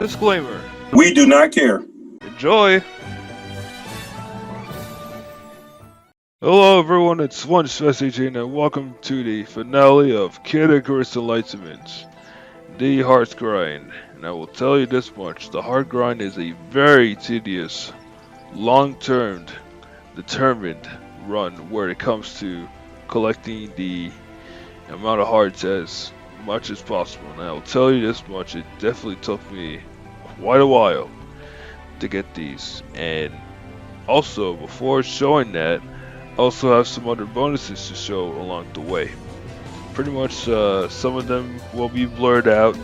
Disclaimer. We do not care. Enjoy. Hello everyone, it's one Special and welcome to the finale of Icarus Enlightenment, the Heart Grind. And I will tell you this much, the Heart Grind is a very tedious, long-term, determined run where it comes to collecting the amount of hearts as much as possible. And I will tell you this much, it definitely took me quite a while to get these. And also, before showing that, also have some other bonuses to show along the way. Pretty much some of them will be blurred out,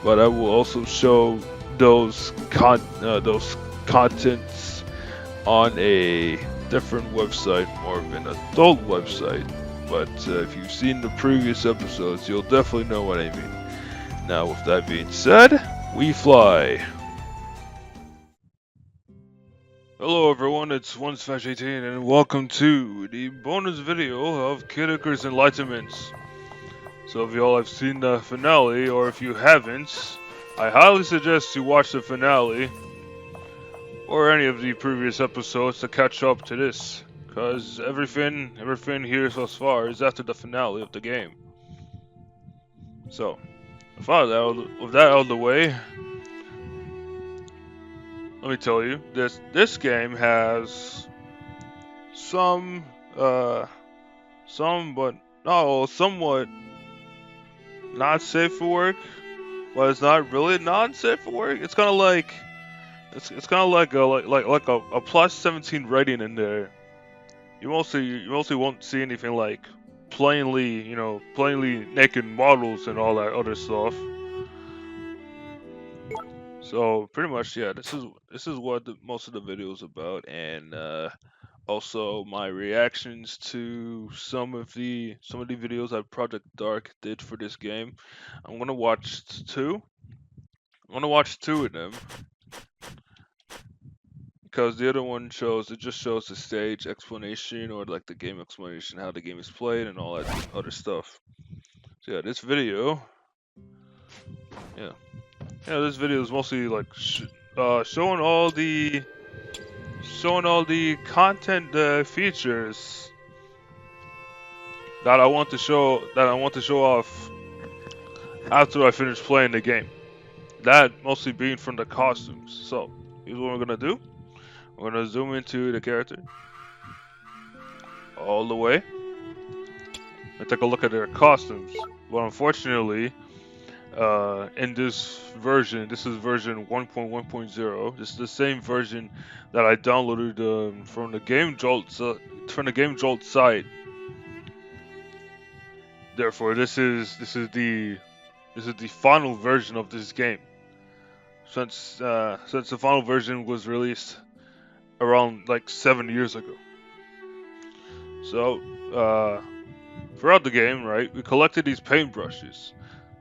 but I will also show those contents on a different website, more of an adult website. But if you've seen the previous episodes, you'll definitely know what I mean. Now, with that being said, we fly. Hello everyone, it's 1/18 and welcome to the bonus video of Icarus Enlightenment. So if y'all have seen the finale, or if you haven't, I highly suggest you watch the finale or any of the previous episodes to catch up to this, cause everything here thus far is after the finale of the game. So, with that out of the way, let me tell you, this game has some but no, somewhat not safe for work, but it's not really not safe for work. It's kind of like it's kind of like a plus 17 rating in there. You mostly won't see anything like plainly naked models and all that other stuff. So pretty much, yeah, this is what most of the video is about, and also my reactions to some of the videos that Project Dark did for this game. I'm gonna watch two. I'm gonna watch two of them because the other one just shows the stage explanation or like the game explanation, how the game is played and all that other stuff. So yeah, this video, this video is mostly like showing all the content features that I want to show off after I finish playing the game. That mostly being from the costumes. So here's what we're gonna do. We're gonna zoom into the character all the way and take a look at their costumes. But unfortunately, in this version, this is version 1.1.0. This is the same version that I downloaded from the Game Jolt site. Therefore, this is the final version of this game. Since the final version was released around like 7 years ago. So throughout the game, right, we collected these paintbrushes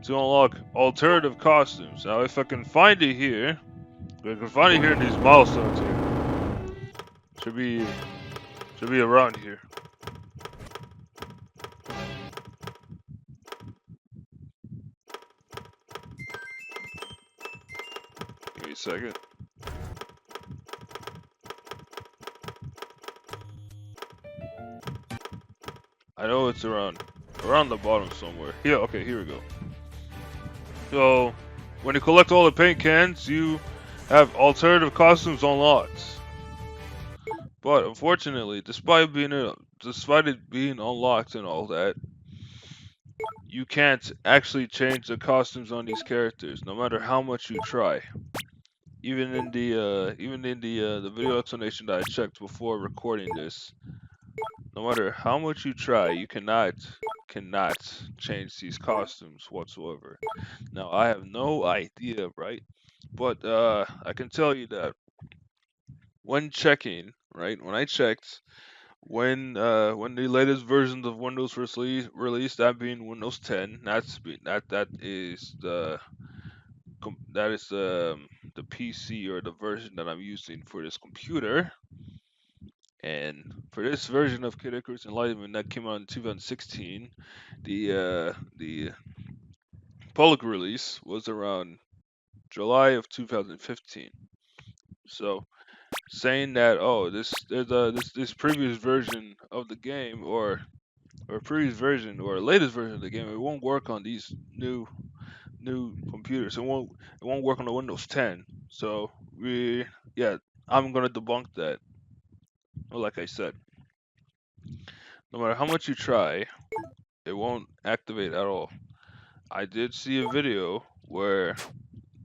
to unlock alternative costumes. Now, if I can find it here, in these milestones here. Should be around here. Give me a second. I know it's around the bottom somewhere. Here, okay, here we go. So, when you collect all the paint cans, you have alternative costumes unlocked. But unfortunately, despite it being unlocked and all that, you can't actually change the costumes on these characters, no matter how much you try. Even in the video explanation that I checked before recording this, no matter how much you try, you cannot change these costumes whatsoever. Now, I have no idea, right? But I can tell you that when checking, right, when I checked, when the latest versions of Windows was released, that being Windows 10, that is the PC or the version that I'm using for this computer. And for this version of Icarus Enlightenment that came out in 2016, the public release was around July of 2015. So saying that, oh, this previous version of the game, or previous version or latest version of the game, it won't work on these new computers. It won't work on the Windows 10. So yeah, I'm gonna debunk that. Well, like I said, no matter how much you try, it won't activate at all. I did see a video where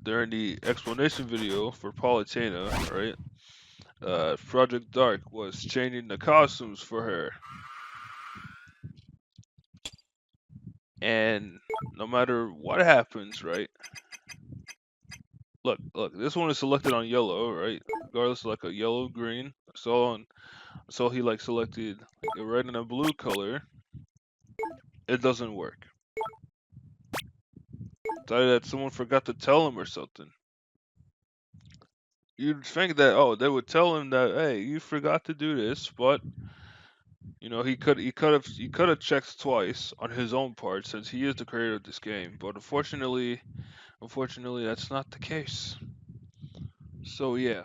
during the explanation video for Palutena, right? Project Dark was changing the costumes for her, and no matter what happens, right? Look, this one is selected on yellow, right? Regardless, like a yellow, green. So he like selected like a red and a blue color. It doesn't work. Tell you that someone forgot to tell him or something. You'd think that, oh, they would tell him that, hey, you forgot to do this, but you know, he could have checked twice on his own part, since he is the creator of this game. But unfortunately, that's not the case. So yeah.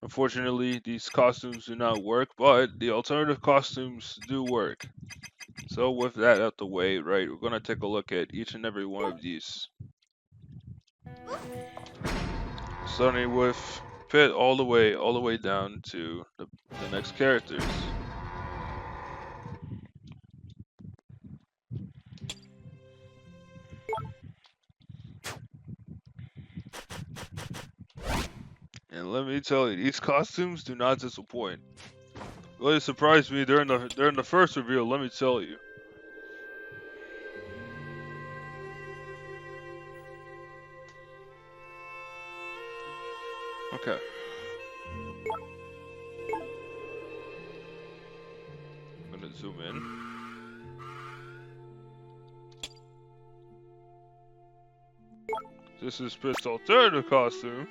Unfortunately, these costumes do not work, but the alternative costumes do work. So with that out the way, right, we're gonna take a look at each and every one of these. Starting with Pit all the way down to the next characters. And let me tell you, these costumes do not disappoint. Really surprised me during the first reveal, let me tell you. Okay. I'm gonna zoom in. This is Pit's alternative costume.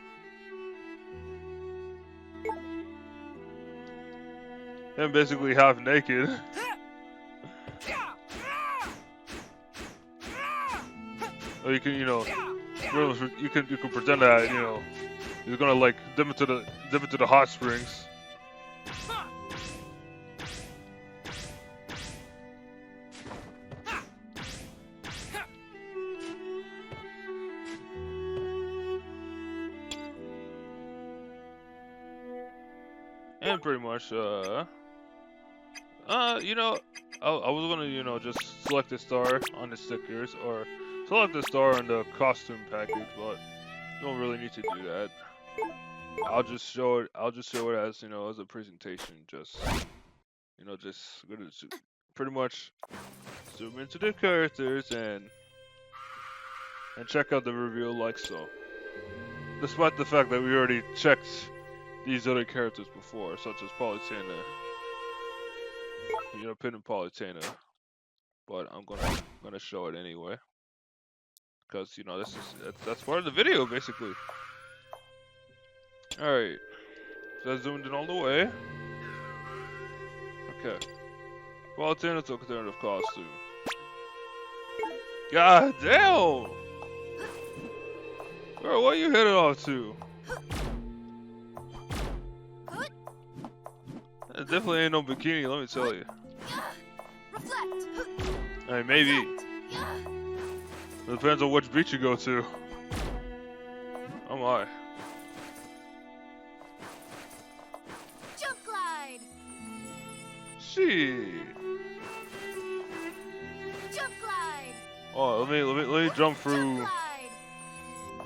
Him basically half naked. Or you can, you can pretend that, he's gonna like dip into the hot springs. And pretty much, I was gonna, just select a star on the stickers, or select a star on the costume package, but you don't really need to do that. I'll just show it as, as a presentation, just gonna pretty much zoom into the characters and check out the reveal like so. Despite the fact that we already checked these other characters before, such as Palutena. Pin and Palutena. But I'm gonna show it anyway. Because, that's part of the video, basically. Alright. So I zoomed in all the way. Okay. Palutena's alternative costume. God damn! Bro, what are you headed off to? It definitely ain't no bikini, let me tell you. I mean, maybe. It depends on which beach you go to. Oh my. Jump glide. Shit. Jump glide. Oh, let me jump through. Jump glide.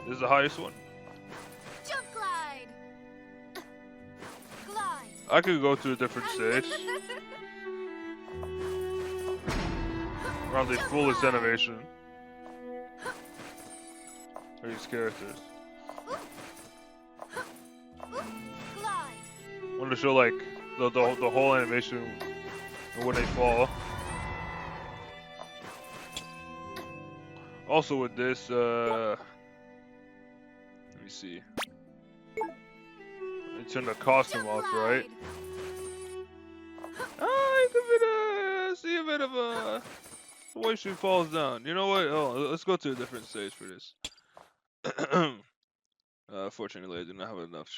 This is the highest one. Jump glide. Glide. I could go to a different stage. Around the fullest animation. For these characters. Glide. I want to show like the whole animation when they fall. Also with this, let me see. Let me turn the costume off, right? You can see a bit of a way she falls down. You know what? Oh, let's go to a different stage for this. Fortunately, I do not have enough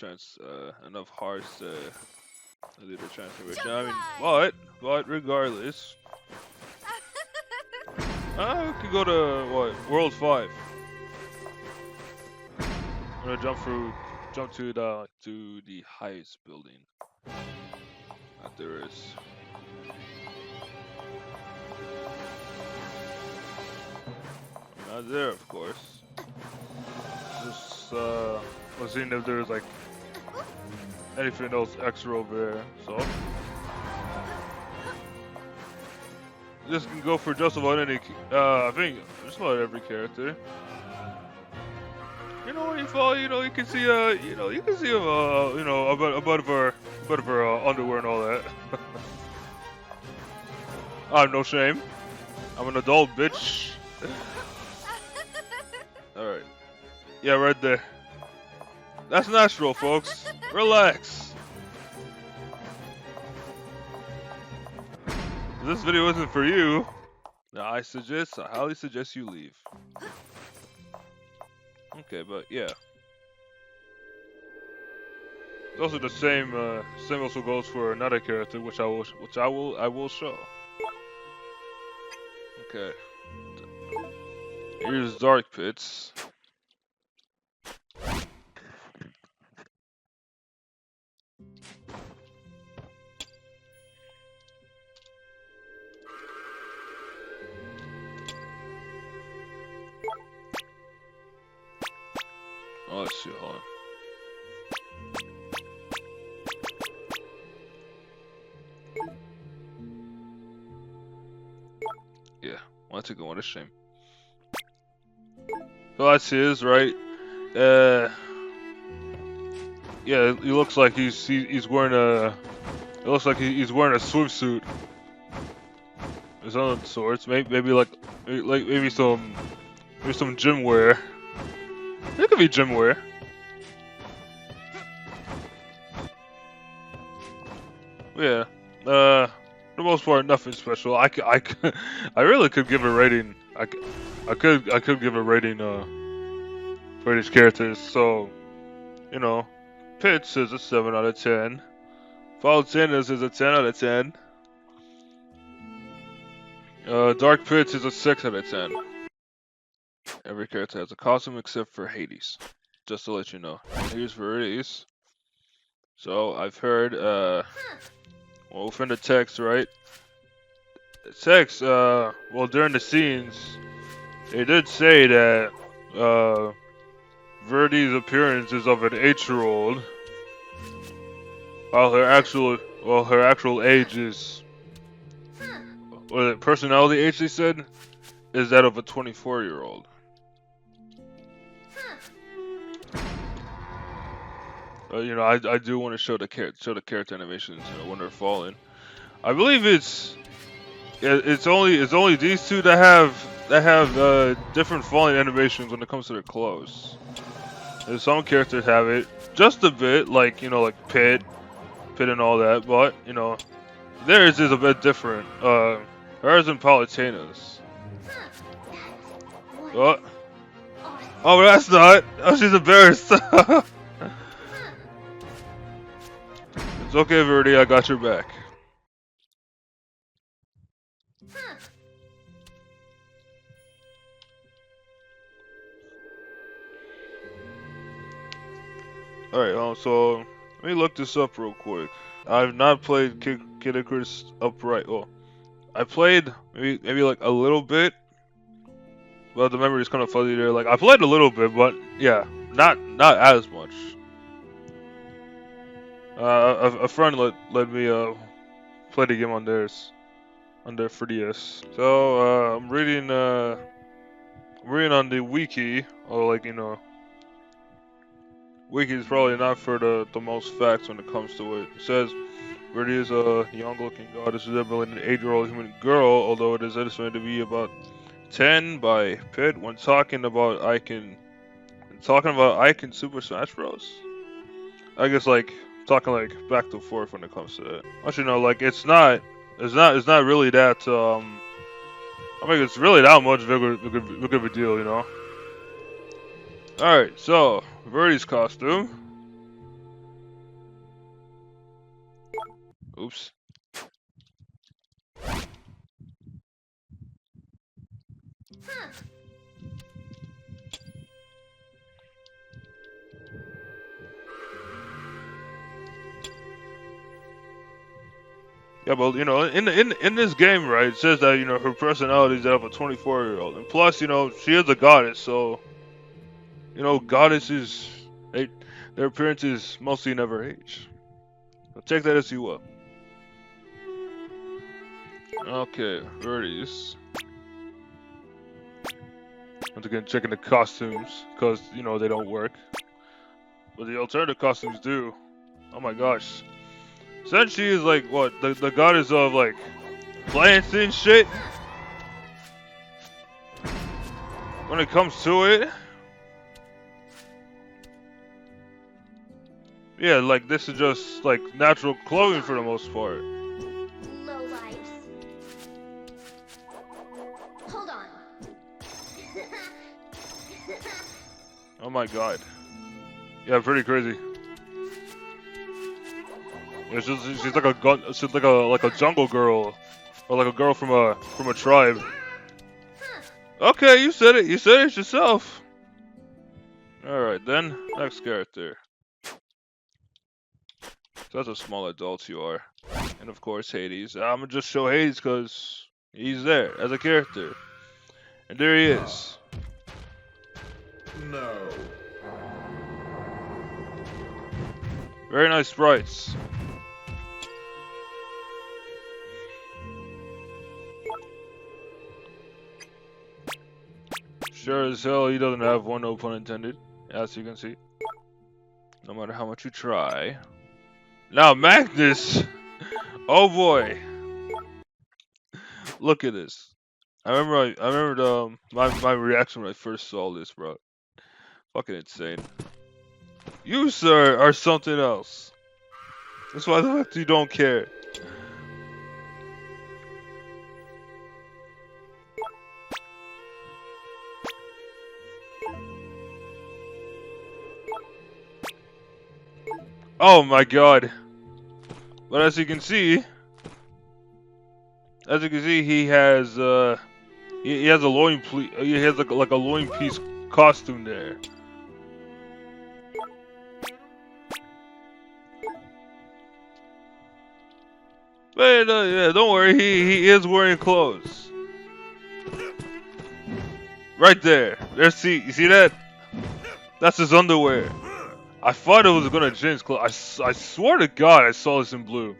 hearts to do the transformation. Jump I mean, glide. but regardless, we could go to what? World 5. I'm gonna jump to the highest building that there is. Not there, of course. Just let's see if there's like anything else extra over there. So this can go for just about any. I think just about every character. You know, when you fall, you know, you can see a bit of her underwear and all that. I have no shame. I'm an adult, bitch. All right. Yeah, right there. That's natural, folks. Relax. If this video isn't for you, I highly suggest you leave. Okay, but yeah. It's also the same also goes for another character, which I will show. Okay. Here's Dark Pits. Oh, let's see, hold on. Yeah, want to go on a shame. So that's his, right? Yeah, he looks like he's wearing a. It looks like he's wearing a swimsuit. His own sorts, maybe some gym wear. It could be gym wear. Yeah. For the most part, nothing special. I really could give a rating. I could give a rating for these characters. So, you know, Pitch is a 7 out of 10. Valentinas is a 10 out of 10. Dark Pits is a 6 out of 10. Every character has a costume except for Hades. Just to let you know. Here's where it is. So I've heard well, within the text, right? The text, well, during the scenes, they did say that Verdi's appearance is of an 8-year-old, while her actual age is, or the personality age they said, is that of a 24-year-old. You know, I do want to show the character animations, you know, when they're falling. I believe it's only these two that have different falling animations when it comes to their clothes. And some characters have it just a bit, like, you know, like Pit and all that, but you know, theirs is a bit different. Hers and Palutena's. Oh, but that's not. Oh, she's embarrassed. It's okay, Verdi, I got your back. Alright, so let me look this up real quick. I've not played Kid Icarus upright. Oh, I played maybe like a little bit, but the memory is kind of fuzzy there. Like I played a little bit, but yeah, not as much. A friend let me play the game on their 3DS. So I'm reading on the wiki, or like, you know, wiki is probably not for the most facts when it comes to it. It says Verdi is a young-looking goddess resembling an 8-year-old human girl, although it is estimated to be about 10 by Pit. When talking about Icon Super Smash Bros. I guess like talking like back to forth when it comes to it. Actually, no, like it's not really that I mean, it's really that much big of a deal, you know? Alright, so, Verdi's costume. Oops. Yeah, but you know, in this game, right, it says that, you know, her personality is that of a 24-year-old, and plus, you know, she is a goddess, so, you know, goddesses, their appearances mostly never age. So take that as you will. Okay, Verdi's. Once again, checking the costumes, because, you know, they don't work. But the alternative costumes do. Oh my gosh. Since she is like, what, the goddess of, like, plants and shit? When it comes to it? Yeah, like, this is just, like, natural clothing for the most part. Low lives. Hold on. Oh my god. Yeah, pretty crazy. Yeah, she's like a jungle girl, or like a girl from a tribe. Okay, you said it. You said it yourself. All right, then next character. So that's a small adult you are, and of course Hades. I'm gonna just show Hades because he's there as a character, and there he is. No. Very nice sprites. Sure as hell he doesn't have one, no pun intended, as you can see. No matter how much you try. Now Magnus! Oh boy! Look at this. I remember my reaction when I first saw this, bro. Fucking insane. You, sir, are something else. That's why the fact you don't care. Oh my god. But as you can see, he has he has a he has like a loin piece costume there. But yeah, don't worry, he is wearing clothes. Right there. You see that? That's his underwear. I thought it was gonna change clothes. I swear to God I saw this in blue.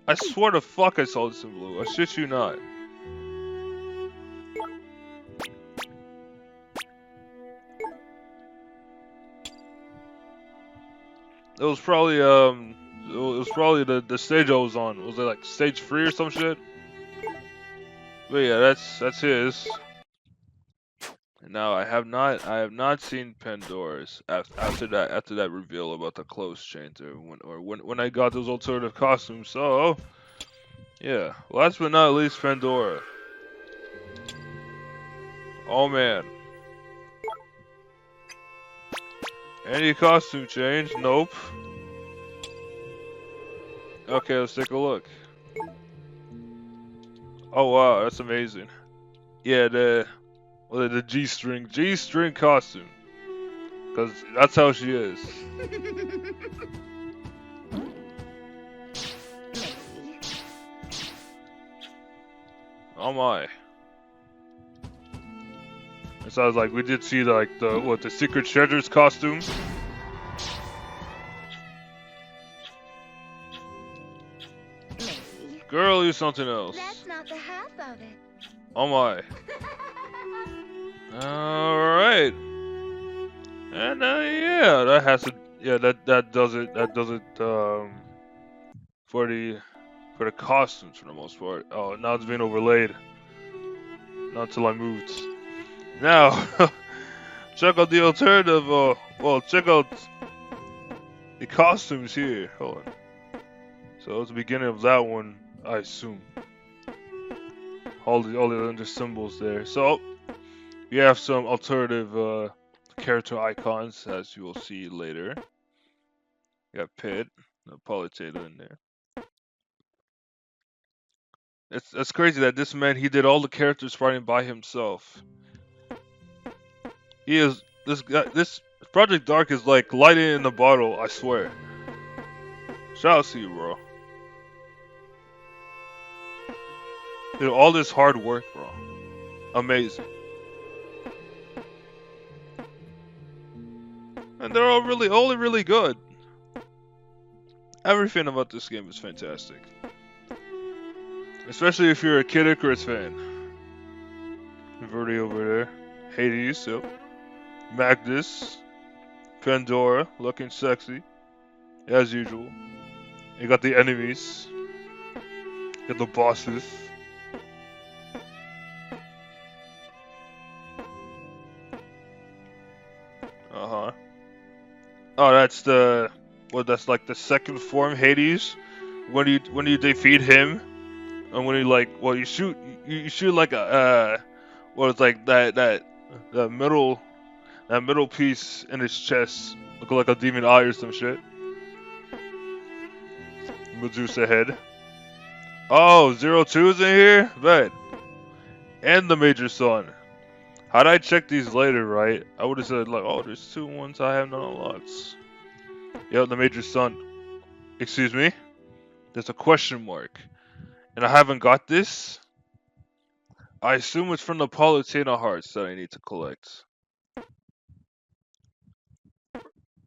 I swear to fuck I saw this in blue. I shit you not. It was probably the stage I was on. Was it like stage 3 or some shit? But yeah, that's his. And now I have not seen Pandora's after that reveal about the clothes change or when I got those alternative costumes. So yeah, last but not least, Pandora. Oh man. Any costume change? Nope. Okay, let's take a look. Oh wow, that's amazing. Yeah, the G-string costume. Cause that's how she is. Oh my. It sounds like we did see the Secret Treasures costume. Girl, you something else. That's not the half of it. Oh my. Alright. And yeah, that has to that does it for the costumes for the most part. Oh, now it's being overlaid. Not till I moved. Now check out the alternative well, check out the costumes here. Hold on. So it's the beginning of that one, I assume. all the other symbols there. So we have some alternative character icons, as you will see later. You got Pit, Polytato in there. It's crazy that this man, he did all the characters writing by himself. He is this guy. This Project Dark is like lightning in a bottle. I swear. Shout out to you, bro. Dude, all this hard work, bro. Amazing. And they're all really good. Everything about this game is fantastic. Especially if you're a Kid Icarus fan. Verdi over there. Hades, yep. Magnus. Pandora, looking sexy. As usual. You got the enemies. You got the bosses. Uh-huh. Oh, that's the... Well, that's like the second form Hades. When you defeat him, and when you like, well, you shoot like a well, it's like that middle piece in his chest, look like a demon eye or some shit. Medusa head. Oh, 02's in here, bet. And the Major Sun. How'd I check these later, right? I would have said like, oh, there's 2 ones I have not unlocked. Yeah, the Major Sun. Excuse me. There's a question mark. And I haven't got this. I assume it's from the Palutena hearts that I need to collect.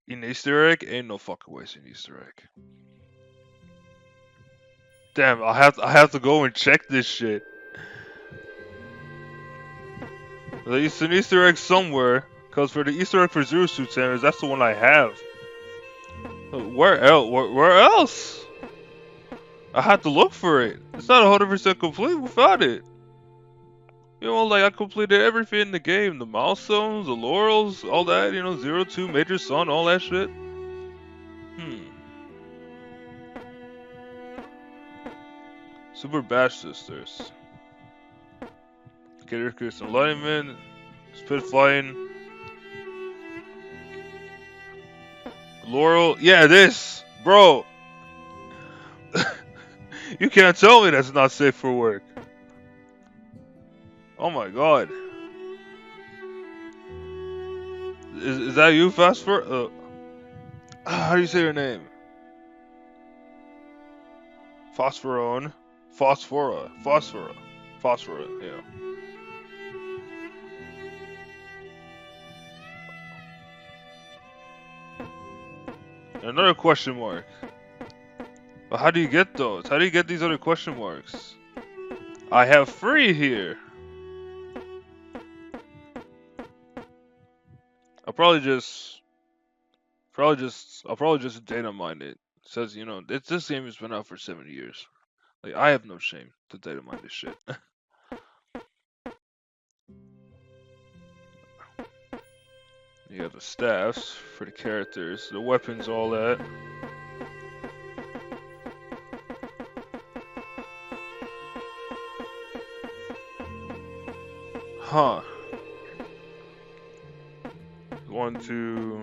An Easter egg? Ain't no fucking way it's an Easter egg. Damn, I have to go and check this shit. There's an Easter egg somewhere, cause for the Easter egg for Zero Suit Samus, that's the one I have. Where else? Where else? I had to look for it. It's not 100% complete without it. You know, like I completed everything in the game, the milestones, the laurels, all that. You know, 02, Major Sun, all that shit. Super Bash Sisters. Icarus Enlightenment. Spit Flying. Laurel. Yeah, this. Bro. You can't tell me that's not safe for work. Oh my god. Is that you, Phosphor? How do you say your name? Phosphorone. Phosphora. Yeah. Another question mark. But how do you get those? How do you get these other question marks? I have 3 here. I'll probably just data mine it. It says, you know, this game has been out for 7 years. Like, I have no shame to data mine this shit. You have the staffs for the characters, the weapons, all that. Huh. 1, 2.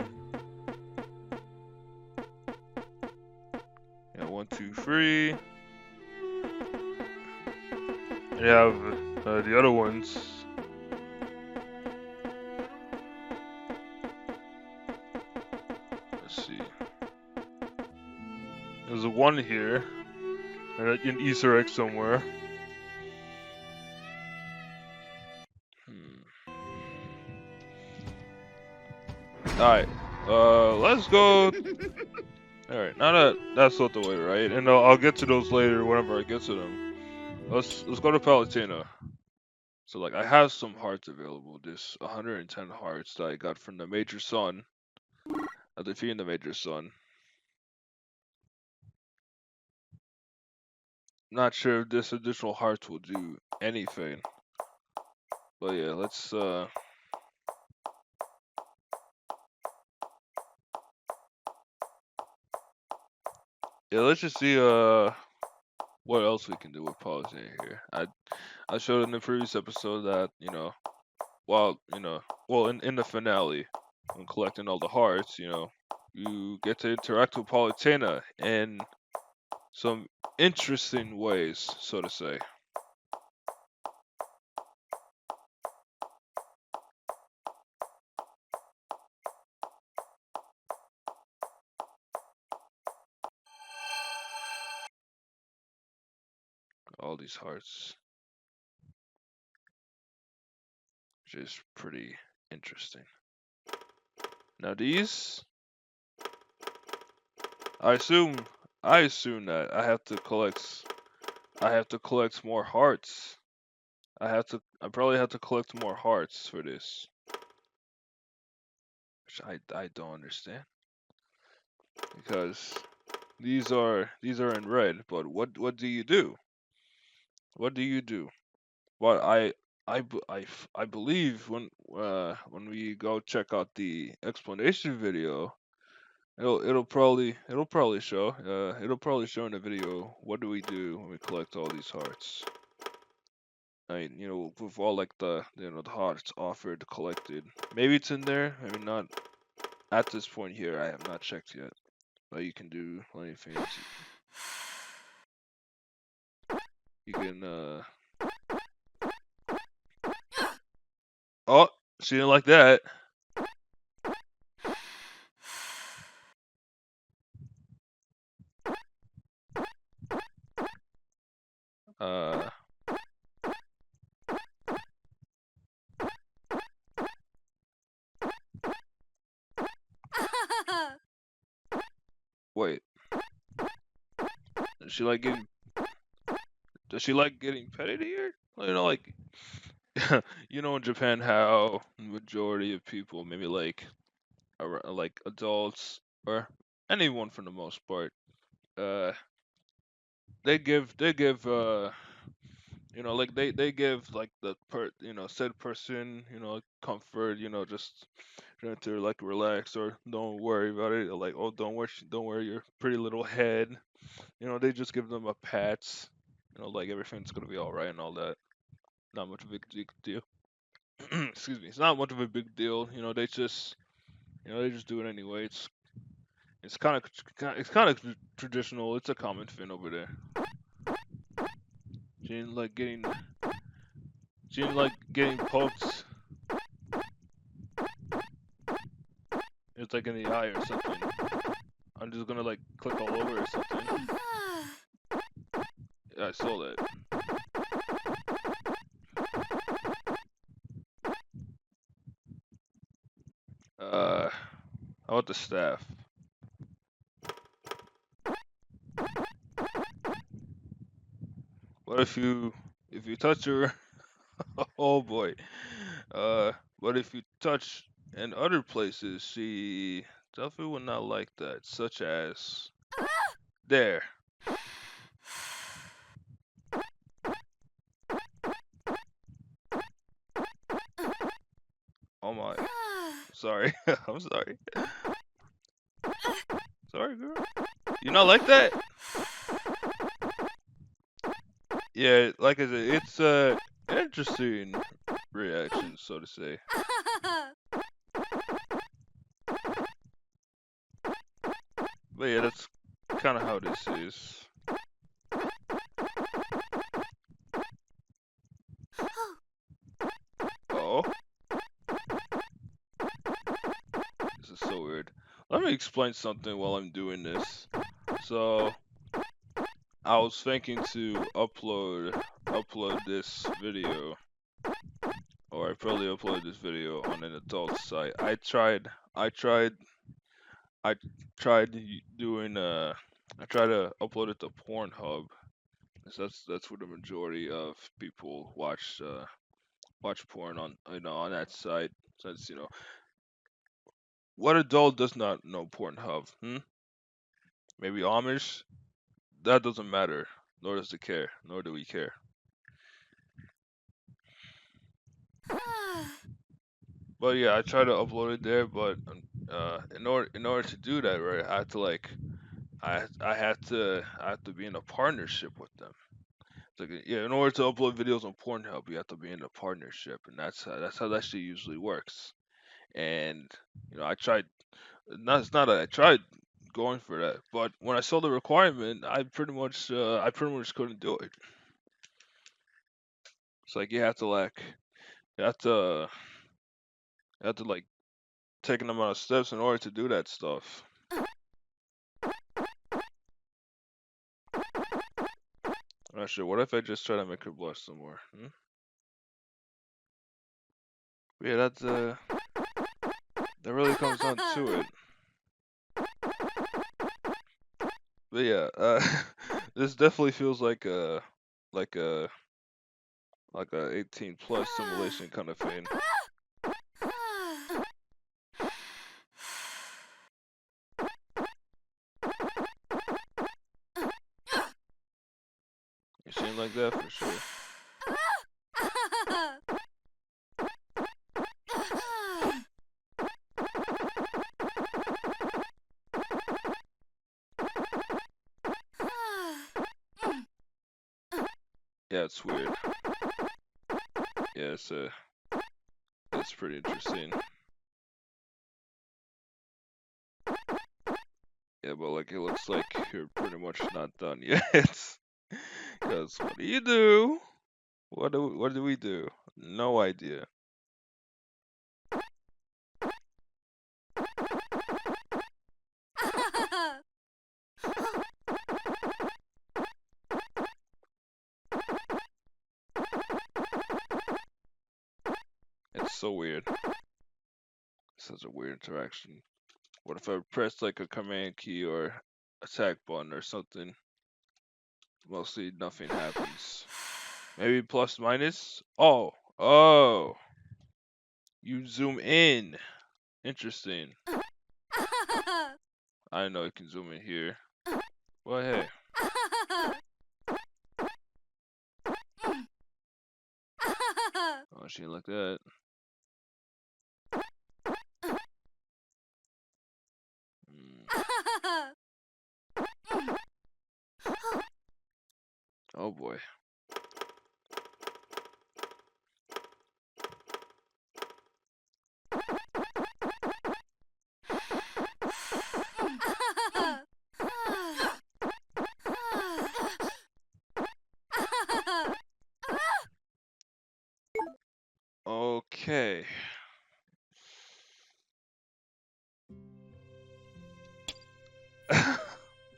Yeah, 1, 2, 3. You have the other ones. Let's see. There's a 1 here, and an Easter egg somewhere. Alright, let's go. Alright, now that's out the way, right? And I'll get to those later whenever I get to them. Let's go to Palutena. So like I have some hearts available. This 110 hearts that I got from the Major Sun. Defeating the Major Sun. Not sure if this additional hearts will do anything. But yeah, let's yeah, let's just see what else we can do with Palutena here. I showed in the previous episode that while in the finale, when collecting all the hearts, you get to interact with Palutena in some interesting ways, so to say. All these hearts, which is pretty interesting. Now these, I assume, that I have to collect more hearts. I probably have to collect more hearts for this, which I don't understand because these are in red. But what do you do? What do you do? Well, I believe when we go check out the explanation video, it'll probably show in the video what do we do when we collect all these hearts. I mean, with all like the hearts offered collected. Maybe it's in there, maybe not. At this point here, I have not checked yet. But you can do plenty of things. You can oh, she didn't like that. Uh, wait. Does she like getting? Does she like getting petted here? Like, in Japan, how majority of people, maybe like adults or anyone for the most part, uh, they give like they give like said person comfort, just trying to like relax or don't worry about it, or like, oh, don't worry your pretty little head. They just give them a pat, like everything's gonna be all right and all that. Not much of a big deal. Excuse me. It's not much of a big deal. They just do it anyway. It's kind of traditional. It's a common thing over there. She didn't like getting poked. It's like in the eye or something. I'm just gonna like click all over or something. Yeah, I saw that. How about the staff? What if you touch her? Oh boy. But if you touch in other places, she definitely would not like that, such as there. Oh my. Sorry. I'm sorry. Sorry, girl. You not like that? Yeah, like I said, it's interesting reaction, so to say. But yeah, that's kind of how this is. Oh, this is so weird. Let me explain something while I'm doing this. So, I was thinking to upload this video, or I probably upload this video on an adult site. I tried doing I tried to upload it to Pornhub. 'Cause that's where the majority of people watch porn on that site. Since what adult does not know Pornhub? Maybe Amish. That doesn't matter. Nor does it care. Nor do we care. But yeah, I tried to upload it there, but in order to do that, right, I had to be in a partnership with them. It's like, yeah, in order to upload videos on Pornhub, you have to be in a partnership, and that's how that shit usually works. And I tried. It's not that I tried going for that, but when I saw the requirement, I pretty much couldn't do it. It's like you have to you have to like take an amount of steps in order to do that stuff. I'm not sure. What if I just try to make her blush some more? Yeah, that really comes down to it. But yeah, this definitely feels like a like a 18 plus simulation kind of thing. It seemed like that for sure. Yeah, it's weird. Yeah, it's pretty interesting. Yeah, but like it looks like you're pretty much not done yet. Cause what do you do? What do we do? No idea. It's so weird. Such a weird interaction. What if I press like a command key or attack button or something? Mostly nothing happens. Maybe plus minus? Oh. You zoom in. Interesting. I know you can zoom in here. Well, hey. Oh, she ain't like that. Oh boy. Okay.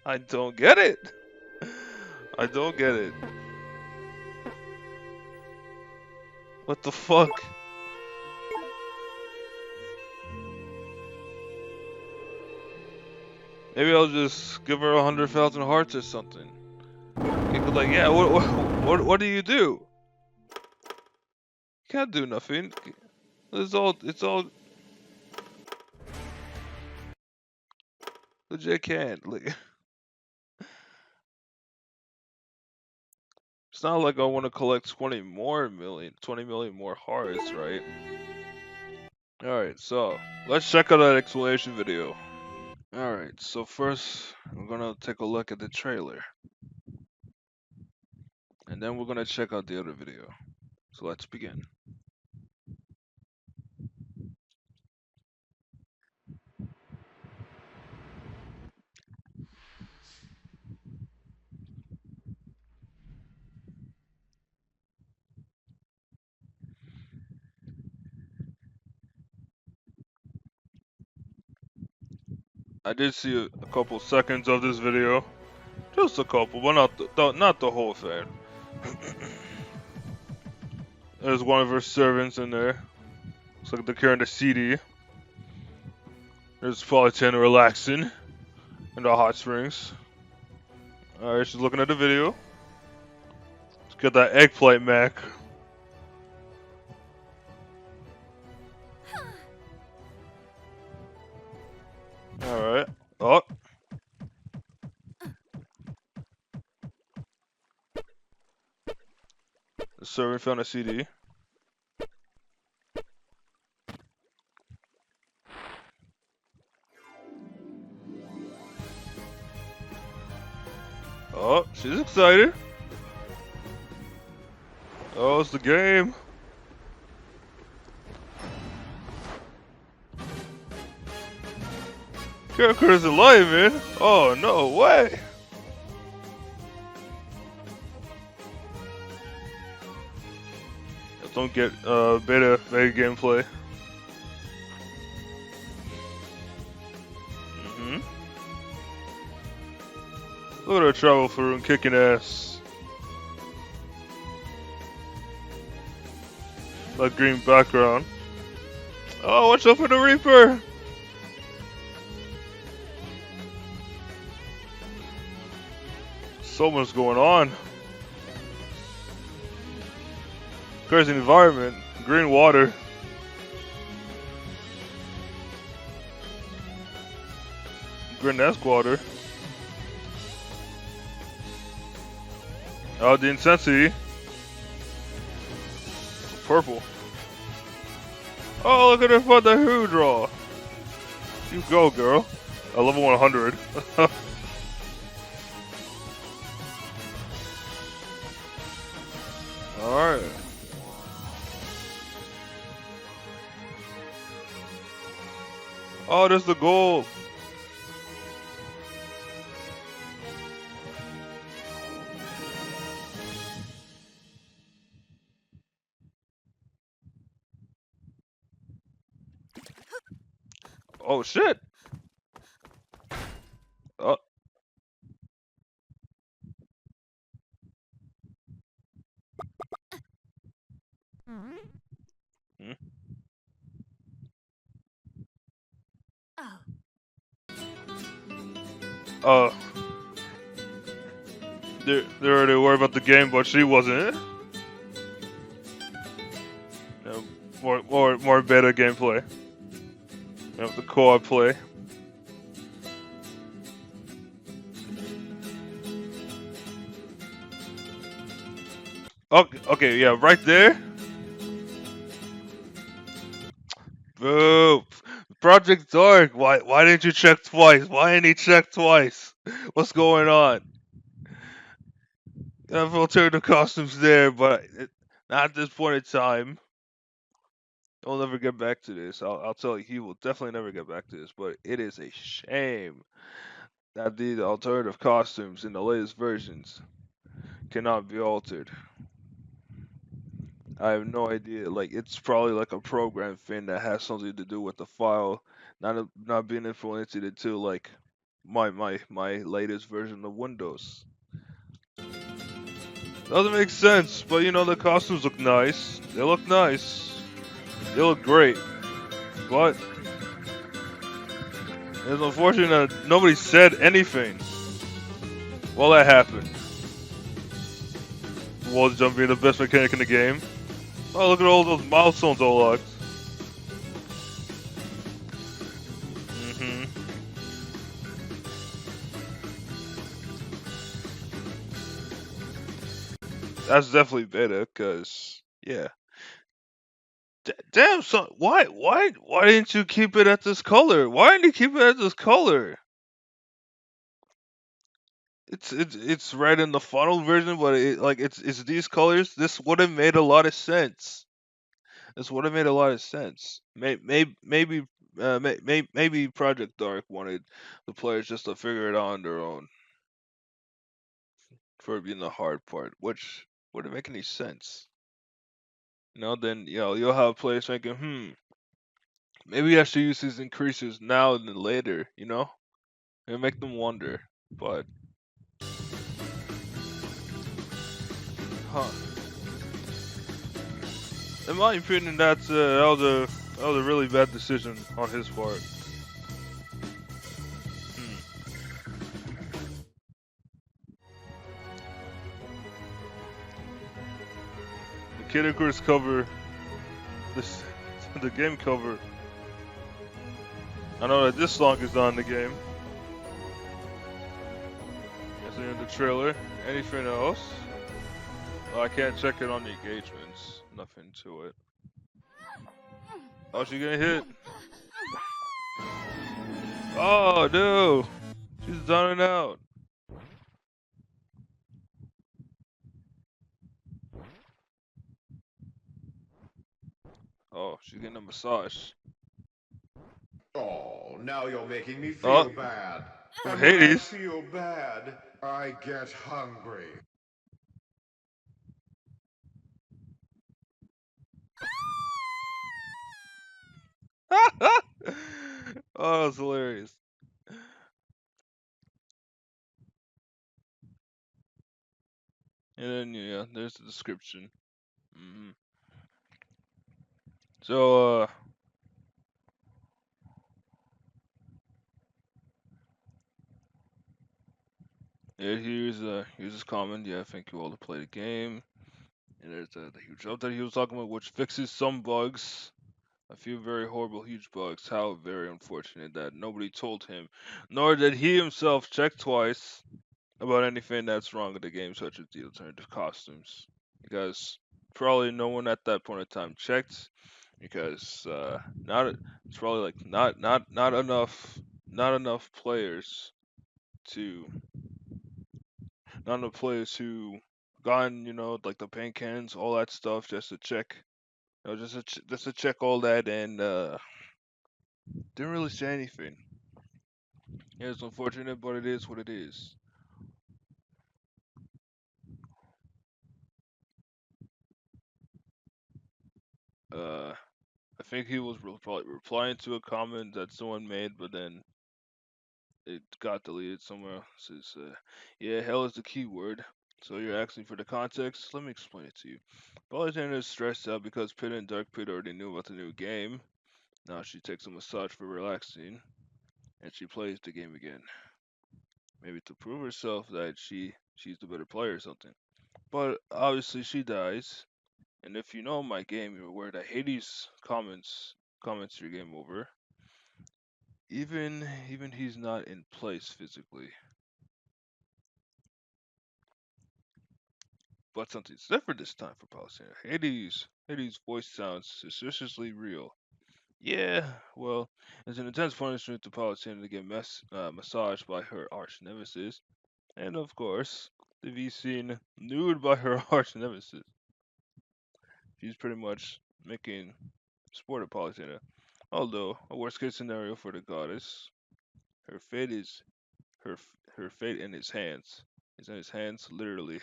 I don't get it. I don't get it. What the fuck? Maybe I'll just give her 100,000 hearts or something. Like, yeah, what do you do? You can't do nothing. It's all legit can't. Like, it's not like I want to collect 20 million more hearts, right? Alright, so let's check out that explanation video. Alright, so first we're gonna take a look at the trailer. And then we're gonna check out the other video. So let's begin. I did see a couple seconds of this video. Just a couple, but not the whole thing. There's one of her servants in there. Looks like they're carrying a CD. There's Polytan relaxing in the hot springs. Alright, she's looking at the video. Let's get that eggplant Mac. Alright. Oh. The servant found a CD. Oh, she's excited. Oh, it's the game. Character is alive, man. Oh, no way. Don't get beta gameplay. Look at her travel through and kicking ass. That green background. Oh, watch out for the Reaper! So much going on. Crazy environment. Green water. Green-esque water. Oh, the intensity. Purple. Oh, look at her for the Who draw. You go, girl. I level 100. Alright. Oh, there's the goal. Oh shit! Oh. Hmm? Oh. They're already worried about the game, but she wasn't. More beta gameplay. The co-op play. Okay, yeah, right there. Boo! Project Dark. Why didn't you check twice? Why didn't he check twice? What's going on? I've alternative costumes there, but not at this point in time. I'll never get back to this. I'll tell you, he will definitely never get back to this. But it is a shame that the alternative costumes in the latest versions cannot be altered. I have no idea. Like, it's probably like a program thing that has something to do with the file not being implemented into like my latest version of Windows. Doesn't make sense, but you know the costumes look nice. They look nice. They look great. But it's unfortunate that nobody said anything while that happened. Wall jump being the best mechanic in the game. Oh, look at all those milestones all locked. That's definitely better, cause yeah. Damn, son, why didn't you keep it at this color? Why didn't you keep it at this color? It's red in the final version, but it's these colors. This would have made a lot of sense. This would have made a lot of sense. Maybe Project Dark wanted the players just to figure it out on their own for it being the hard part, which wouldn't make any sense. Then you'll have players thinking, maybe I should use these increases now than later. It'll make them wonder. But huh? In my opinion, that was a really bad decision on his part. The Icarus cover, the game cover. I know that this song is not in the game. It's in the trailer. Anything else? Oh, I can't check it on the engagements. Nothing to it. Oh, she getting hit. Oh, no. She's down and out. Oh, she's getting a massage. Oh, now you're making me Oh, feel bad. from And when I Hades. feel bad, I get hungry. Oh, that's hilarious. And then yeah, there's the description. hmm So yeah, here's his comment. Yeah, thank you all to play the game. And there's the huge update he was talking about, which fixes some bugs. A few very horrible, huge bugs. How very unfortunate that nobody told him, nor did he himself check twice about anything that's wrong with the game, such as the alternative costumes. Because probably no one at that point in time checked. Because not it's probably like not enough players to not enough players who gotten like the paint cans, all that stuff, just to check. Just to check all that, and didn't really say anything. Yeah, it's unfortunate, but it is what it is. I think he was probably replying to a comment that someone made, but then it got deleted somewhere else. Yeah, hell is the key word. So you're asking for the context? Let me explain it to you. Alexander is stressed out because Pit and Dark Pit already knew about the new game. Now she takes a massage for relaxing, and she plays the game again. Maybe to prove herself that she's the better player or something. But obviously she dies. And if you know my game, you're aware that Hades comments your game over. Even he's not in place physically. But something's different this time for Palestine. Hades' voice sounds suspiciously real. Yeah, well, it's an intense punishment to Palestine to get massaged by her arch nemesis, and of course, to be seen nude by her arch nemesis. She's pretty much making sport of Palestina. Although a worst case scenario for the goddess, her fate is her fate in his hands. Is in his hands, literally.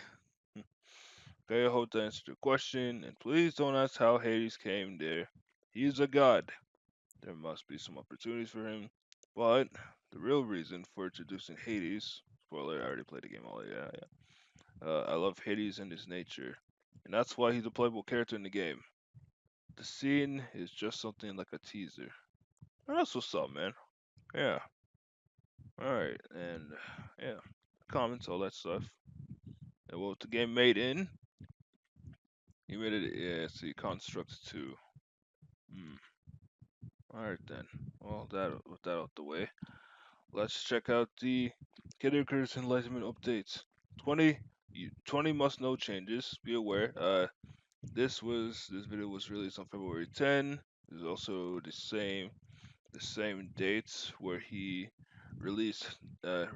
Okay, I hope that answered your question, and please don't ask how Hades came there. He's a god. There must be some opportunities for him, but the real reason for introducing Hades, spoiler, I already played the game all yeah, yeah. I love Hades and his nature, and that's why he's a playable character in the game. The scene is just something like a teaser. And that's what's up, man. Yeah. Alright, and yeah. Comments, all that stuff. And what the game made in? You made it, yeah, see, Construct 2. Alright then. Well, with that out the way, let's check out the Icarus Enlightenment updates. 20 must know changes. Be aware. This video was released on February 10. This is also the same dates where he released the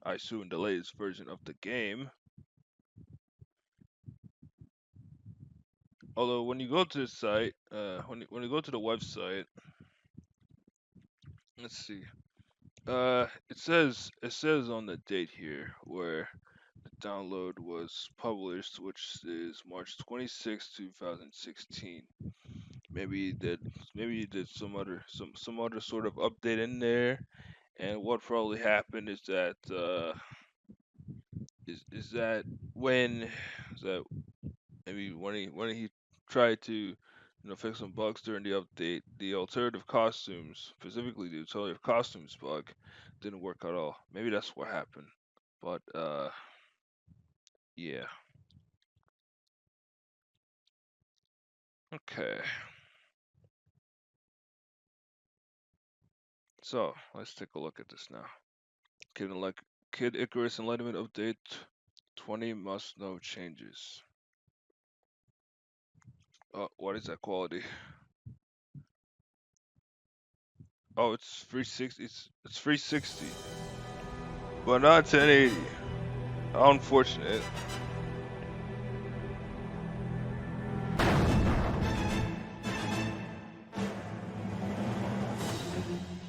I assume the latest version of the game. Although when you go to the site, when you go to the website, let's see. It says on the date here where the download was published, which is March 26, 2016. Maybe you did some other sort of update in there, and what probably happened is that is that when is that maybe when he tried to fix some bugs during the update, the alternative costumes, specifically the alternative costumes bug, didn't work at all. Maybe that's what happened. But yeah. Okay. So let's take a look at this now. Kid Icarus Enlightenment update 20 must know changes. What is that quality? Oh, it's 360. It's 360, but not 1080. How unfortunate.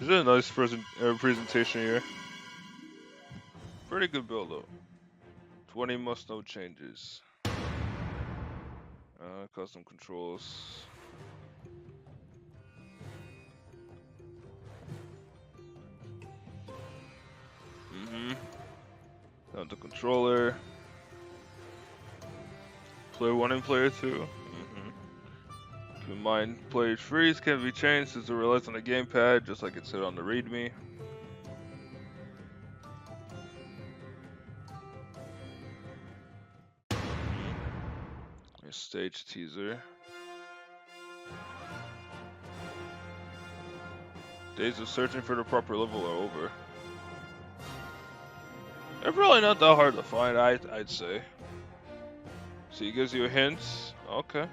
did a nice presentation here. Pretty good build though. 20 must-know changes. Custom controls. Down to controller. Player 1 and player 2. Keep in mind, player's freeze can be changed since it relies on the gamepad, just like it said on the readme. Your stage teaser. Days of searching for the proper level are over. They're probably not that hard to find, I'd say. So he gives you a hint. Okay.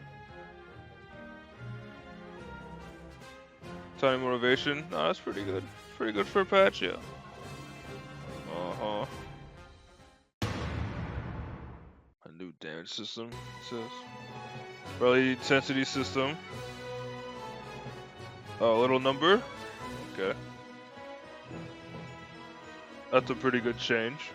Tiny motivation. No, that's pretty good. Pretty good for a patch, yeah. A new damage system, it says. Early intensity system. Oh, a little number? Okay. That's a pretty good change.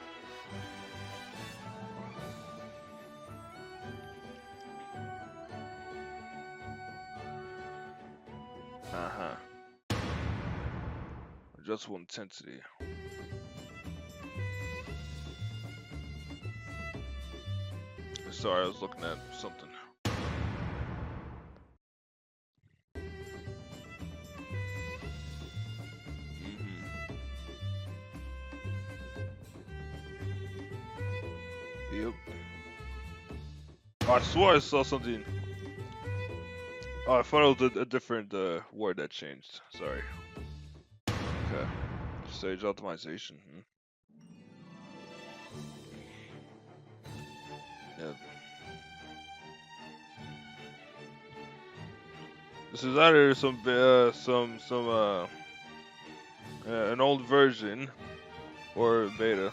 Adjustable intensity. Sorry, I was looking at something. Yep. Oh, I swore I saw something. Oh, I thought it was a different word that changed. Sorry. Okay. Stage optimization. Yeah. This is either an old version or beta.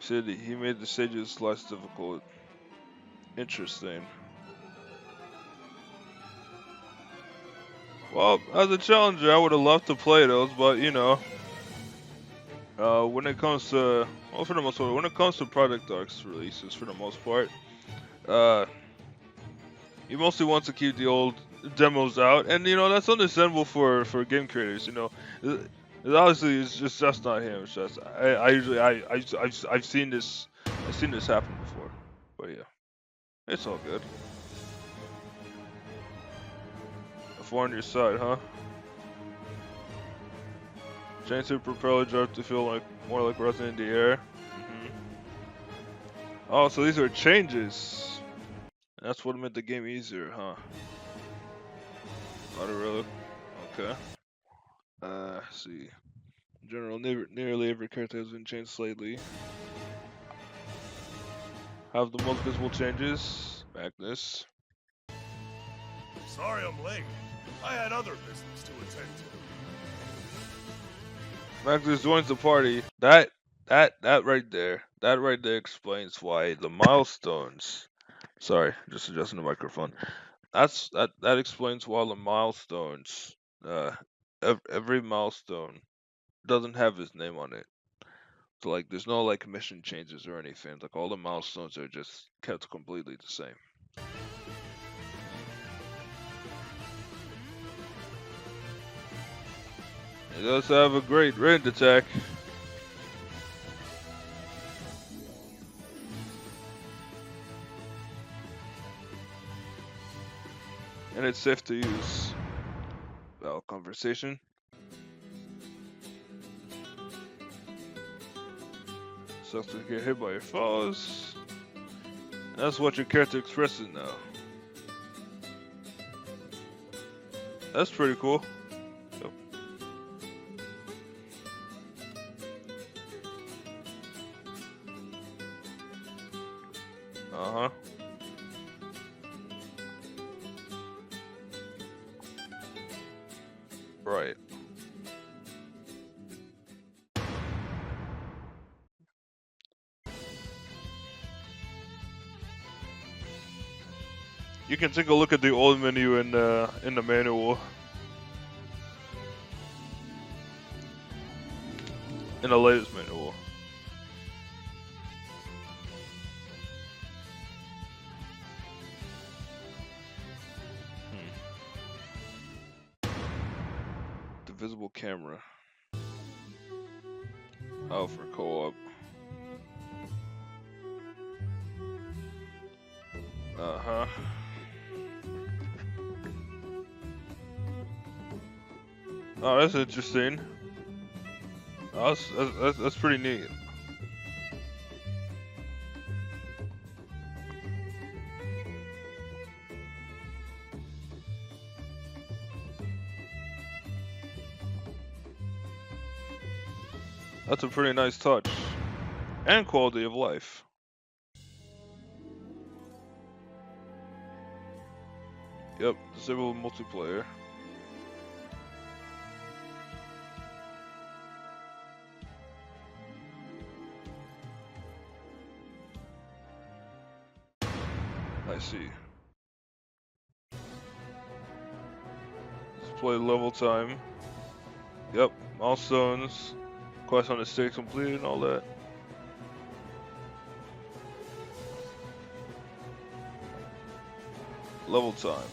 Said he made the stages less difficult. Interesting. Well, as a challenger, I would have loved to play those, but you know, when it comes to, well, for the most part, when it comes to Project Dark's releases, for the most part, he mostly wants to keep the old demos out, and you know that's understandable for game creators. You know, obviously it's just not him. It's just I've seen this happen before, but yeah, it's all good. A 4 on your side, huh? Change the propeller drive to feel like more like resting in the air. Oh, so these are changes. That's what made the game easier, huh? Not really. Okay. Let's see. In general, nearly every character has been changed slightly. Have the most visible changes. Magnus. Sorry I'm late. I had other business to attend to. Magnus joins the party. That right there. That right there explains why the milestones. Sorry, just adjusting the microphone. That explains why the milestones. Every milestone doesn't have his name on it. So like, there's no like mission changes or anything. Like all the milestones are just kept completely the same. He does have a great ranged attack. And it's safe to use. Well, conversation. Sucks to get hit by your foes. That's what your character expresses now. That's pretty cool. Yep. Uh-huh. Right. You can take a look at the old menu in the manual. in the latest manual. Divisible camera. Oh, for co-op. Uh-huh. Oh, that's interesting. Oh, that's pretty neat. That's a pretty nice touch. And quality of life. Yep, disable multiplayer. I see. Display level time. Yep, milestones. Quest on the stage completed and all that. Level time.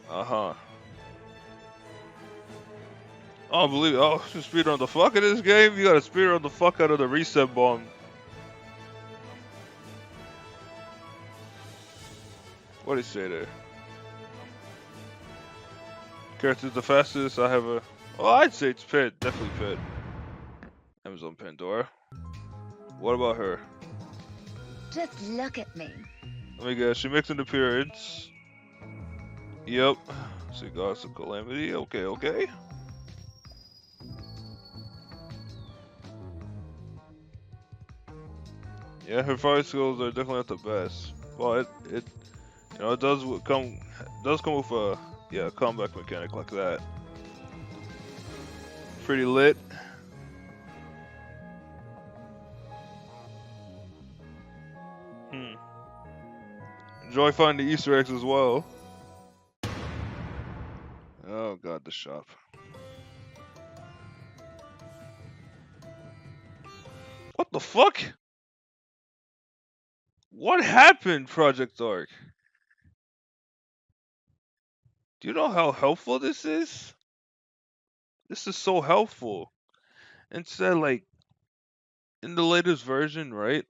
Uh-huh. Oh, believe it. Oh, speedrun the fuck out of this game? You gotta speedrun the fuck out of the reset bomb. What did he say there? Character's the fastest. I have a... Oh, I'd say it's Pet. Definitely Pet. Amazon Pandora. What about her? Just look at me. Let me guess. She makes an appearance. Yep. She got some calamity. Okay, okay. Yeah, her fight skills are definitely not the best. But it you know, it does come with a comeback mechanic like that. Pretty lit. Enjoy finding the Easter eggs as well. Oh god, the shop. What the fuck? What happened, Project Arc? Do you know how helpful this is? This is so helpful. Instead, like, in the latest version, right?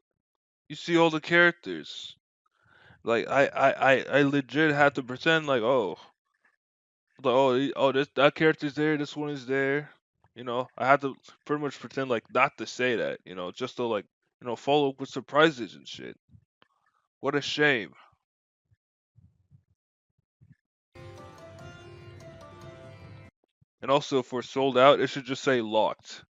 You see all the characters. Like, I legit had to pretend like, that character's there, this one is there. You know, I had to pretty much pretend like not to say that, you know, just to like, you know, follow up with surprises and shit. What a shame. And also, if we're sold out, it should just say locked.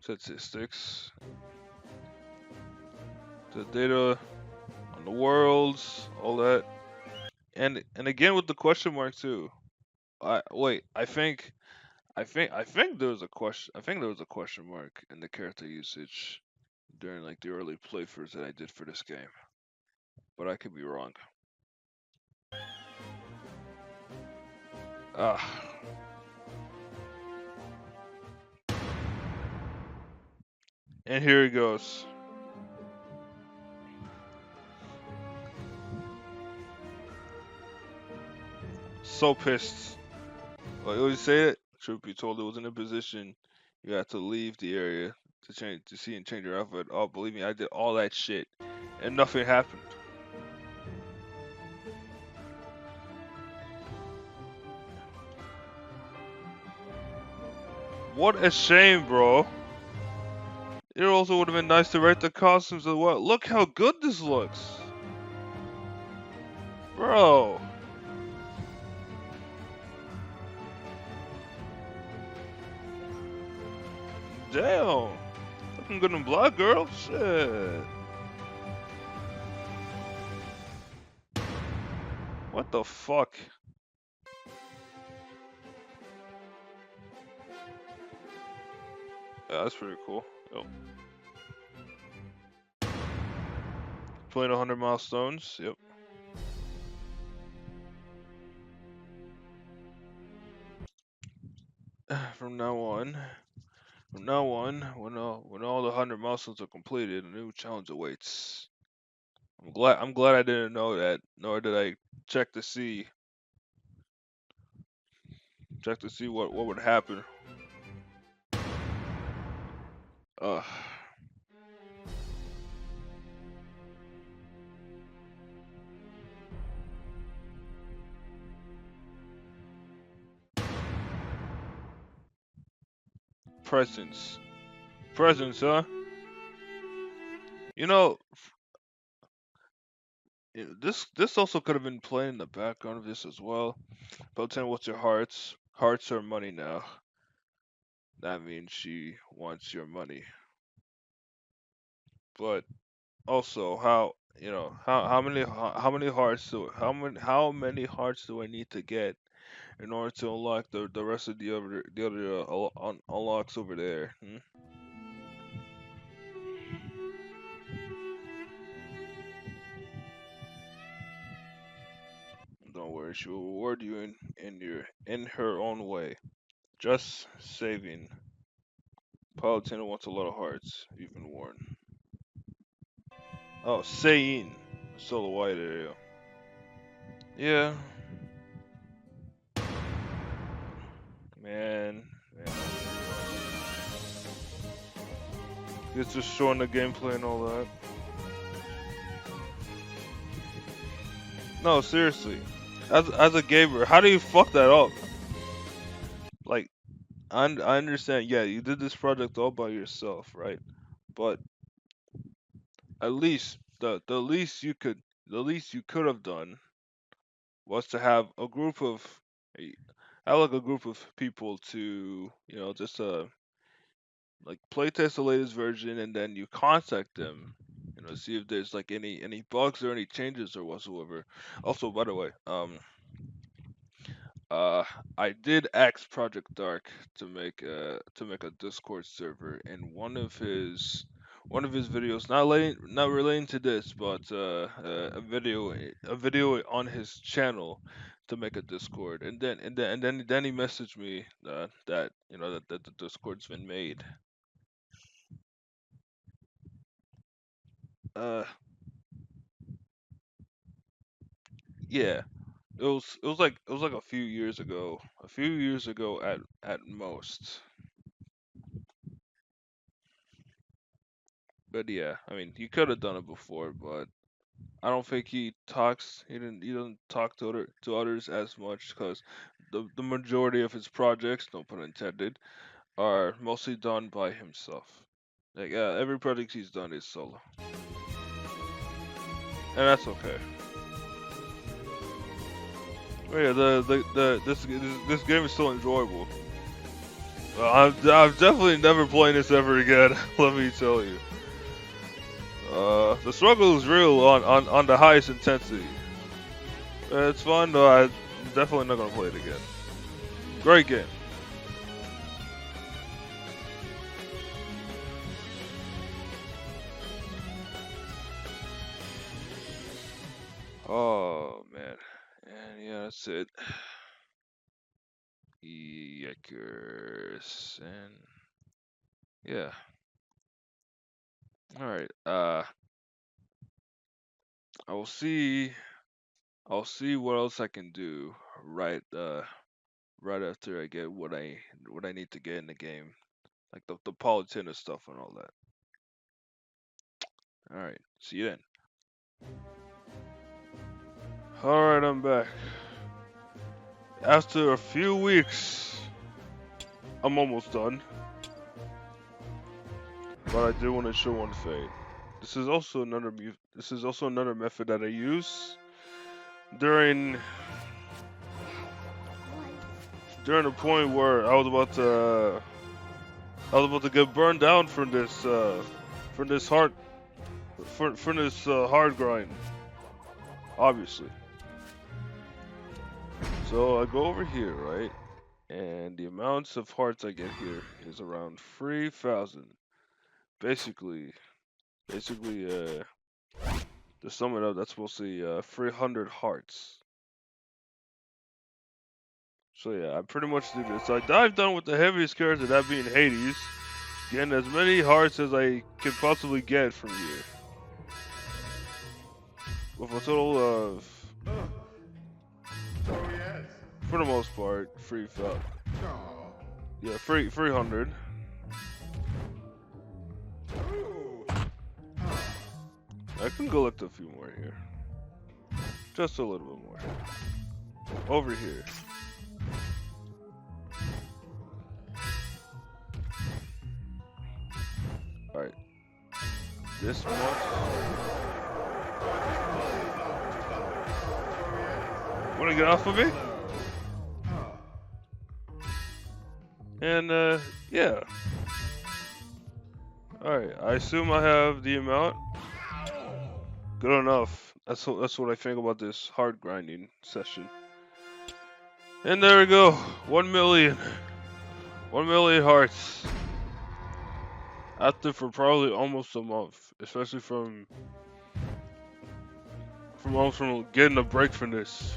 Statistics. The data on the worlds, all that. And again with the question mark too. I think there was a question. I think there was a question mark in the character usage during like the early playthroughs that I did for this game, but I could be wrong. Ah. And here he goes. So pissed. Like always say it. Truth be told, it was in a position you had to leave the area to see and change your outfit. Oh, believe me, I did all that shit, and nothing happened. What a shame, bro. It also would have been nice to rate the costumes as well. Look how good this looks. Bro. Damn. Looking good in black, girl. Shit. What the fuck? Yeah, that's pretty cool. Yep. Playing 100 milestones. Yep. From now on, when all the 100 milestones are completed, a new challenge awaits. I'm glad I didn't know that, nor did I check to see what would happen. Uh, presents, presents, huh? You know, this also could have been playing in the background of this as well. But tell me what's your hearts? Hearts are money now. That means she wants your money. But also, how many hearts do how many hearts do I need to get in order to unlock the rest of the other unlocks over there? Hmm? Don't worry, she will reward you in her own way. Just saving. Palutena wants a lot of hearts. You've been warned. Oh, saying. Solo white area. Yeah, man. Man. It's just showing the gameplay and all that. No, seriously. As a gamer, how do you fuck that up? Like, I understand. Yeah, you did this project all by yourself, right? But at least the least you could have done was to have a group of have like a group of people to just like playtest the latest version, and then you contact them, see if there's like any bugs or any changes or whatsoever. Also, by the way, uh I did ask Project Dark to make a Discord server, and one of his videos, not relating to this, but a video on his channel to make a Discord, and then he messaged me that that the Discord's been made. Uh, yeah, it was like a few years ago at most. But yeah, I mean, he could have done it before, but I don't think he doesn't talk to others as much because the majority of his projects, no pun intended, are mostly done by himself. Like every project he's done is solo, and that's okay. But yeah, this game is still enjoyable. I'm definitely never playing this ever again. Let me tell you. The struggle is real on the highest intensity. It's fun, though. I'm definitely not gonna play it again. Great game. Oh man, and yeah, that's it. Icarus, and yeah. All right. I will see. I'll see what else I can do. Right. Right after I get what I need to get in the game, like the Palutena stuff and all that. All right. See you then. All right, I'm back. After a few weeks, I'm almost done. But I do want to show one thing. This is also another method that I use during the point where I was about to get burned down from this hard hard grind, obviously. So I go over here, right? And the amounts of hearts I get here is around 3,000. Basically, to sum it up, that's mostly 300 hearts. So yeah, I pretty much did this. I dived down with the heaviest character, that being Hades, getting as many hearts as I could possibly get from here. With a total of, Oh, yes. for the most part, 3,000. Oh. Yeah, 300. Ooh. I can collect a few more here. Just a little bit more. Over here. Alright. This much. Wanna get off of me? And, yeah. Alright, I assume I have the amount. Good enough. That's what I think about this hard grinding session. And there we go. 1 million. 1 million hearts. Active for probably almost a month. Especially from getting a break from this.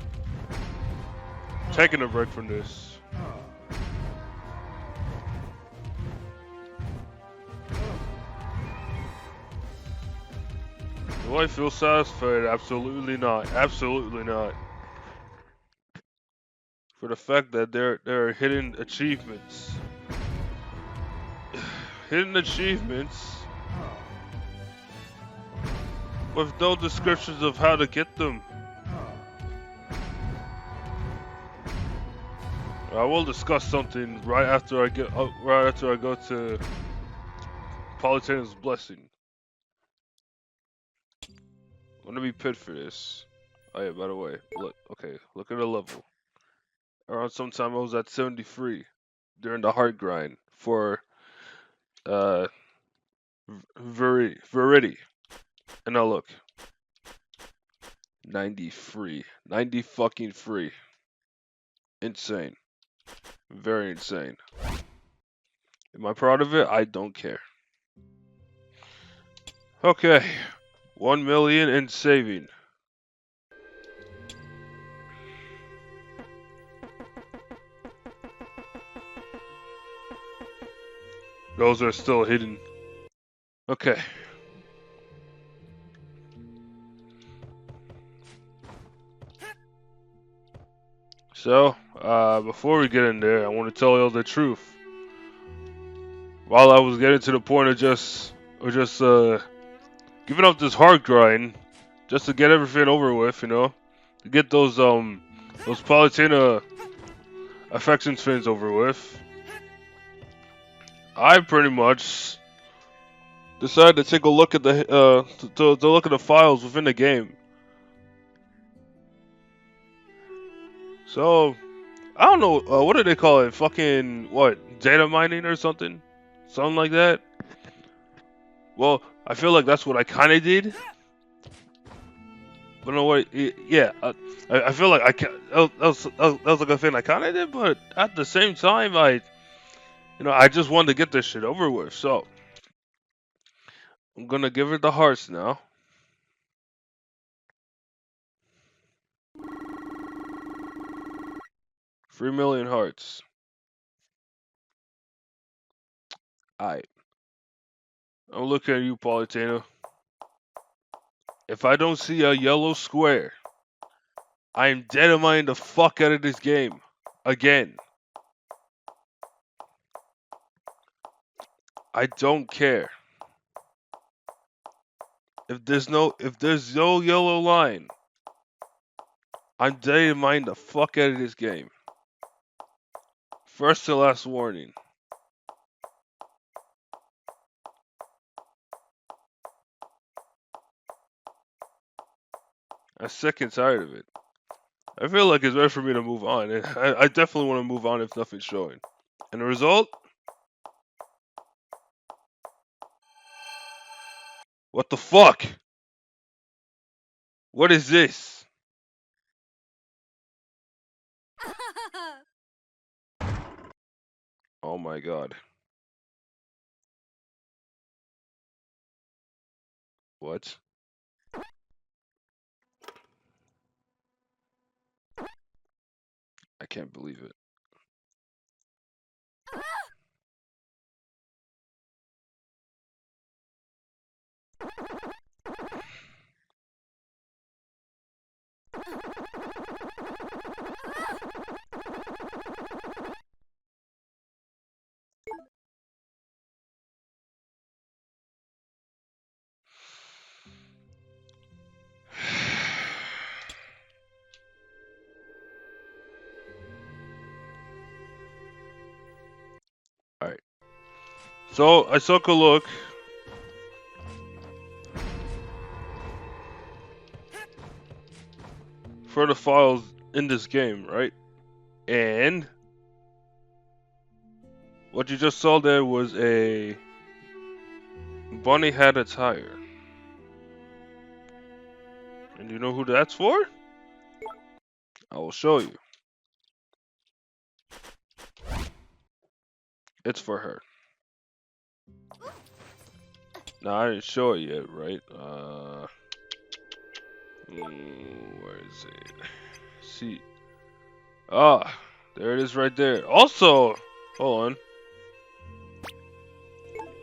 Taking a break from this. Do I feel satisfied? Absolutely not. Absolutely not. For the fact that there are hidden achievements. Hidden achievements with no descriptions of how to get them. I will discuss something right after I go to Palutena's blessing. I'm gonna be pit for this. Oh yeah, by the way, look at the level. Around sometime I was at 73 during the hard grind for Verity. And now look. 93. 90 fucking free. Insane. Very insane. Am I proud of it? I don't care. Okay. 1 million in saving. Those are still hidden. Okay. So, before we get in there, I want to tell you all the truth. While I was getting to the point of just giving up this hard grind, just to get everything over with, you know, to get those Palutena affections things over with, I pretty much decided to take a look at the to look at the files within the game. So, I don't know, what do they call it? Fucking, what? Data mining or something? Something like that? Well, I feel like that's what I kind of did. But no way, yeah, I feel like that was like a thing I kind of did, but at the same time, I just wanted to get this shit over with. So, I'm gonna give it the hearts now. $3 million hearts. Alright. I'm looking at you, Palutena. If I don't see a yellow square, I am dynamiting the fuck out of this game. Again. I don't care. If there's no yellow line, I'm dynamiting the fuck out of this game. First to last warning. I'm sick and tired of it. I feel like it's ready for me to move on, and I definitely want to move on if nothing's showing. And the result? What the fuck? What is this? Oh my god. What? I can't believe it. Alright. So I took a look. For the files in this game, right? And what you just saw there was a bunny hat attire. And you know who that's for? I will show you. It's for her. Now I didn't show it yet, right? Where is it? See. Ah, there it is right there. Also, hold on.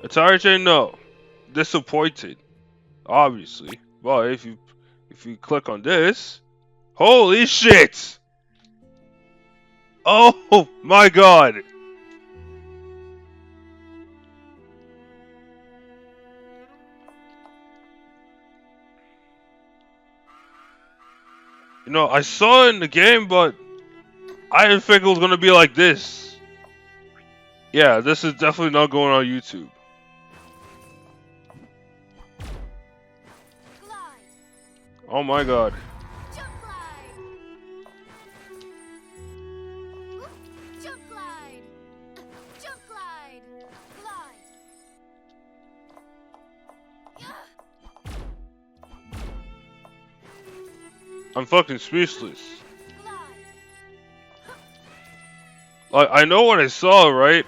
Attire chain, no. Disappointed, obviously. But if you click on this, holy shit! Oh my god! You know, I saw it in the game, but I didn't think it was gonna be like this. Yeah, this is definitely not going on YouTube. Glide. Oh my god. Jump glide. Whoop. Jump glide. Jump glide. Glide. I'm fucking speechless. Glide. Like, I know what I saw, right?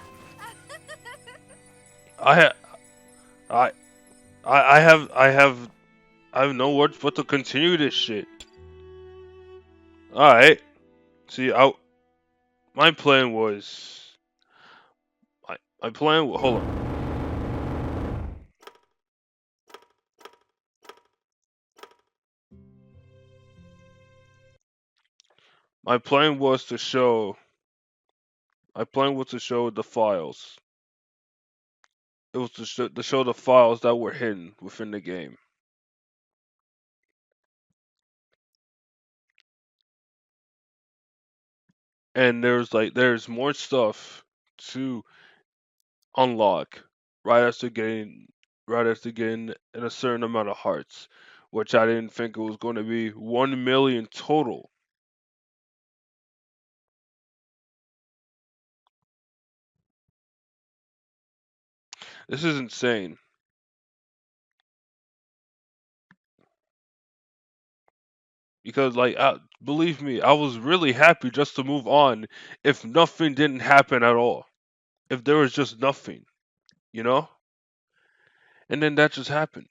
I I I have no words but to continue this shit. Alright. See, my plan was my plan hold on. My plan was to show the files. It was to show the files that were hidden within the game. And there's more stuff to unlock right after getting in a certain amount of hearts, which I didn't think it was going to be 1 million total. This is insane. Because believe me, I was really happy just to move on if nothing didn't happen at all. If there was just nothing, you know? And then that just happened.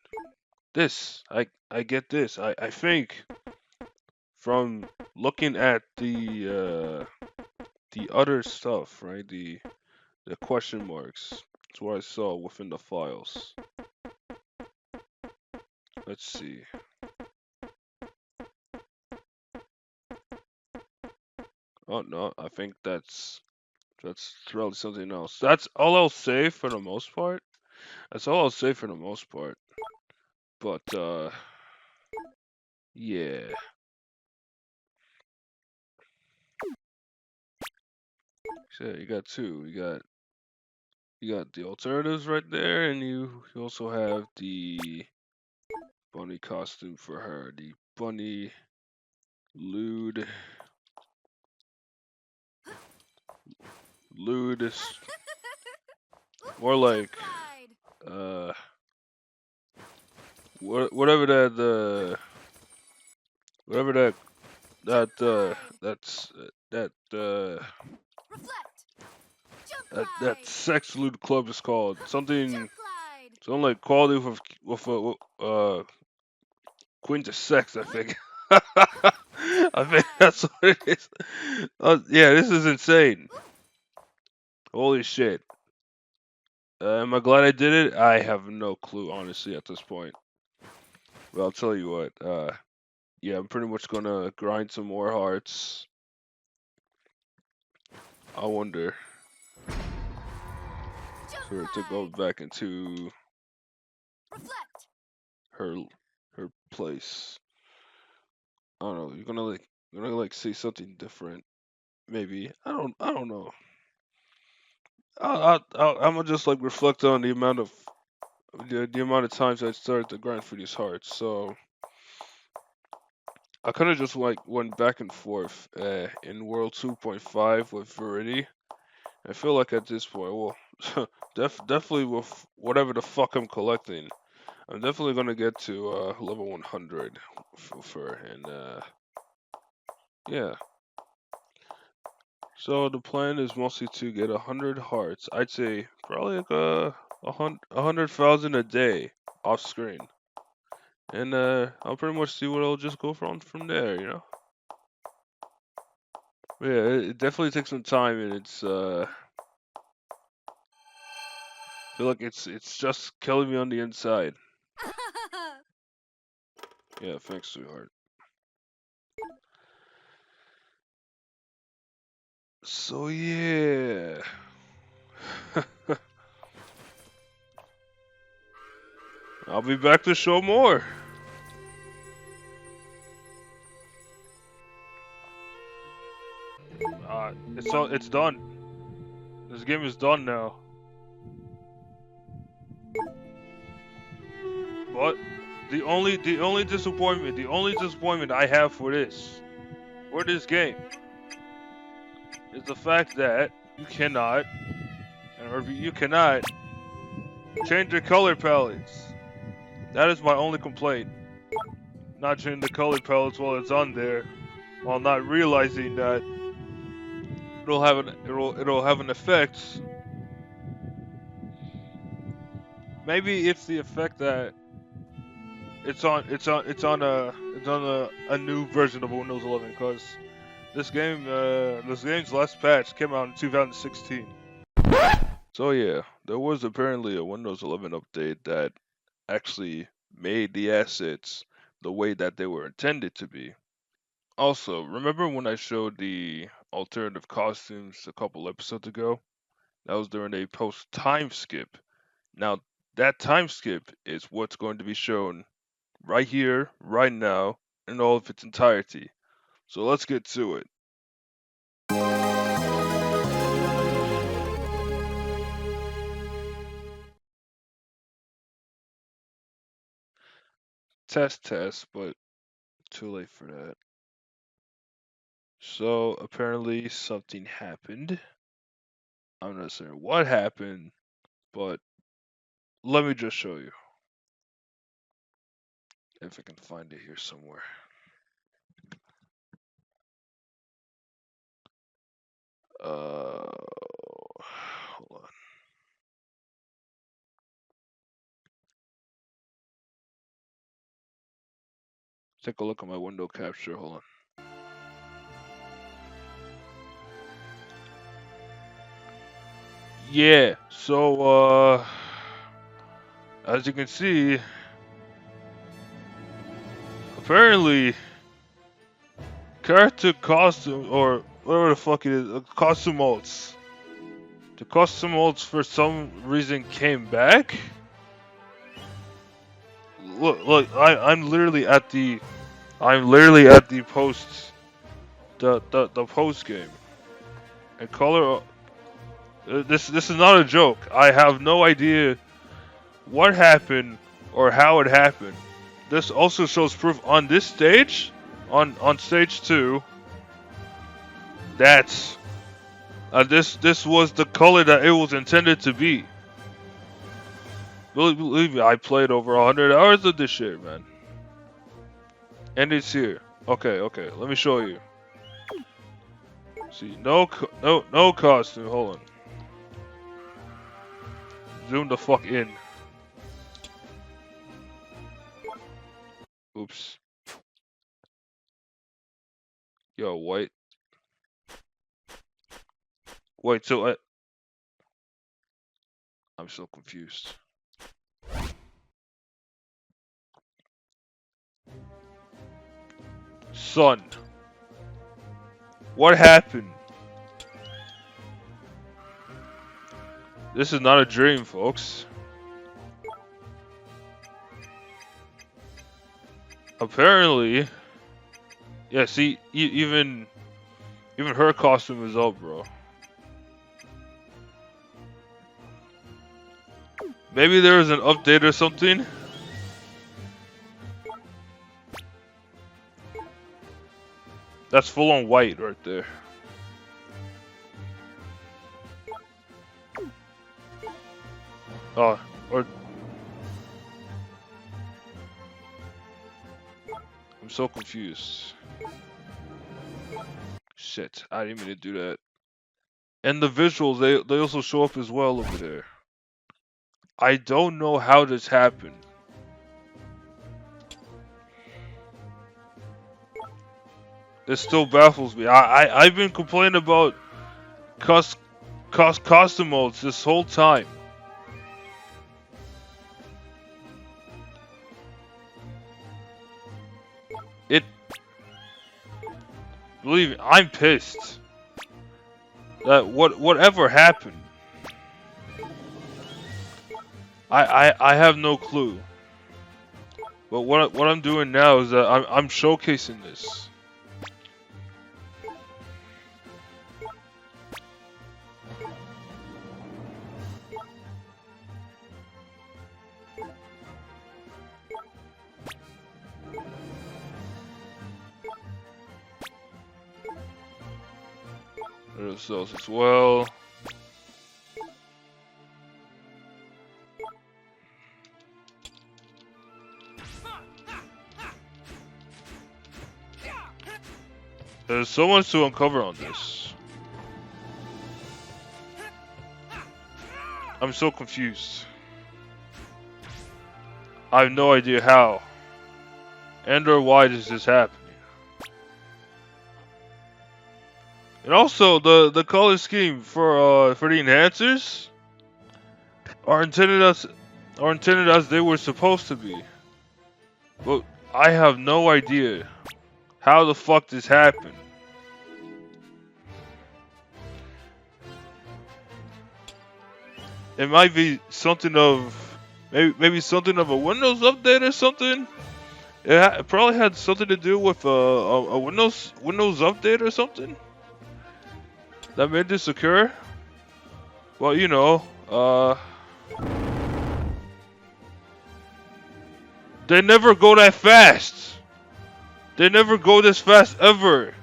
I get this. I think from looking at the other stuff, right? The question marks. That's what I saw within the files. Let's see. Oh no, I think that's really something else. That's all I'll say for the most part. That's all I'll say for the most part. But yeah. So you got two. You got the alternatives right there, and you also have the bunny costume for her. The bunny lewd is more like Glide. whatever whatever that's Reflect. Jump That sex loot club is called something. Jump glide. Something like quality with Quintus sex. I think. I think that's what it is. Yeah, this is insane. Holy shit. Am I glad I did it? I have no clue, honestly, at this point. But I'll tell you what. Yeah, I'm pretty much gonna grind some more hearts. I wonder Jump for it to go glide. back into Reflect. her her place. I don't know. You're gonna like say something different. Maybe. I don't know. I'm gonna just like reflect on the amount of the amount of times I started to grind for these hearts. So I kind of just like went back and forth in World 2.5 with Verity. I feel like at this point, well, definitely with whatever the fuck I'm collecting, I'm definitely gonna get to level 100 for her, and yeah. So the plan is mostly to get 100 hearts. I'd say probably like a 100,000 a day off screen, and I'll pretty much see what I'll just go from there. You know. Yeah, it definitely takes some time, and I feel like it's just killing me on the inside. Yeah, thanks, sweetheart. So yeah. I'll be back to show more. It's done. This game is done now. But the only disappointment I have for this game is the fact that you cannot change your color palettes. That is my only complaint. Not changing the color palettes while it's on there, while not realizing that it'll have an effect. Maybe it's the effect that it's on a new version of Windows 11 because this game's last patch came out in 2016. So yeah, there was apparently a Windows 11 update that actually made the assets the way that they were intended to be. Also, remember when I showed the alternative costumes a couple episodes ago? That was during a post time skip. Now, that time skip is what's going to be shown right here, right now, in all of its entirety. So let's get to it. Test, but too late for that. So apparently something happened. I'm not certain what happened, but let me just show you. If I can find it here somewhere. Hold on. Take a look at my window capture. Hold on. Yeah. So as you can see, apparently character costume or whatever the fuck it is, costume molds. The costume molds for some reason came back. Look, I'm literally at the post, the post game, and color. This is not a joke. I have no idea what happened or how it happened. This also shows proof on this stage, on stage 2. That's this was the color that it was intended to be. Believe me, I played over 100 hours of this shit, man. And it's here. Okay, let me show you. See, no costume. Hold on. zoom the fuck in. Oops. Yo, white. Wait, so I'm so confused. Son. What happened? This is not a dream, folks. Apparently, yeah. See, even her costume is up, bro. Maybe there is an update or something. That's full on white right there. Oh, or I'm so confused. Shit, I didn't mean to do that. And the visuals, they also show up as well over there. I don't know how this happened. It still baffles me. I've been complaining about custom modes this whole time. Believe me, I'm pissed. That whatever happened. I have no clue. But what I'm doing now is that I'm showcasing this. There's those as well. There's so much to uncover on this. I'm so confused. I have no idea how and or why does this happen. And also the color scheme for the enhancers are intended as they were supposed to be. But I have no idea how the fuck this happened. It might be something of maybe something of a Windows update or something. It probably had something to do with a Windows update or something that made this occur. Well, you know, they never go that fast. They never go this fast ever.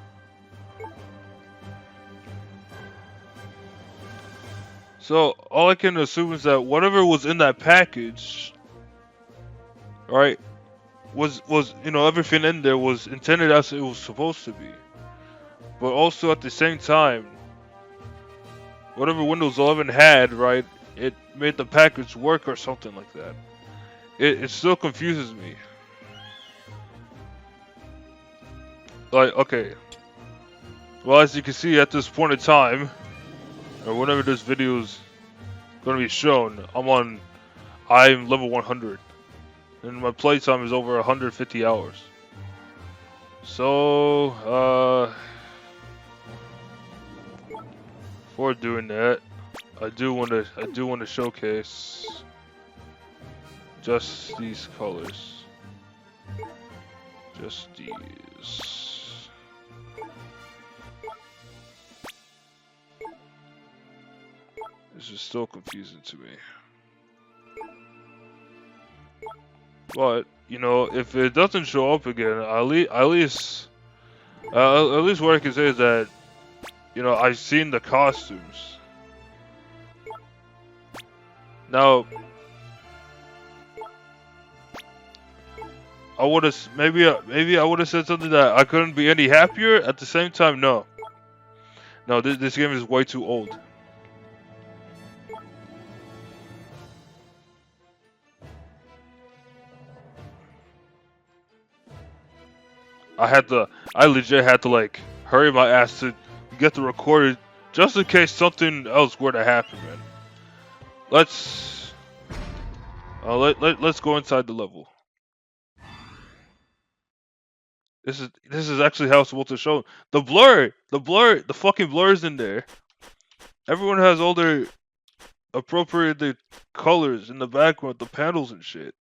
So all I can assume is that whatever was in that package, right, was you know, everything in there was intended as it was supposed to be. But also at the same time, whatever Windows 11 had, right, it made the package work or something like that. It still confuses me. Like, okay. Well, as you can see at this point in time, or whenever this video is going to be shown, I'm level 100. And my playtime is over 150 hours. So, before doing that, I do want to showcase just these colors. Just these. This is still confusing to me. But, you know, if it doesn't show up again, at least what I can say is that, you know, I've seen the costumes. Now, I would have maybe I would have said something that I couldn't be any happier. At the same time, no. This game is way too old. I legit had to like hurry my ass to get the recorded just in case something else were to happen, man. Let's let's go inside the level. This is actually how it's supposed to show. The fucking blur's in there. Everyone has all their appropriated colors in the background, the panels and shit.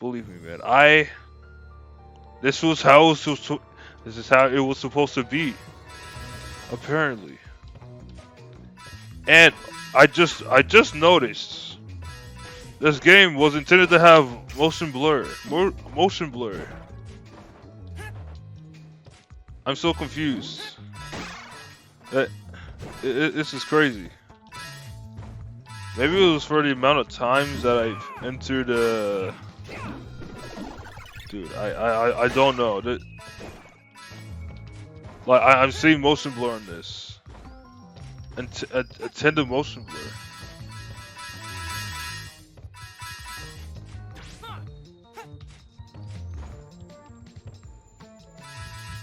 Believe me, man. This was how it was this is how it was supposed to be. Apparently. And I just noticed this game was intended to have motion blur. Motion blur. I'm so confused. This is crazy. Maybe it was for the amount of times that I've entered dude, I don't know. Like I'm seeing motion blur in this. And attended motion blur.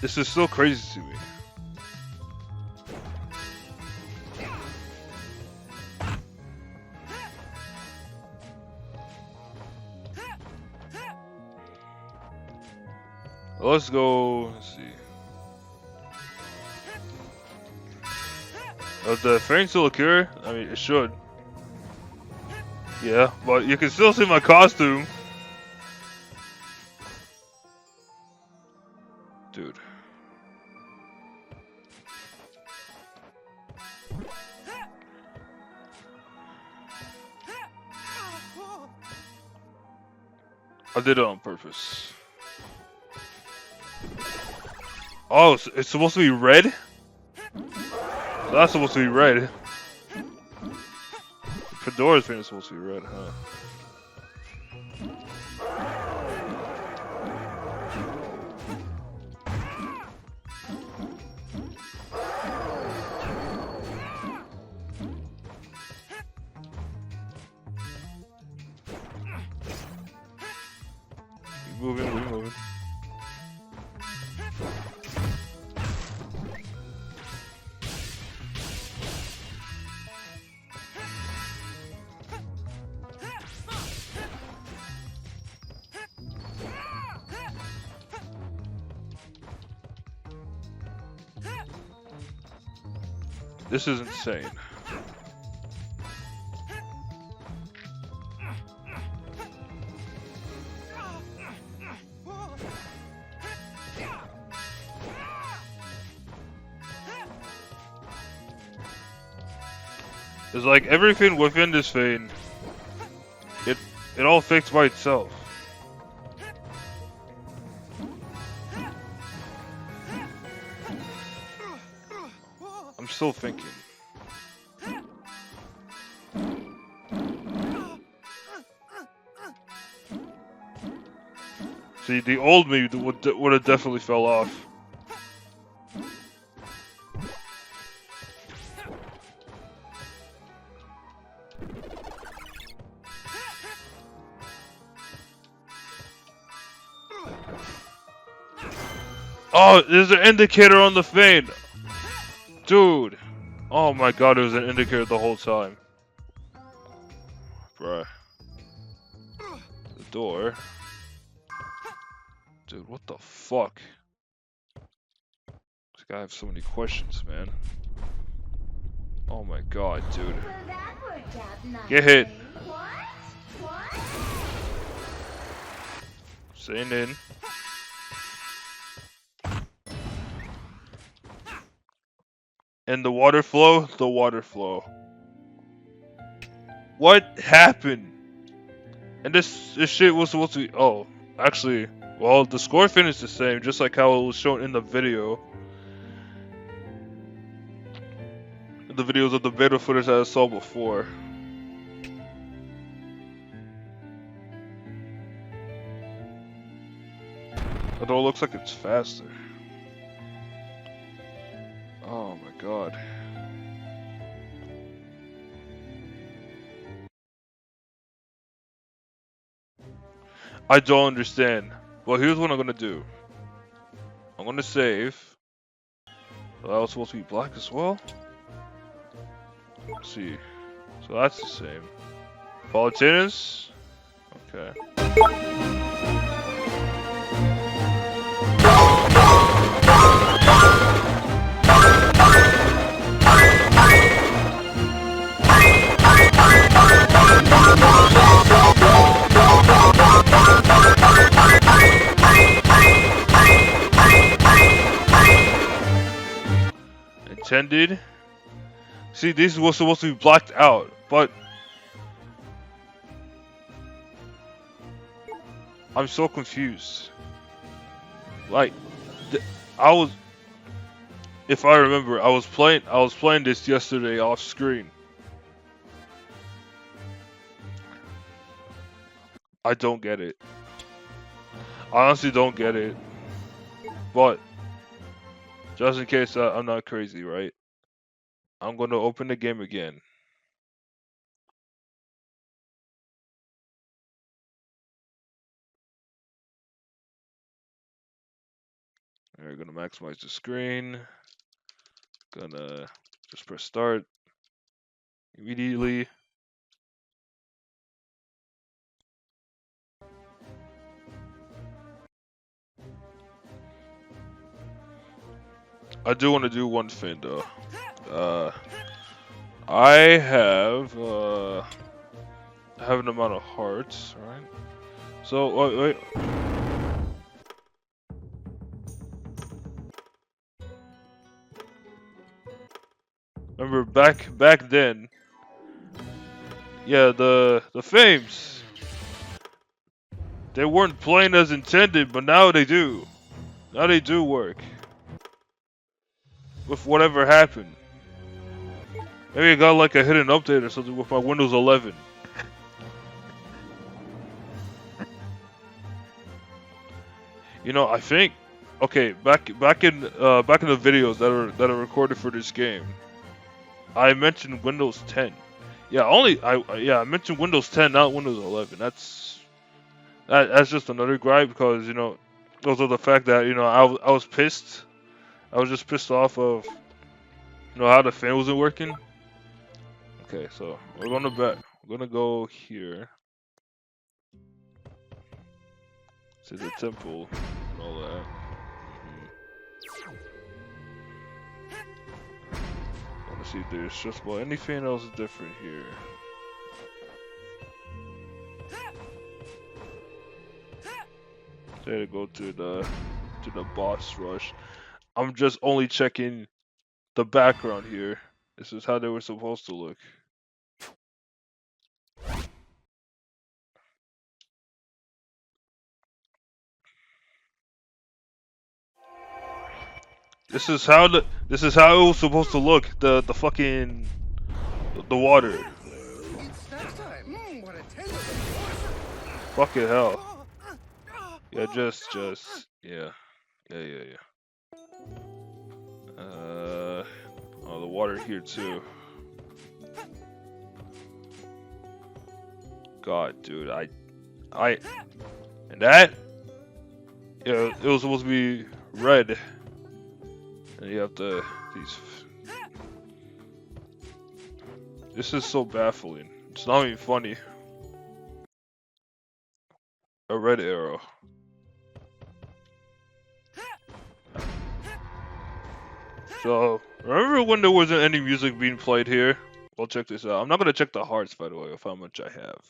This is so crazy to me. Let's go. Let's see. Does the frame still occur? I mean, it should. Yeah, but you can still see my costume. Dude. I did it on purpose. Oh, it's supposed to be red? So that's supposed to be red. Fedora's paint is supposed to be red, huh? Keep moving, keep moving. This is insane. It's like everything within this vein, it all fixed by itself. I'm still thinking. See, the old me would have definitely fell off. Oh, there's an indicator on the vein! Dude! Oh my god, there was an indicator the whole time. Bruh. The door. Dude, what the fuck? This guy has so many questions, man. Oh my god, dude. Well, that worked out Get hit. nicely. What? Staying in. And the water flow? The water flow. What happened? And this shit was supposed to be... Oh, actually... Well, the score finished the same, just like how it was shown in the video. The videos of the beta footage that I saw before. Although it looks like it's faster. Oh my god. I don't understand. Well, here's what I'm gonna do. I'm gonna save. That was supposed to be black as well. Let's see. So that's the same. Palutinus. Okay. Intended. See, this was supposed to be blacked out, but I'm so confused. Like, I was, if I remember, I was playing this yesterday off screen. I don't get it. I honestly don't get it. But just in case I'm not crazy, right? I'm gonna open the game again. We're gonna maximize the screen. Gonna just press start immediately. I do want to do one thing though. I have an amount of hearts, right? So wait. Remember back then, yeah, the fames, they weren't playing as intended, but now they do. Now they do work. With whatever happened. Maybe I got like a hidden update or something with my Windows 11. You know, I think, okay, back in the videos that are recorded for this game, I mentioned Windows 10. Yeah, I mentioned Windows 10, not Windows 11. That's just another gripe because, you know, because of the fact that, you know, I was pissed. I was just pissed off of, you know, how the fan wasn't working. Okay, so we're gonna go here to the temple and all that. Want to see if there's just well anything else different here. Try to go to the boss rush. I'm just only checking the background here. This is how they were supposed to look. This is how it was supposed to look. The fucking the water. It's snack time. What a tender. Fucking hell. Yeah, just yeah. Oh, the water here too. God, dude, and that, yeah, it was supposed to be red, and you have these. This is so baffling. It's not even funny. A red arrow. So, remember when there wasn't any music being played here? Well, check this out. I'm not gonna check the hearts, by the way, of how much I have.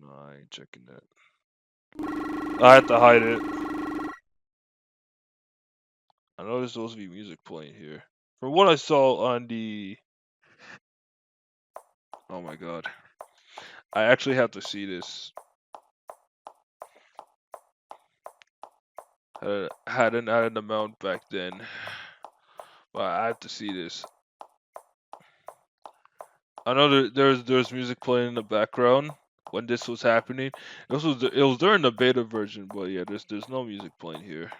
No, I ain't checking that. I had to hide it. I know there's supposed to be music playing here. From what I saw on the... Oh my god. I actually have to see this. Had an added amount back then. But I have to see this. I know there's music playing in the background when this was happening. It was during the beta version, but yeah, there's no music playing here,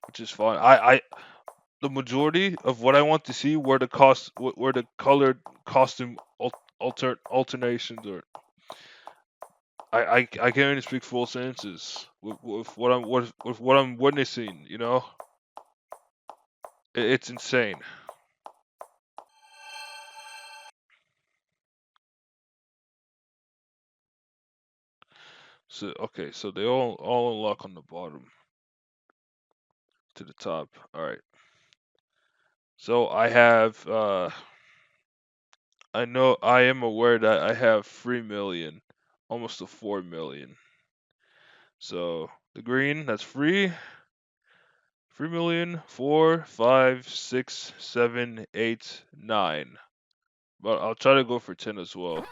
which is fine. The majority of what I want to see were the colored costume alternations or I can't even speak full sentences with what I'm witnessing. You know, it's insane. So okay, so they all unlock on the bottom to the top. All right. So I have I know I am aware that I have 3 million, almost to 4 million. So the green, that's free. 3 million, 4, 5, 6, 7, 8, 9. But I'll try to go for 10 as well.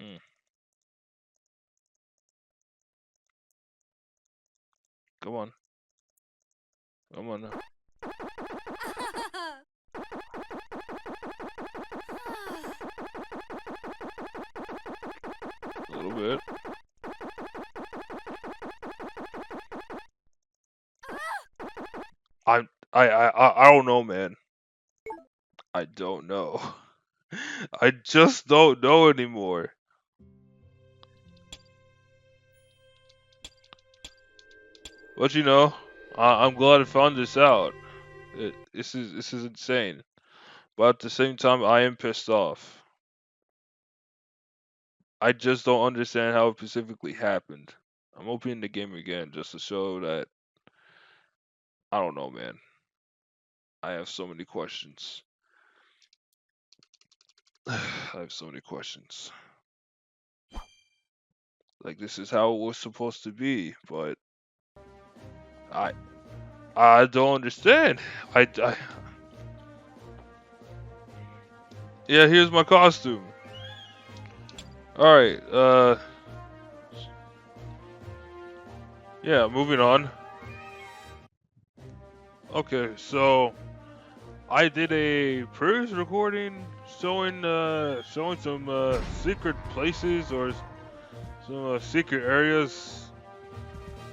Mm, come on. Come on now. A little bit. I don't know, man. I don't know. I just don't know anymore. But you know, I'm glad I found this out. This is insane. But at the same time, I am pissed off. I just don't understand how it specifically happened. I'm opening the game again just to show that I don't know, man. I have so many questions. I have so many questions. Like this is how it was supposed to be, but I I don't understand. I yeah, here's my costume. All right, yeah, moving on. Okay, so I did a previous recording showing some secret places or some secret areas,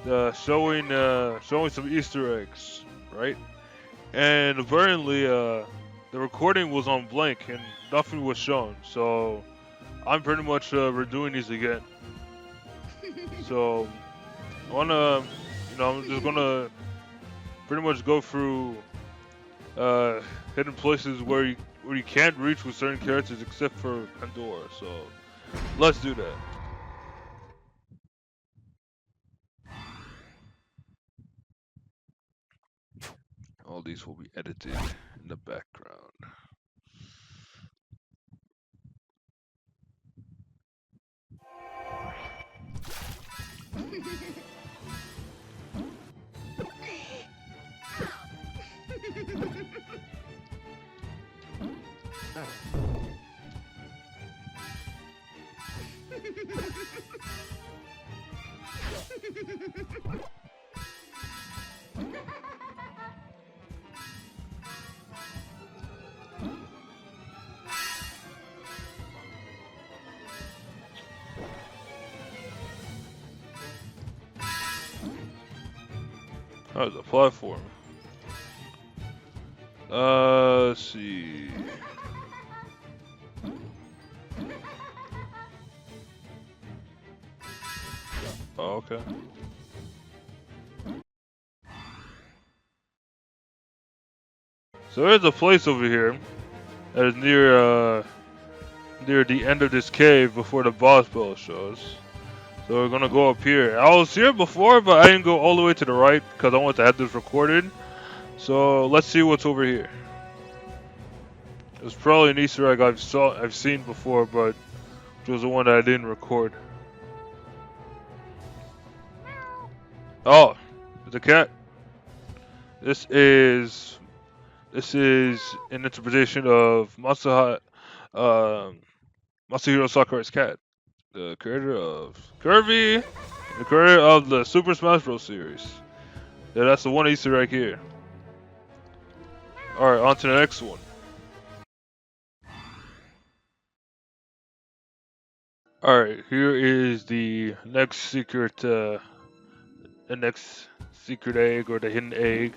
showing some Easter eggs, right? And apparently the recording was on blank and nothing was shown. So I'm pretty much redoing these again. So I wanna, I'm just gonna pretty much go through uh, hidden places where you can't reach with certain characters except for Pandora. So let's do that. All these will be edited in the background. Oh, the platform. Let's see. Oh, okay. So there's a place over here that is near the end of this cave before the boss battle shows. So we're gonna go up here. I was here before, but I didn't go all the way to the right because I wanted to have this recorded. So let's see what's over here. It's probably an Easter egg I've seen before, but it was the one that I didn't record. Oh, the cat. This is an interpretation of Masahiro Sakurai's cat, the creator of Kirby, the creator of the Super Smash Bros. Series. Yeah, that's the one Easter egg here. Alright, on to the next one. Alright, here is the next secret the next secret egg or the hidden egg.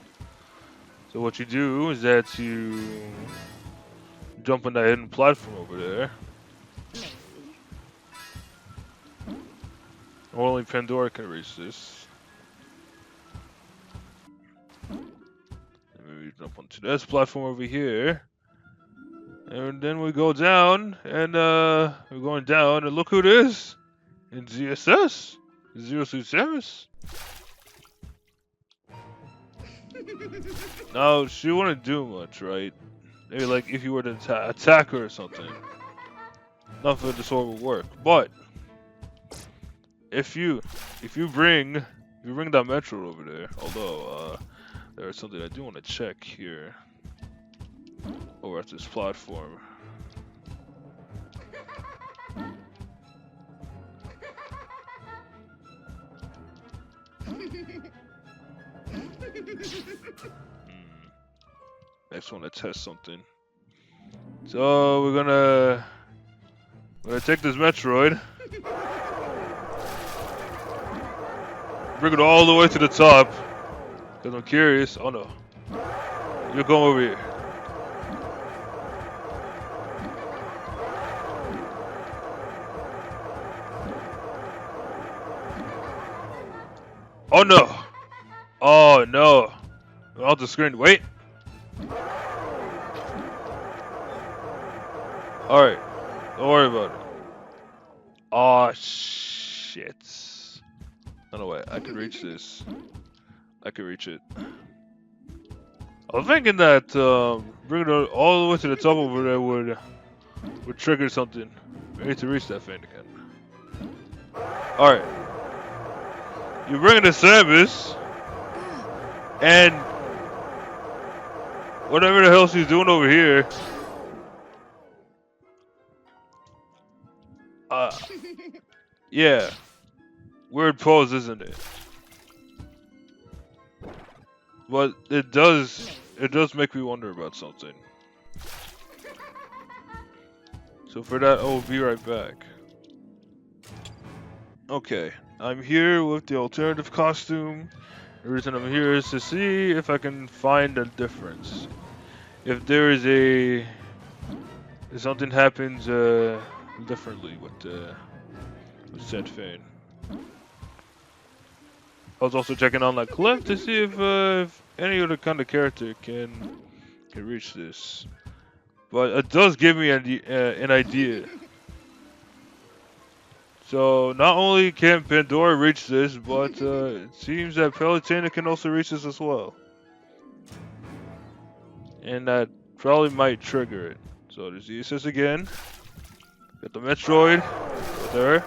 So what you do is that you jump on that hidden platform over there. Only Pandora can reach this. And maybe jump onto this platform over here. And then we go down, and we're going down, and look who it is! In ZSS! 067. Now, she wouldn't do much, right? Maybe like if you were to attack her or something. Nothing of the sort would work. But if you bring that Metroid over there, although there's something I do want to check here over at this platform. Next one to test something. So we're gonna take this Metroid, bring it all the way to the top, cause I'm curious. Oh no, you're going over here. Oh no! Oh no! Off the screen. Wait. Alright, don't worry about it. Oh shit. Oh no, wait, I can reach this. I can reach it. I was thinking that bringing it all the way to the top over there would trigger something. We need to reach that thing again. Alright. You bring the service, and whatever the hell she's doing over here. Yeah. Weird pose, isn't it? But it does make me wonder about something. So for that, I will be right back. Okay, I'm here with the alternative costume. The reason I'm here is to see if I can find a difference. If there is if something happens differently with said thing. I was also checking on that clip to see if any other kind of character can reach this. But it does give me an idea. So not only can Pandora reach this, but it seems that Palutena can also reach this as well. And that probably might trigger it. So there's the SS again. Got the Metroid with her.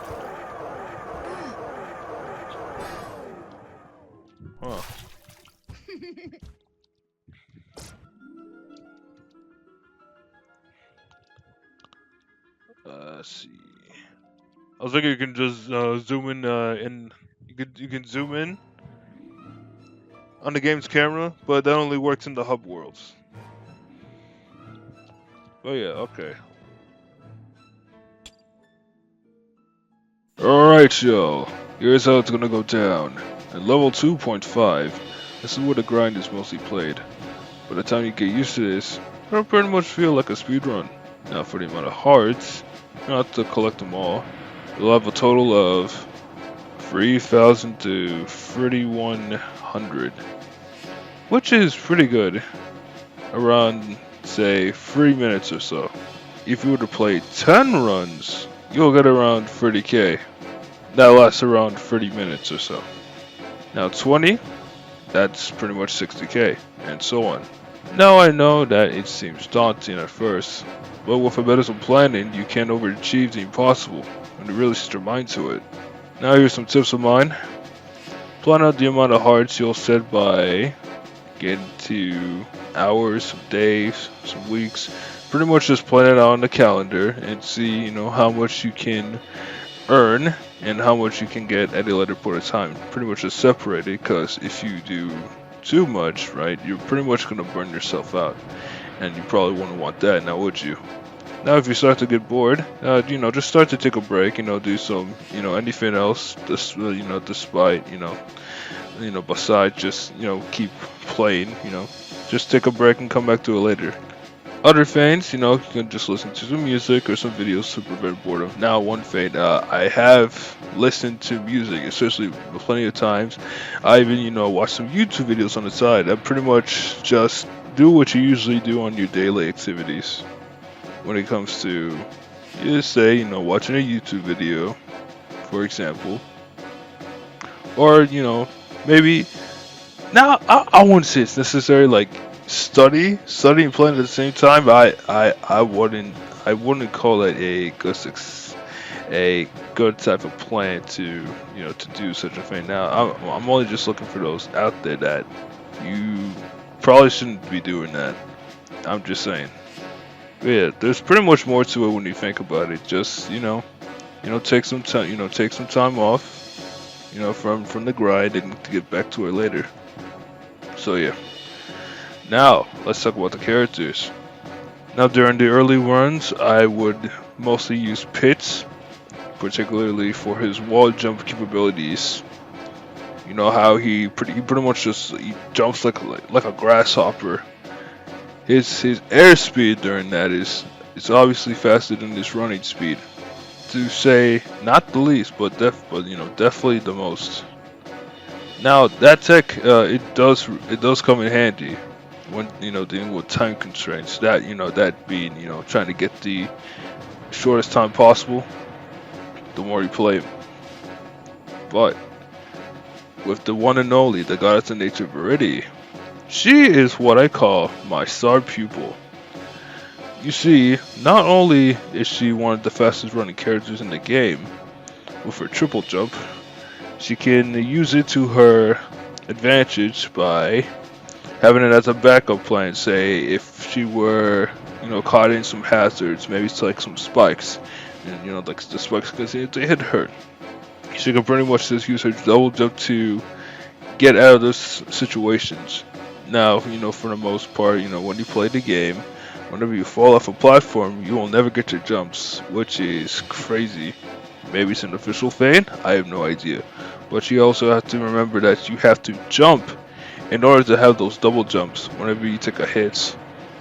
Huh. Let's see. I was thinking you can just zoom in. You can zoom in on the game's camera, but that only works in the hub worlds. Oh yeah, okay. Alright, yo. Here's how it's gonna go down. At level 2.5, this is where the grind is mostly played. By the time you get used to this, it'll pretty much feel like a speedrun. Now for the amount of hearts, you don't have to collect them all. You'll have a total of 3,000 to 3,100. Which is pretty good. Around, say, 3 minutes or so. If you were to play 10 runs, you'll get around 30k. That lasts around 30 minutes or so. Now 20, that's pretty much 60k, and so on. Now I know that it seems daunting at first, but with a bit of some planning, you can overachieve the impossible when you really set your mind to it. Now here's some tips of mine. Plan out the amount of hearts you'll set by getting to hours, some days, some weeks. Pretty much just plan it out on the calendar and see, how much you can earn and how much you can get at a later point of time. Pretty much just separate it, because if you do too much, right, you're pretty much going to burn yourself out, and you probably wouldn't want that, now would you? Now if you start to get bored, just start to take a break, do some, anything else, despite, besides just keep playing. Just take a break and come back to it later. Other things, you can just listen to some music or some videos to prevent boredom. Now, one thing, I have listened to music, especially plenty of times. I even, watch some YouTube videos on the side. I pretty much just do what you usually do on your daily activities. When it comes to, you just say, watching a YouTube video, for example. Or, maybe, now, I wouldn't say it's necessary, like, study and playing at the same time. I wouldn't call it a good type of plan to to do such a thing. Now I'm only just looking for those out there that you probably shouldn't be doing that. I'm just saying. But yeah, there's pretty much more to it when you think about it. Just take some time take some time off from the grind and to get back to it later. So yeah. Now, let's talk about the characters. Now, during the early runs, I would mostly use Pitts, particularly for his wall jump capabilities. You know how he pretty much he jumps like a grasshopper. His airspeed during that is obviously faster than his running speed. To say not the least, but definitely the most. Now that tech it does come in handy when dealing with time constraints. That being trying to get the shortest time possible. The more you play, but with the one and only, the goddess of nature Viridi, she is what I call my star pupil. You see, not only is she one of the fastest running characters in the game with her triple jump, she can use it to her advantage by having it as a backup plan. Say if she were caught in some hazards, maybe it's like some spikes, and like the spikes continue to hit her, she can pretty much just use her double jump to get out of those situations. Now, for the most part, when you play the game, whenever you fall off a platform, you will never get your jumps, which is crazy. Maybe it's an official thing, I have no idea. But you also have to remember that you have to jump in order to have those double jumps whenever you take a hit,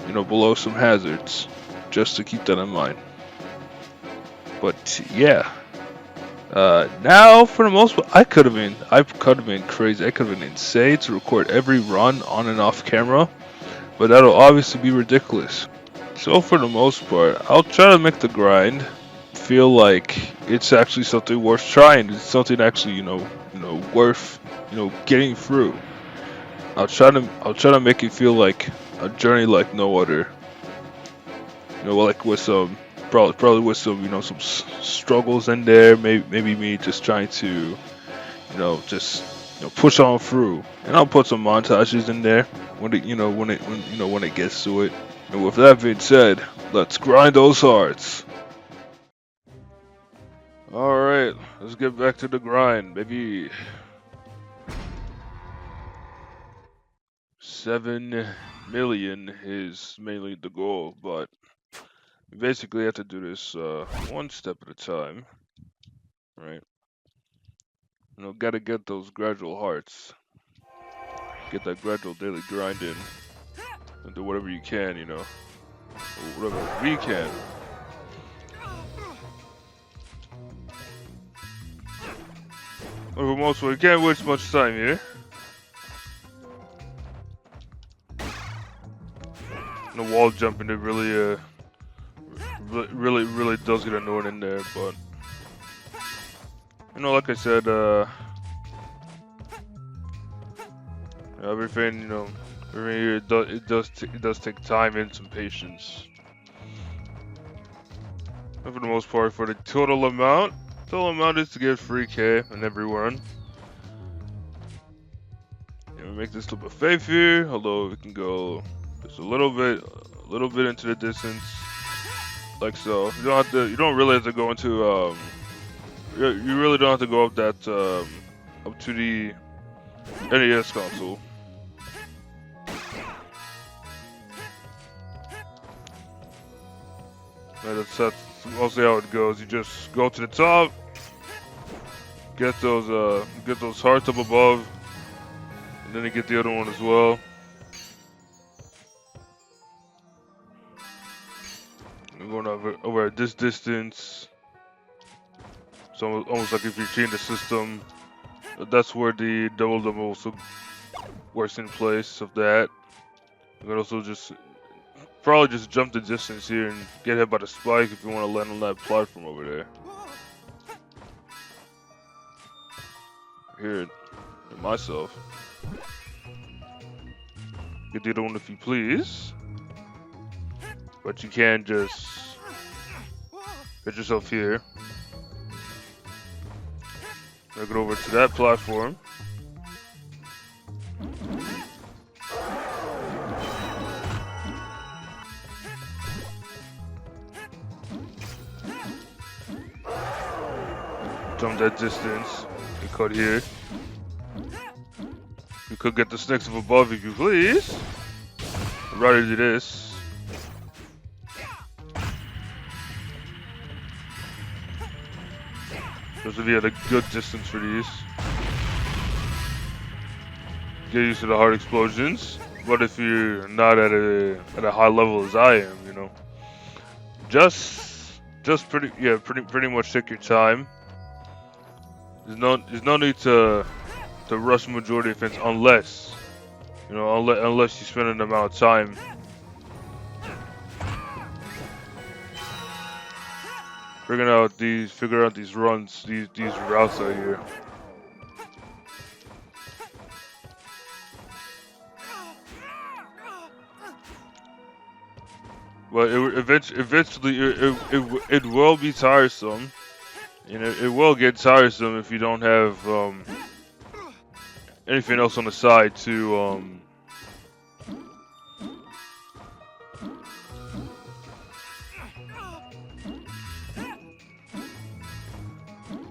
below some hazards, just to keep that in mind. But yeah, now for the most part, I could have been crazy. I could have been insane to record every run on and off camera, but that'll obviously be ridiculous. So for the most part, I'll try to make the grind feel like it's actually something worth trying. It's something actually, worth, getting through. I'll try to make it feel like a journey like no other. Like with some probably with some some struggles in there. Maybe me just trying to just push on through. And I'll put some montages in there when it gets to it. And with that being said, let's grind those hearts. Alright, let's get back to the grind, baby. 7 million is mainly the goal, but we basically have to do this one step at a time, right? Gotta get those gradual hearts. Get that gradual daily grind in. And do whatever you can, or whatever we can. But for most part, we can't waste much time here. The wall jumping, it really does get annoying in there, but like I said, everything here it does take time and some patience. And for the most part, for the total amount is to get 3K in every run. And we make this leap of faith here, although we can go just a little bit into the distance, like so. You don't really have to go into you really don't have to go up that up to the NES console. That's mostly how it goes. You just go to the top, get those hearts up above, then you get the other one as well. We're going over at this distance. So almost like if you're cheating the system, that's where the double jump also works in place of that. You can also just probably just jump the distance here and get hit by the spike if you want to land on that platform over there. Here, myself. Get the other one if you please. But you can just get yourself here. Now get over to that platform. Jump that distance. You cut here. You could get the snakes from above if you please. I'd rather do this. This would be at a good distance for these. Get used to the hard explosions. But if you're not at a high level as I am, you know, just pretty much take your time. There's no need to rush majority offense unless, you know, unless you spend an amount of time figuring out these runs, these routes out here. But eventually it will be tiresome. You know, it will get tiresome if you don't have anything else on the side to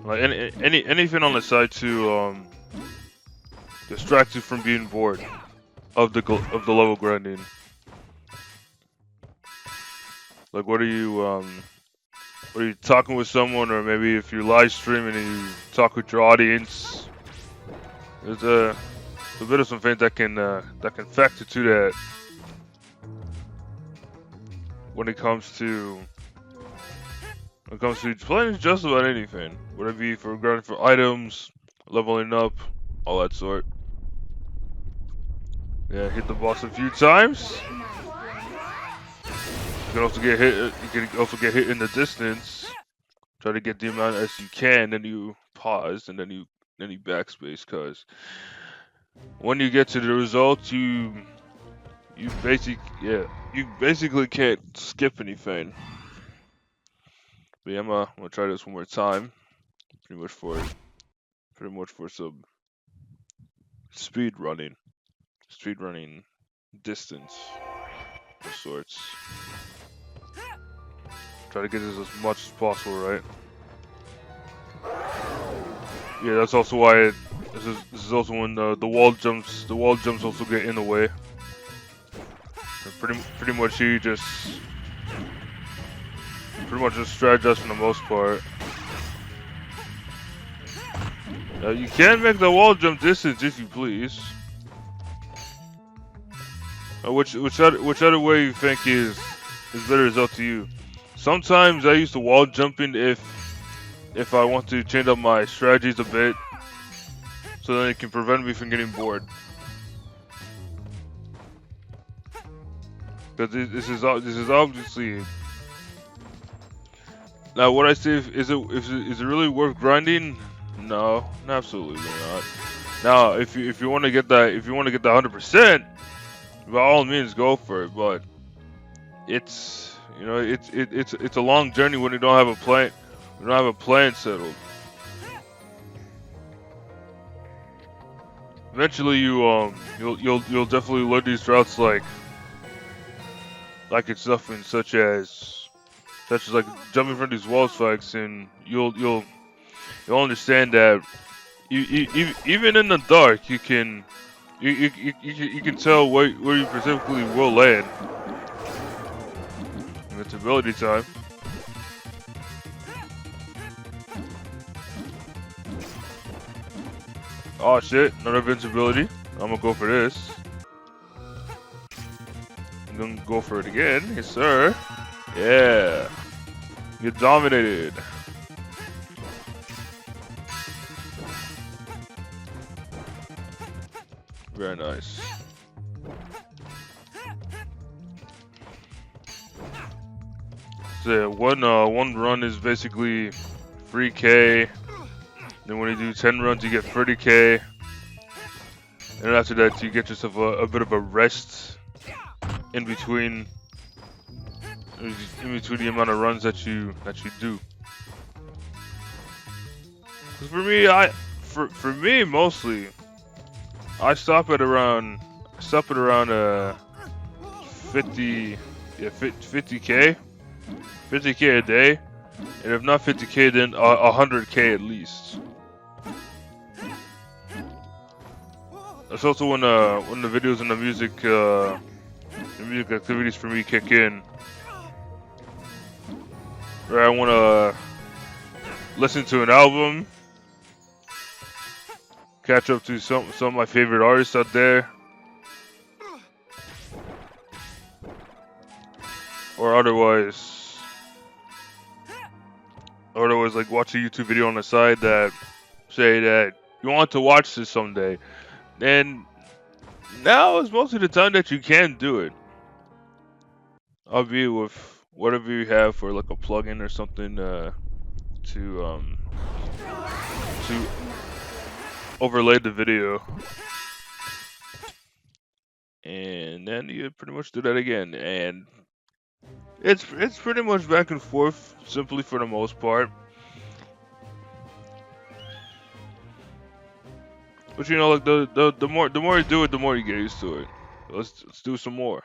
like anything on the side to distract you from being bored of the level grinding. Like what are you talking with someone, or maybe if you're live streaming and you talk with your audience, there's a bit of something that can factor to that when it comes to playing just about anything, whether it be for grinding for items, leveling up, all that sort. Yeah, hit the boss a few times. You can also get hit. You can also get hit in the distance. Try to get the amount as you can, then you pause, and then you backspace. Cause when you get to the result, you basically can't skip anything. But yeah, I'm gonna try this one more time. Pretty much for some speed running distance of sorts. Try to get this as much as possible, right? Yeah, that's also why this is also when the wall jumps also get in the way. And pretty much you just strategize for the most part. Now you can make the wall jump distance if you please. Whichever way you think is better is up to you. Sometimes I use the wall jumping if I want to change up my strategies a bit, so then it can prevent me from getting bored. Because this is obviously. Now, what I say is it really worth grinding? No, absolutely not. Now, if you want to get that 100%, by all means go for it. But it's a long journey when you don't have a plan. You don't have a plan settled. Eventually, you'll definitely learn these routes like it's nothing, such as like jumping from these wall spikes, and you'll understand that even in the dark you can tell where you specifically will land. Invincibility time. Oh shit, another invincibility. I'm gonna go for this. I'm gonna go for it again. Yes, sir. Yeah. Get dominated. Very nice. So yeah, one run is basically 3K. Then when you do 10 runs, you get 30K. And after that, you get yourself a bit of a rest in between the amount of runs that you do. 'Cause for me, for me mostly, I stop at around 50, yeah, 50K, 50K a day, and if not 50K, then 100K at least. That's also when the videos and the music activities for me kick in. Where I want to listen to an album, catch up to some of my favorite artists out there, or otherwise like watch a YouTube video on the side that say that you want to watch this someday. And now is mostly the time that you can do it. Albeit with whatever you have for like a plugin or something to overlay the video. And then you pretty much do that again. And it's pretty much back and forth simply for the most part. But you know, like the more you do it, the more you get used to it. Let's do some more.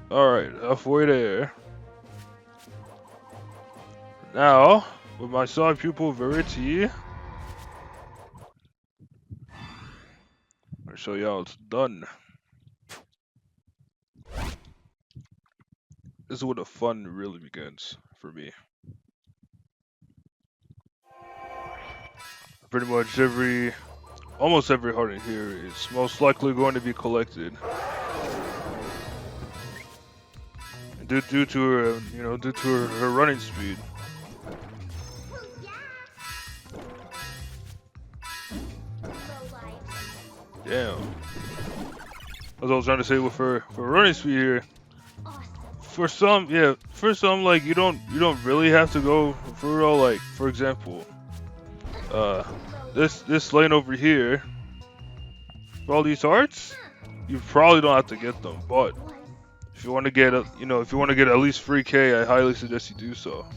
Alright, halfway there. Now, with my side pupil Verity, I'll show you how it's done. This is where the fun really begins for me. Pretty much almost every heart in here is most likely going to be collected. And due to her, due to her running speed. Damn. As I was trying to say with her running speed here. For some, like you don't really have to go for real. Like for example, this lane over here, for all these hearts, you probably don't have to get them. But if you want to get if you want to get at least 3K, I highly suggest you do so.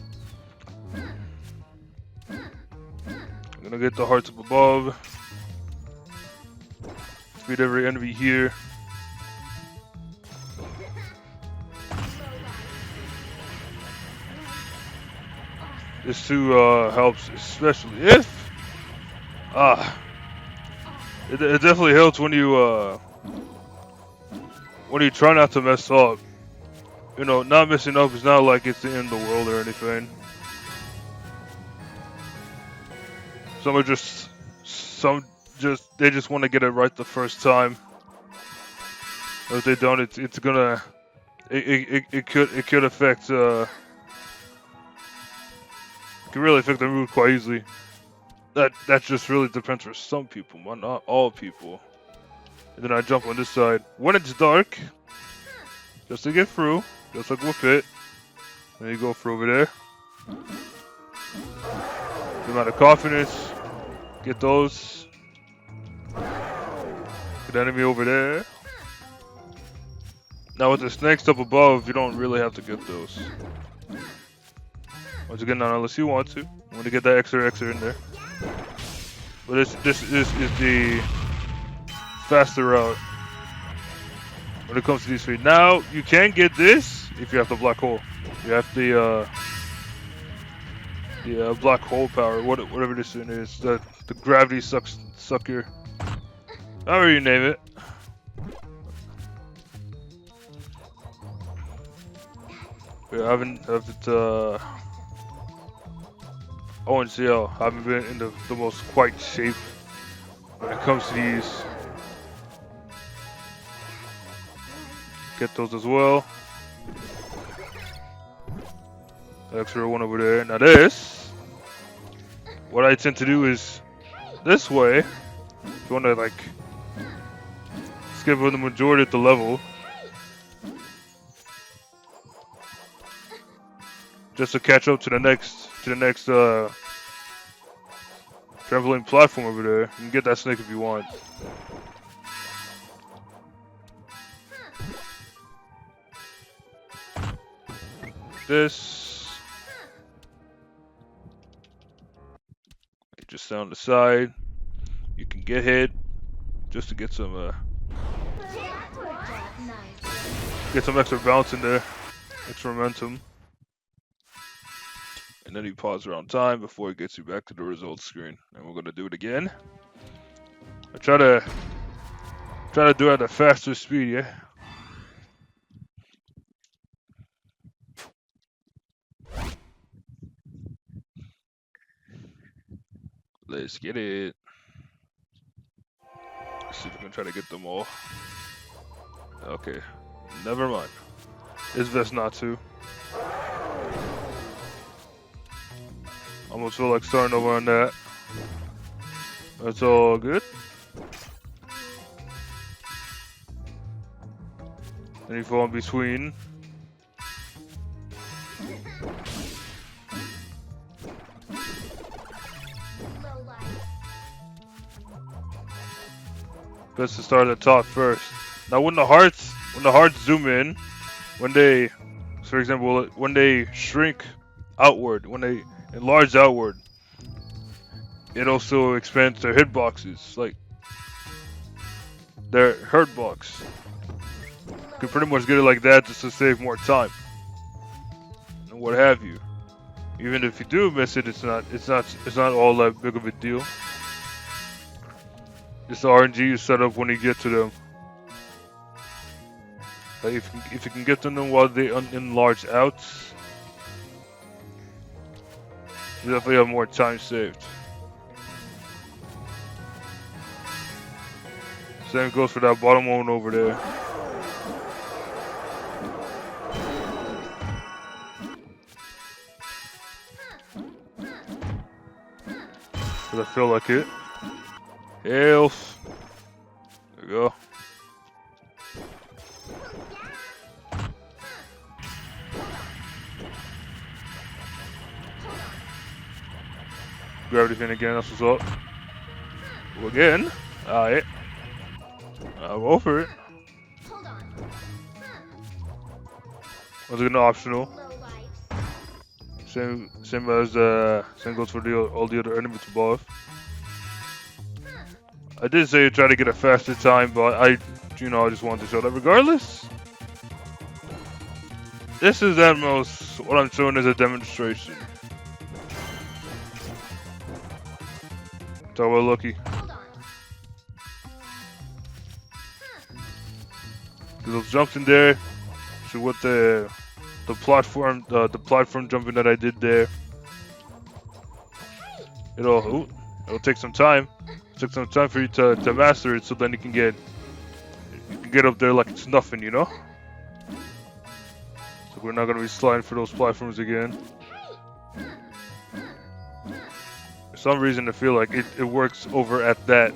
I'm gonna get the hearts up above. Feed every enemy here. This too helps, especially if it definitely helps when you try not to mess up. You know, not messing up is not like it's the end of the world or anything. They just want to get it right the first time. If they don't, it could affect can really affect their mood quite easily. That just really depends for some people, but not all people. And then I jump on this side when it's dark, just to get through, just like with it. Then you go through over there. The amount of confidence, get those. Good enemy over there. Now with the snakes up above, you don't really have to get those. Once again, not unless you want to. You want to get that extra in there. But this is the faster route when it comes to these three. Now you can get this if you have the black hole. You have the black hole power, whatever this thing is. The gravity sucker. However you name it. Yeah, I haven't ONCL, I haven't been in the most quite shape when it comes to these. Get those as well. Extra one over there. Now this, what I tend to do is this way. If you want to like skip over the majority of the level, just to catch up to the next trampoline platform over there. You can get that snake if you want. This just down the side. You can get hit just to get some extra bounce in there, extra momentum. And then you pause around time before it gets you back to the results screen. And we're gonna do it again. I try to do it at a faster speed, yeah. Let's get it. Let's see if we can try to get them all. Okay, never mind. It's best not to. Almost feel like starting over on that. That's all good. Then you fall in between. Best to start at the top first. Now when the hearts zoom in, when they, for example, when they shrink outward, when they enlarge outward, it also expands their hitboxes, like their hurt box. can pretty much get it like that just to save more time and what have you. Even if you do miss it, it's not all that big of a deal. It's the RNG you set up when you get to them. Like if you can get to them while they enlarge out, you definitely have more time saved. Same goes for that bottom one over there. Cause I feel like it. Health. There we go. Gravity fin again, that's what's up. Well, again. Alright. I'll go for it. Hold on. Was it an optional? Low lives. Same as same goes for all the other enemies above. I did say try to get a faster time, but I just wanted to show that regardless. This is at most what I'm showing is a demonstration. Talk about lucky. Hold on. Those jumps in there. So with the platform jumping that I did there, it'll take some time. It took some time for you to master it, so then you can get up there like it's nothing, you know. So we're not gonna be sliding for those platforms again. For some reason, I feel like it works over at that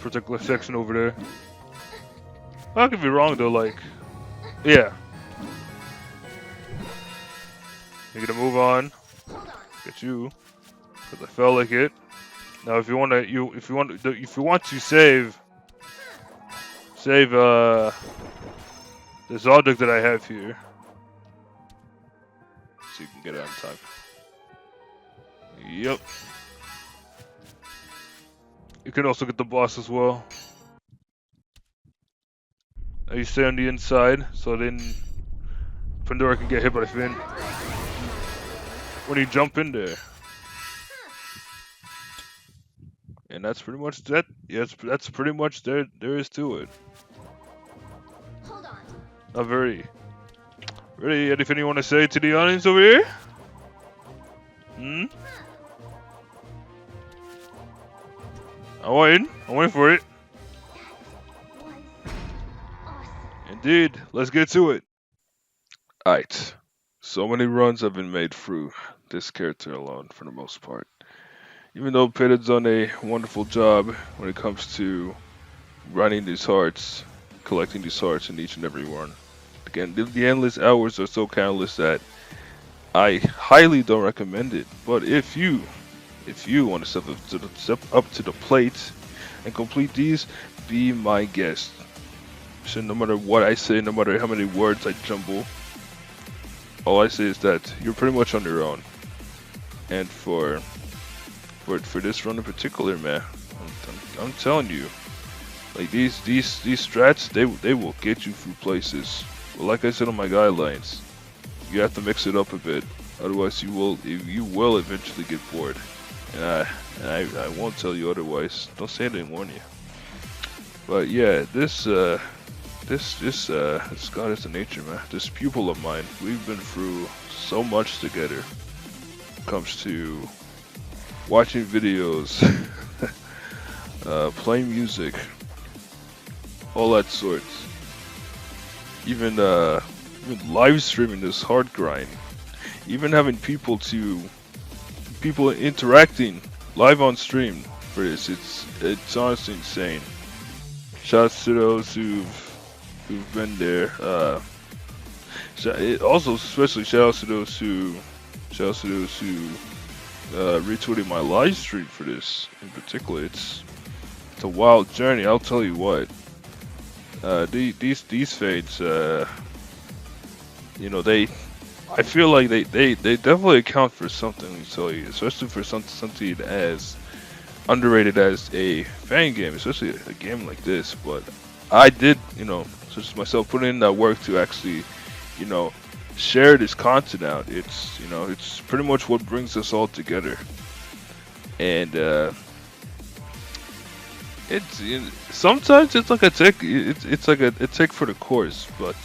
particular section over there. I could be wrong though, like, yeah. You're gonna move on. Get you, cause I felt like it. Now, if you want to save this object that I have here, so you can get it on time. Yep. You can also get the boss as well. Now you stay on the inside, so then Pandora can get hit by the fin when you jump in there. And that's pretty much that. Yeah, that's pretty much there is to it. Hold on. Not very. Really, anything you want to say to the audience over here? I'm waiting for it. Indeed, let's get to it. Alright, so many runs have been made through this character alone for the most part. Even though Pit has done a wonderful job when it comes to grinding these hearts, collecting these hearts in each and every one. Again, the endless hours are so countless that I highly don't recommend it. But if you want to step up to the plate and complete these, be my guest. So no matter what I say, no matter how many words I jumble, all I say is that you're pretty much on your own. And for this run in particular, man, I'm telling you, like these strats, they will get you through places. But like I said on my guidelines, you have to mix it up a bit, otherwise you will eventually get bored. And I won't tell you otherwise. Don't say I didn't warn you. But yeah, this God is the nature, man. This pupil of mine, we've been through so much together. When it comes to watching videos, playing music, all that sorts. Even live streaming this hard grind. Even having people interacting live on stream for this. It's honestly insane. Shouts to those who've been there. Also, especially shoutouts to those who retweeted my live stream for this in particular. It's a wild journey, I'll tell you what. These fades, I feel like they definitely account for something, let me tell you, especially for something as underrated as a fan game, especially a game like this. But I did, such as myself, putting in that work to actually, you know, share this content out. It's, it's pretty much what brings us all together. And sometimes it's like a tick. It's like a tick for the course, but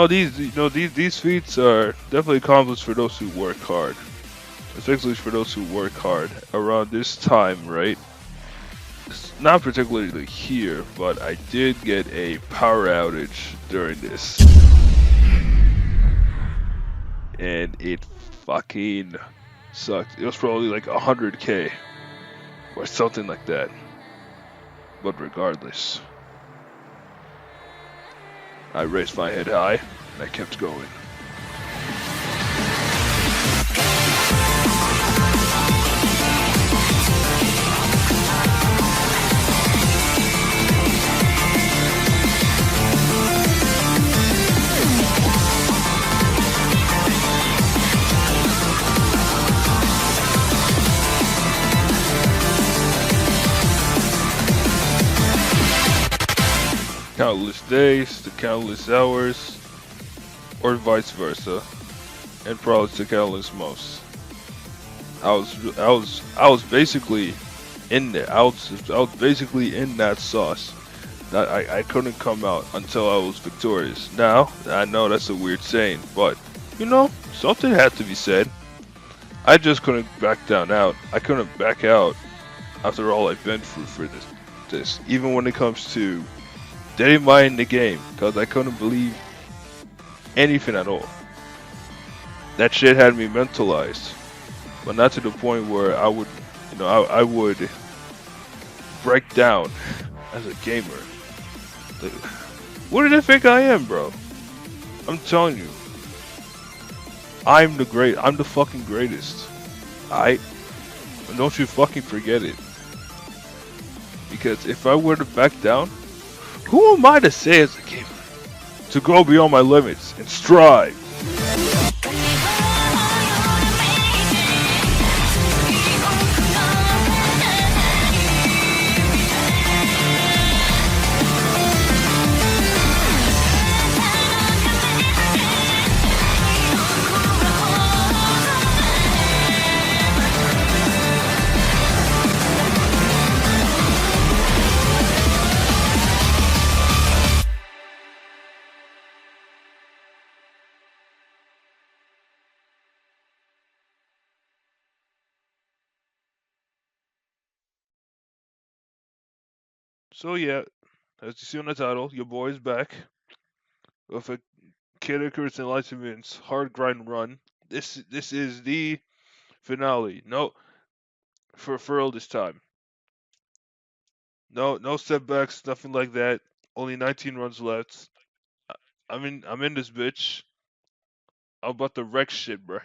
these feats are definitely accomplished for those who work hard, especially for those who work hard around this time, right? It's not particularly here, but I did get a power outage during this, and it fucking sucked. It was probably like 100K or something like that. But regardless, I raised my head high and I kept going. Countless days to countless hours, or vice versa, and probably to countless most. I was basically in there. I was basically in that sauce. That I couldn't come out until I was victorious. Now I know that's a weird saying, but something had to be said. I just couldn't back down out. I couldn't back out after all I've been through for this. Even when it comes to didn't mind the game, because I couldn't believe anything at all. That shit had me mentalized, but not to the point where I would, I would break down as a gamer. Like, what do they think I am, bro? I'm telling you, I'm the fucking greatest. Don't you fucking forget it. Because if I were to back down, who am I to say as a gamer to go beyond my limits and strive? So yeah, as you see on the title, your boy is back with a Kid Icarus Enlightenment's hard grind run. This is the finale. No, for real this time. No setbacks, nothing like that. Only 19 runs left. I'm in this bitch. I'm about to wreck shit, bruh.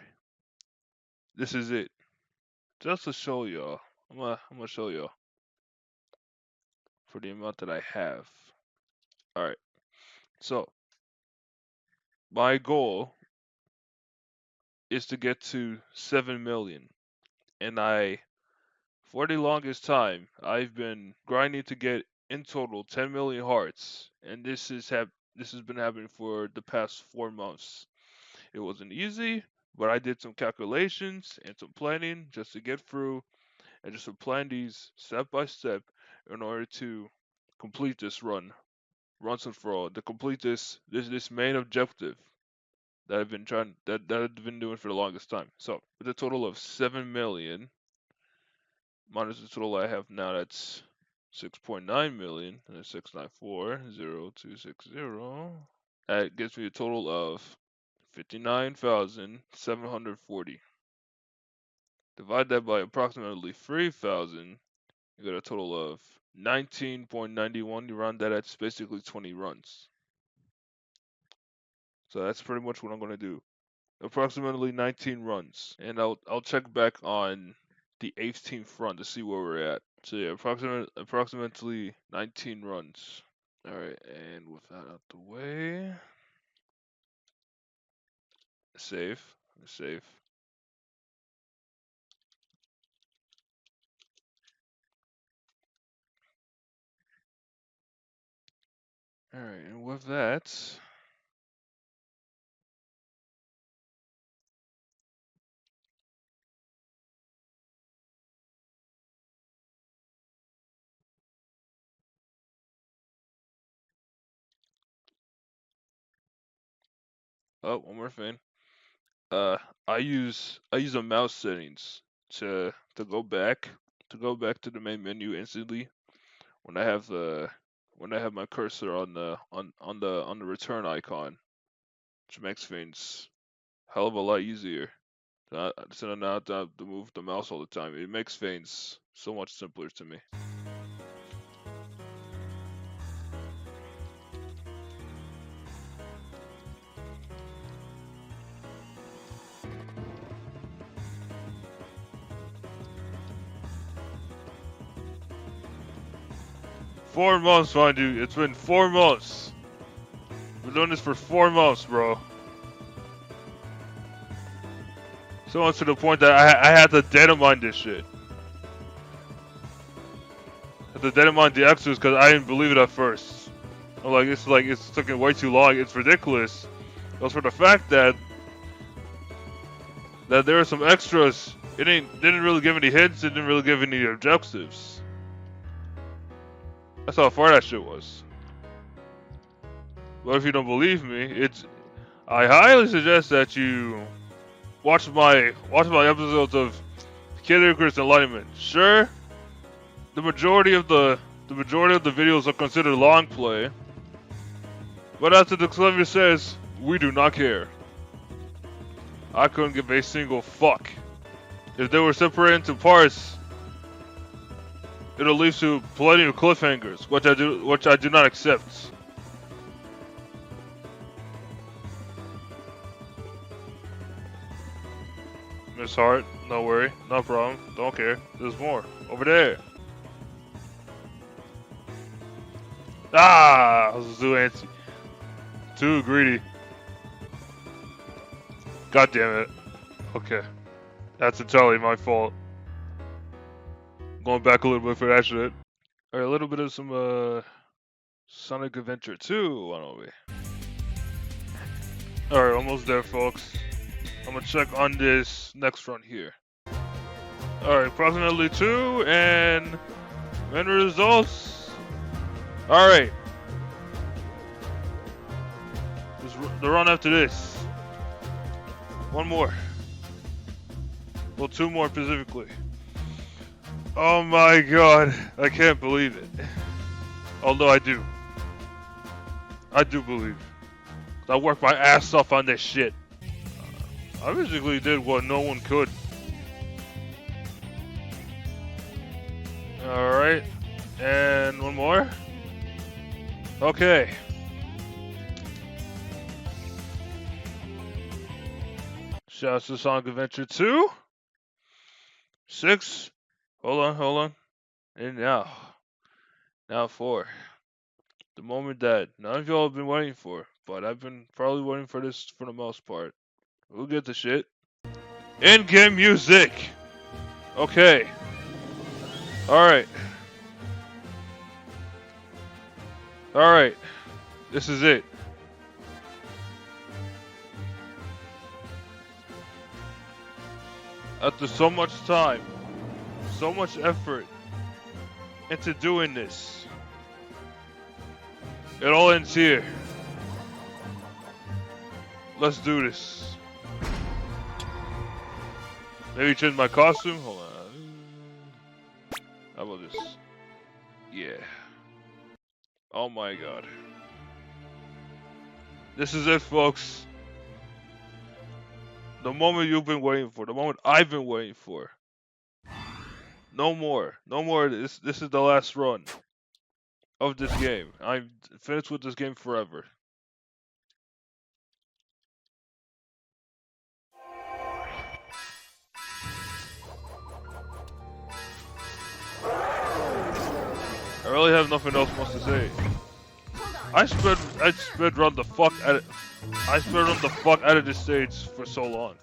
This is it. Just to show y'all. I'm gonna show y'all for the amount that I have. Alright. So my goal is to get to 7 million. And for the longest time, I've been grinding to get in total 10 million hearts. And this has been happening for the past 4 months. It wasn't easy, but I did some calculations and some planning just to get through and just to plan these step by step in order to complete this run, once and for all, to complete this main objective that I've been doing for the longest time. So with a total of 7 million minus the total I have now, that's 6.9 million, and that's 694,0260. That gives me a total of 59,740. Divide that by approximately 3,000, you got a total of 19.91. You round that, that's basically 20 runs. So that's pretty much what I'm gonna do. Approximately 19 runs, and I'll check back on the 18th run to see where we're at. So yeah, approximately 19 runs. All right, and with that out the way, save, save. Alright, and with that. Oh, one more thing. I use a mouse settings to go back to the main menu instantly when I have the when I have my cursor on the return icon, which makes things hell of a lot easier. So I not have to move the mouse all the time. It makes things so much simpler to me. 4 months, mind you. It's been 4 months. We're doing this for 4 months, bro. So much to the point that I had to data mine this shit. I had to data mine the Exodus because I didn't believe it at first. I'm like it's taking way too long. It's ridiculous. It was for the fact that there are some extras. Didn't really give any hints. It didn't really give any objectives. That's how far that shit was. But if you don't believe me, I highly suggest that you watch my episodes of Icarus Enlightenment. Sure, the majority of the videos are considered long play, but as the disclaimer says, we do not care. I couldn't give a single fuck. If they were separated into parts, it'll lead to plenty of cliffhangers, which I do not accept. Miss Hart, no worry, no problem, don't care. There's more over there. Ah, I was too antsy, too greedy. God damn it. Okay, that's entirely my fault. Going back a little bit for that shit. Alright, a little bit of some Sonic Adventure 2, why don't we? Alright, almost there, folks. I'm gonna check on this next run here. Alright, approximately 2, and main results. Alright. The run after this. One more. Well, 2 more specifically. Oh my god, I can't believe it. Although I do. I do believe. I worked my ass off on this shit. I basically did what no one could. Alright. And one more. Okay. Shouts to Sonic Adventure 2. 6. Hold on. And now 4. The moment that none of y'all have been waiting for, but I've been probably waiting for this for the most part. We'll get the shit. In-game music! Okay. Alright. Alright. This is it. After so much time, so much effort into doing this, it all ends here. Let's do this. Maybe change my costume? Hold on. How about this? Yeah. Oh my god. This is it, folks. The moment you've been waiting for. The moment I've been waiting for. No more. No more. This is the last run of this game. I'm finished with this game forever. I really have nothing else much to say. I sped run the fuck out of this stage for so long.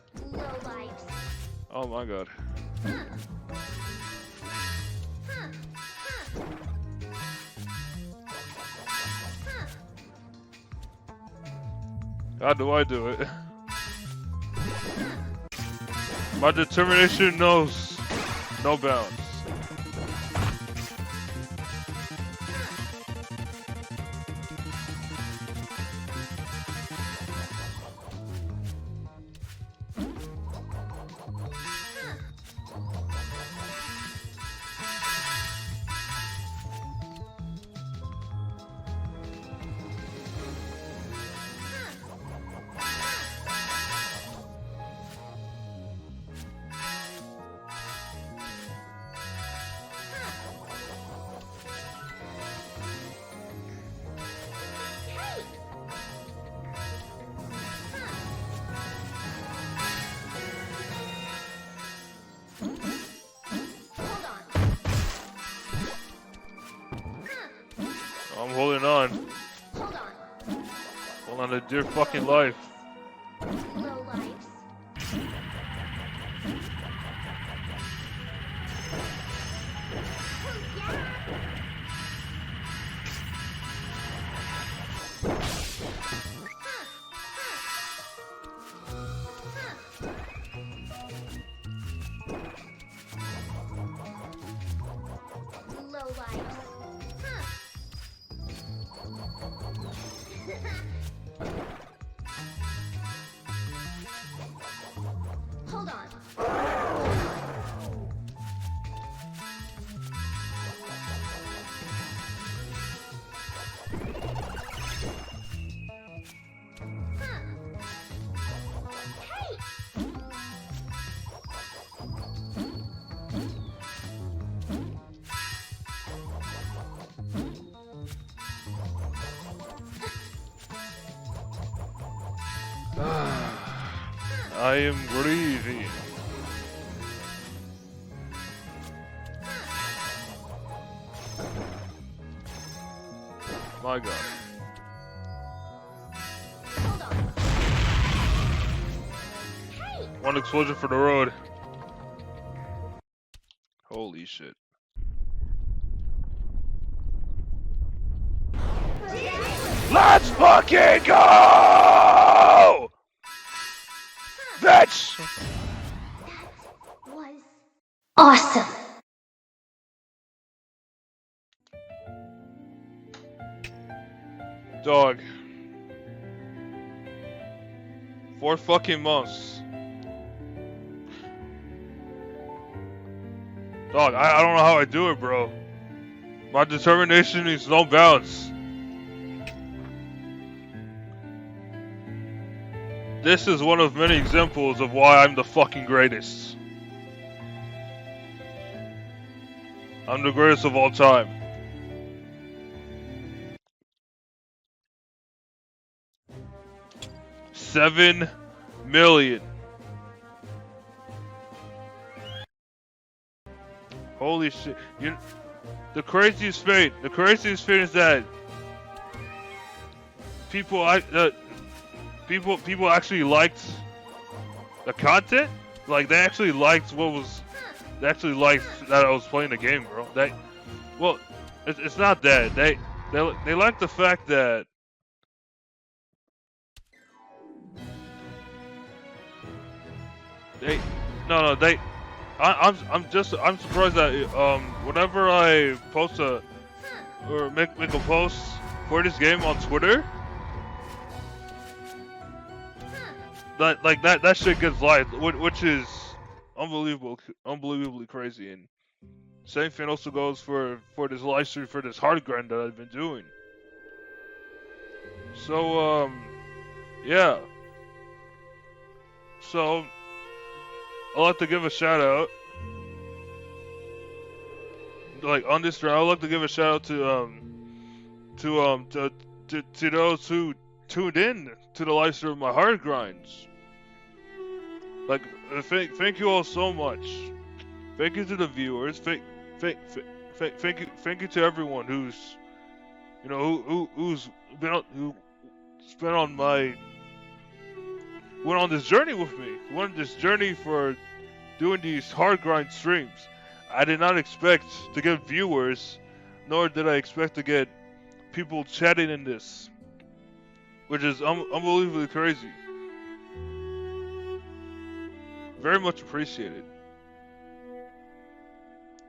Oh my god. How do I do it? My determination knows no bounds. I'm holding on. Hold on. Hold on to dear fucking life. Low lives. Low lives. Hold on. I am breathing. My God. Hold on. Hey! One explosion for the road. Holy shit. Let's fucking go! Bitch! Was awesome. Dog. 4 fucking months. Dog, I don't know how I do it, bro. My determination needs no bounds. This is one of many examples of why I'm the fucking greatest. I'm the greatest of all time. $7 million. Holy shit! The craziest thing is that people actually liked the content. Like they actually liked they actually liked that I was playing the game, bro. It's not that they like the fact that I'm surprised that whenever I post or make a post for this game on Twitter, that shit gets liked, which is unbelievably crazy. And same thing also goes for this live stream, for this hard grind that I've been doing. So yeah. So I'd like to give a shout out. Like on this round, I'd like to give a shout out to those who tuned in to the live stream of my hard grinds. Like thank you all so much. Thank you to the viewers. Thank you to everyone who's who's been went on this journey with me. Went on this journey for doing these hard grind streams. I did not expect to get viewers, nor did I expect to get people chatting in this which is unbelievably crazy. Very much appreciated.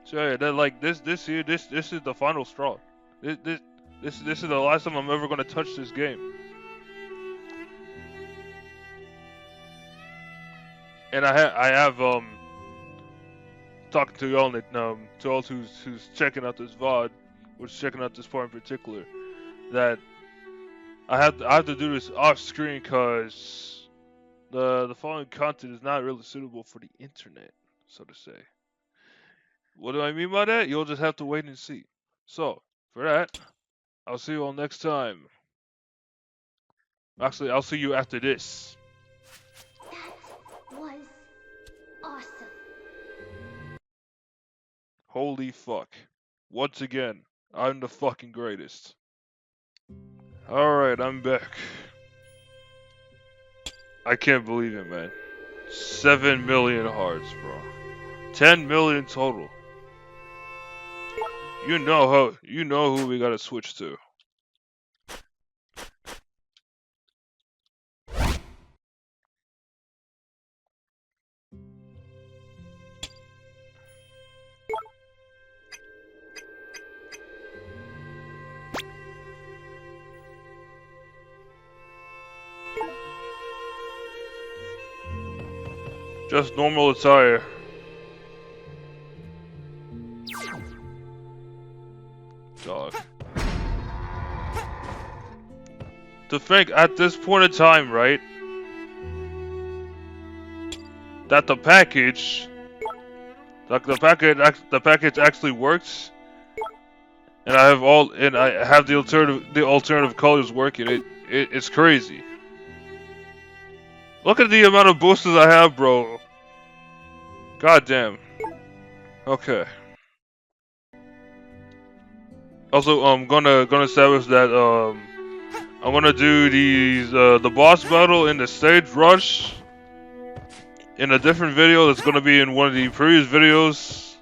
So yeah, that like this is the final straw. This is the last time I'm ever gonna touch this game. And I have talking to y'all to all who's checking out this VOD, who's checking out this part in particular, that I have to do this off screen because the following content is not really suitable for the internet, so to say. What do I mean by that? You'll just have to wait and see. So for that, I'll see you all next time. Actually, I'll see you after this. That was awesome. Holy fuck. Once again, I'm the fucking greatest. Alright, I'm back. I can't believe it, man. 7 million hearts, bro. 10 million total. You know who we gotta switch to. Just normal attire. Dog. To think at this point in time, right? That the package, the package actually works, and I have the alternative colors working. It's crazy. Look at the amount of boosters I have, bro. God damn. Okay. Also, I'm gonna establish that I'm gonna do the boss battle in the stage rush in a different video. That's gonna be in one of the previous videos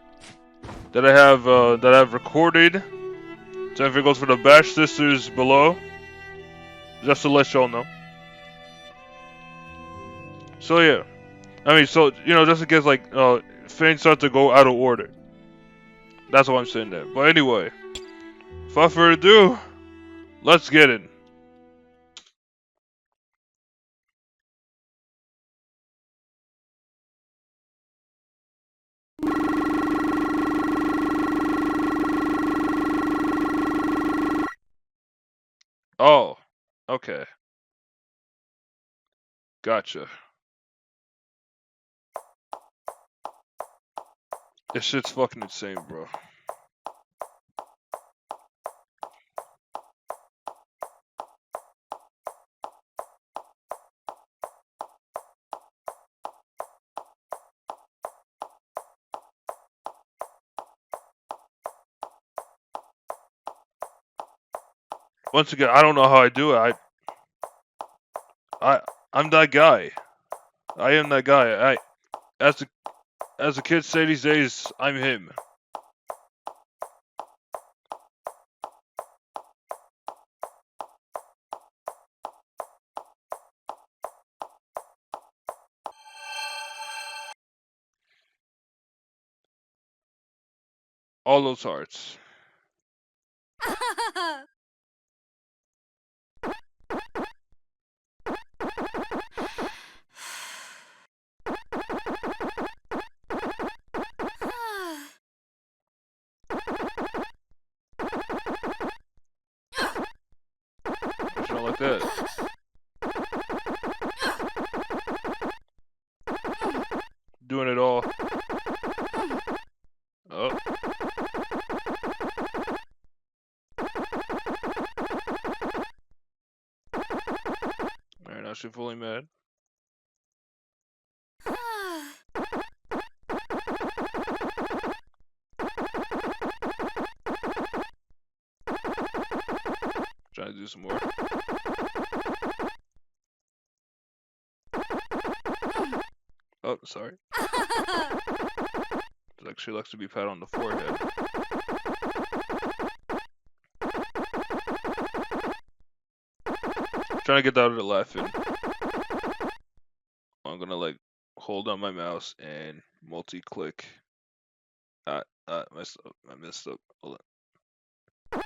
that I have recorded. So if it goes for the Bash Sisters below, just to let y'all know. So yeah, I mean, so just in case like things start to go out of order. That's why I'm saying that. But anyway, without further ado, let's get it. Oh, okay. Gotcha. This shit's fucking insane, bro. Once again, I don't know how I do it. I'm that guy. I am that guy. As the kids say these days, I'm him. All those hearts. It's not like that. Doing it all. Oh. Alright, now she's fully mad. Trying to do some more. Oh, sorry. Like she likes to be pat on the forehead. Trying to get out of the laughing. I'm gonna like hold on my mouse and multi-click. Messed up. I messed up. Hold on.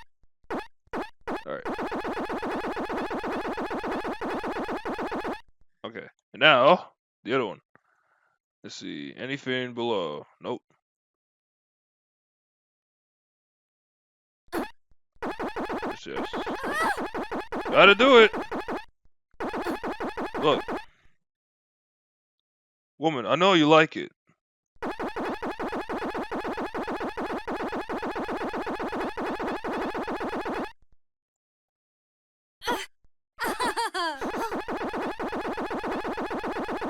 Alright. Okay. And now, the other one. Let's see. Anything below? Nope. Yes. Gotta do it! Look. Woman, I know you like it.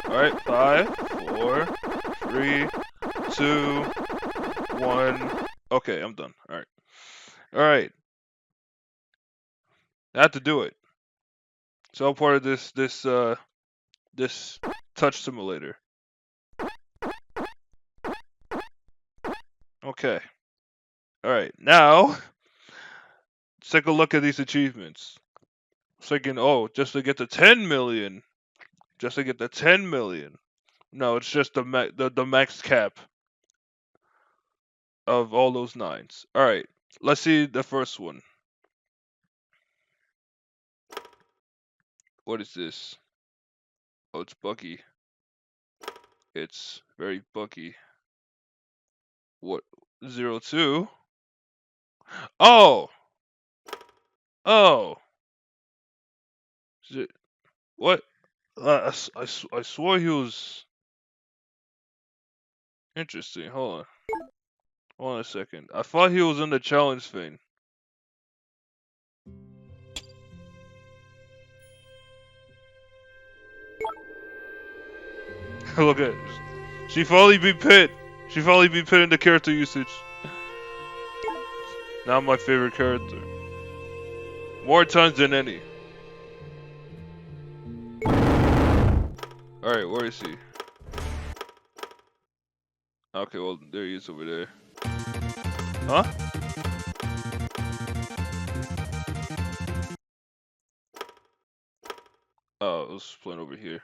Alright, 5, 4, 3, 2, 1. Okay, I'm done. Alright. Alright. I have to do it. It's all part of this touch simulator. Okay. Alright, now let's take a look at these achievements. I was thinking, oh, just to get to 10 million. Just to get to 10 million. No, it's just the max cap of all those 9s. Alright, let's see the first one. What is this? Oh, it's buggy. It's very buggy. What? 02? Oh! Oh! What? I swore he was... Interesting, hold on. Hold on a second. I thought he was in the challenge thing. Look at it. She finally beat Pit. She finally beat Pit in the character usage. Now my favorite character. More times than any. Alright, where is he? Okay, well, there he is over there. Huh? Oh, it was playing over here.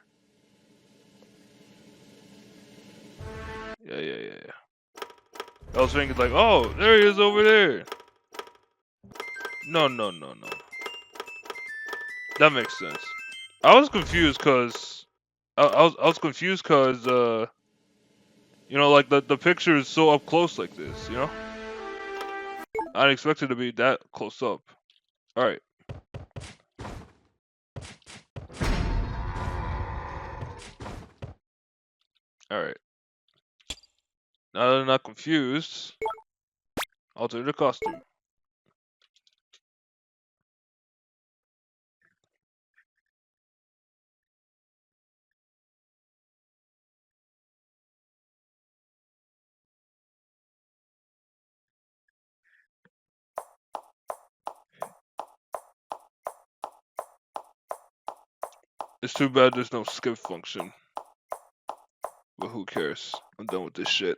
Yeah. I was thinking like, oh, there he is over there. No. That makes sense. I was confused cause I was confused cause you know, like the picture is so up close like this, you know? I didn't expect it to be that close up. Alright. Alright. Now that I'm not confused, alter the costume. It's too bad there's no skip function. But who cares? I'm done with this shit.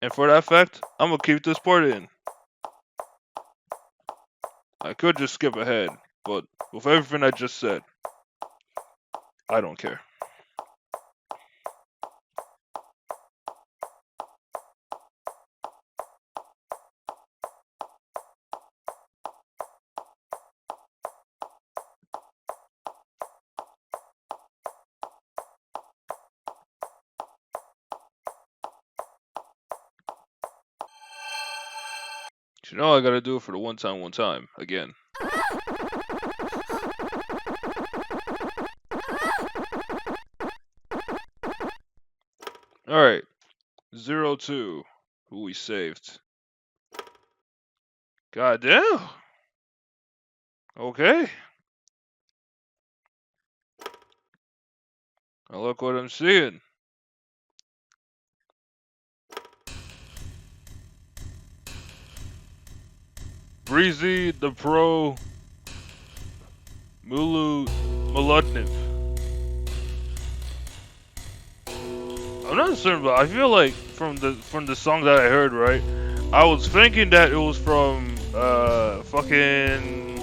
And for that fact, I'm gonna keep this part in. I could just skip ahead, but with everything I just said, I don't care. You know I gotta do it for the one time, again. Alright. 02. Who we saved. God damn. Okay. Now look what I'm seeing. Breezy the Pro Mulutniv. I'm not certain, but I feel like from the song that I heard, right? I was thinking that it was from fucking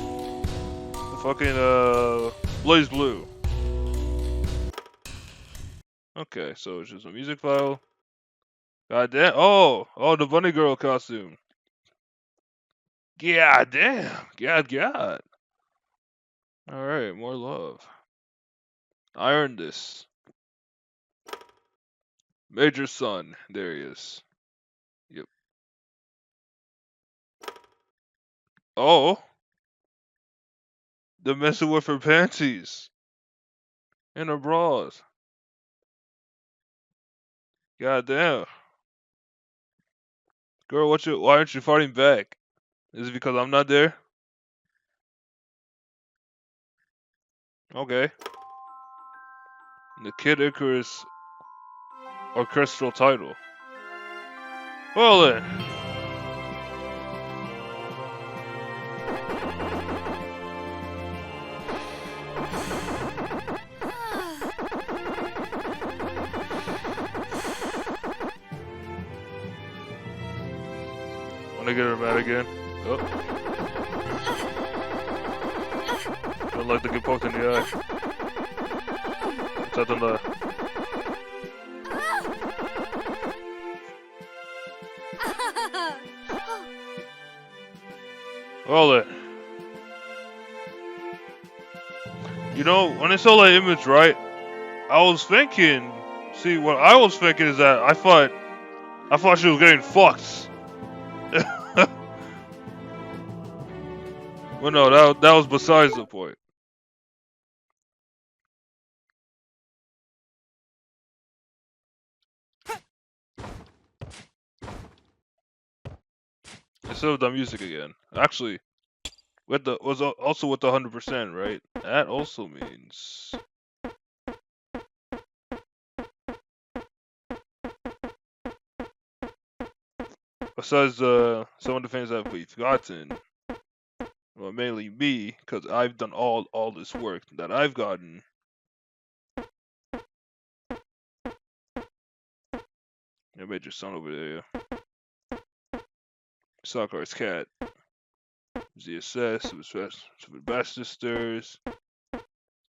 Fucking Blaze Blue. Okay, so it's just a music file. God damn. Oh, the bunny girl costume. God damn. God. Alright, more love. I earned this. Major Son. There he is. Yep. Oh. The messing with her panties. And her bras. God damn. Girl, why aren't you fighting back? Is it because I'm not there? Okay. The Kid Icarus orchestral title. Well then. Wanna get her mad again? Oh. Don't like to get poked in the eye. It's at the left. Well then. You know, when I saw that image, right? I was thinking. See, what I was thinking is that I thought she was getting fucked. Well, no, that was besides the point. Instead of the music again. Actually, also with the 100%, right? That also means. Besides some of the things that we've gotten, well, mainly me, because I've done all this work that I've gotten. I made your son over there. Sakur's cat. ZSS, Super Bass Sisters,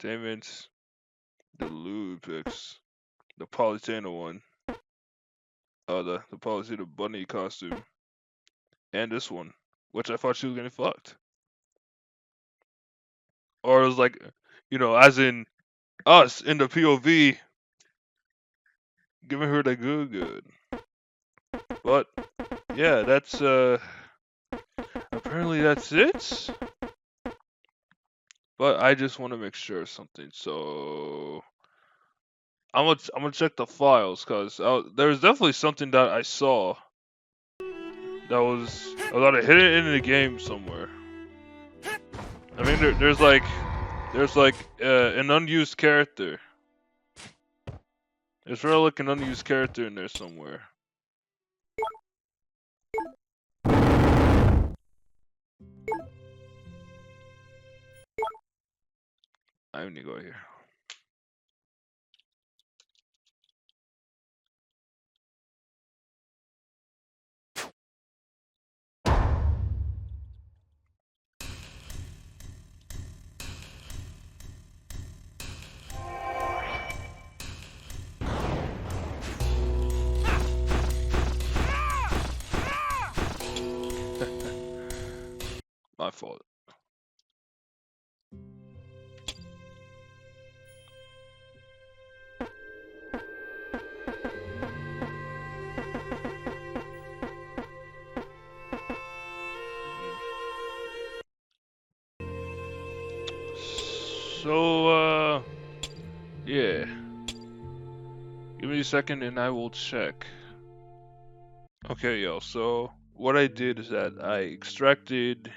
Entertainment, the Lupics, the Politano one, the Politano bunny costume, and this one, which I thought she was getting fucked. Or it was like, you know, as in us in the POV, giving her the good. But yeah, that's apparently that's it. But I just want to make sure of something, so I'm gonna check the files because there's definitely something that I saw that was I thought I hid it in the game somewhere. I mean, there's like an unused character. There's really like an unused character in there somewhere. I need to go here. My fault. So, yeah. Give me a second and I will check. Okay, yo, so what I did is that I extracted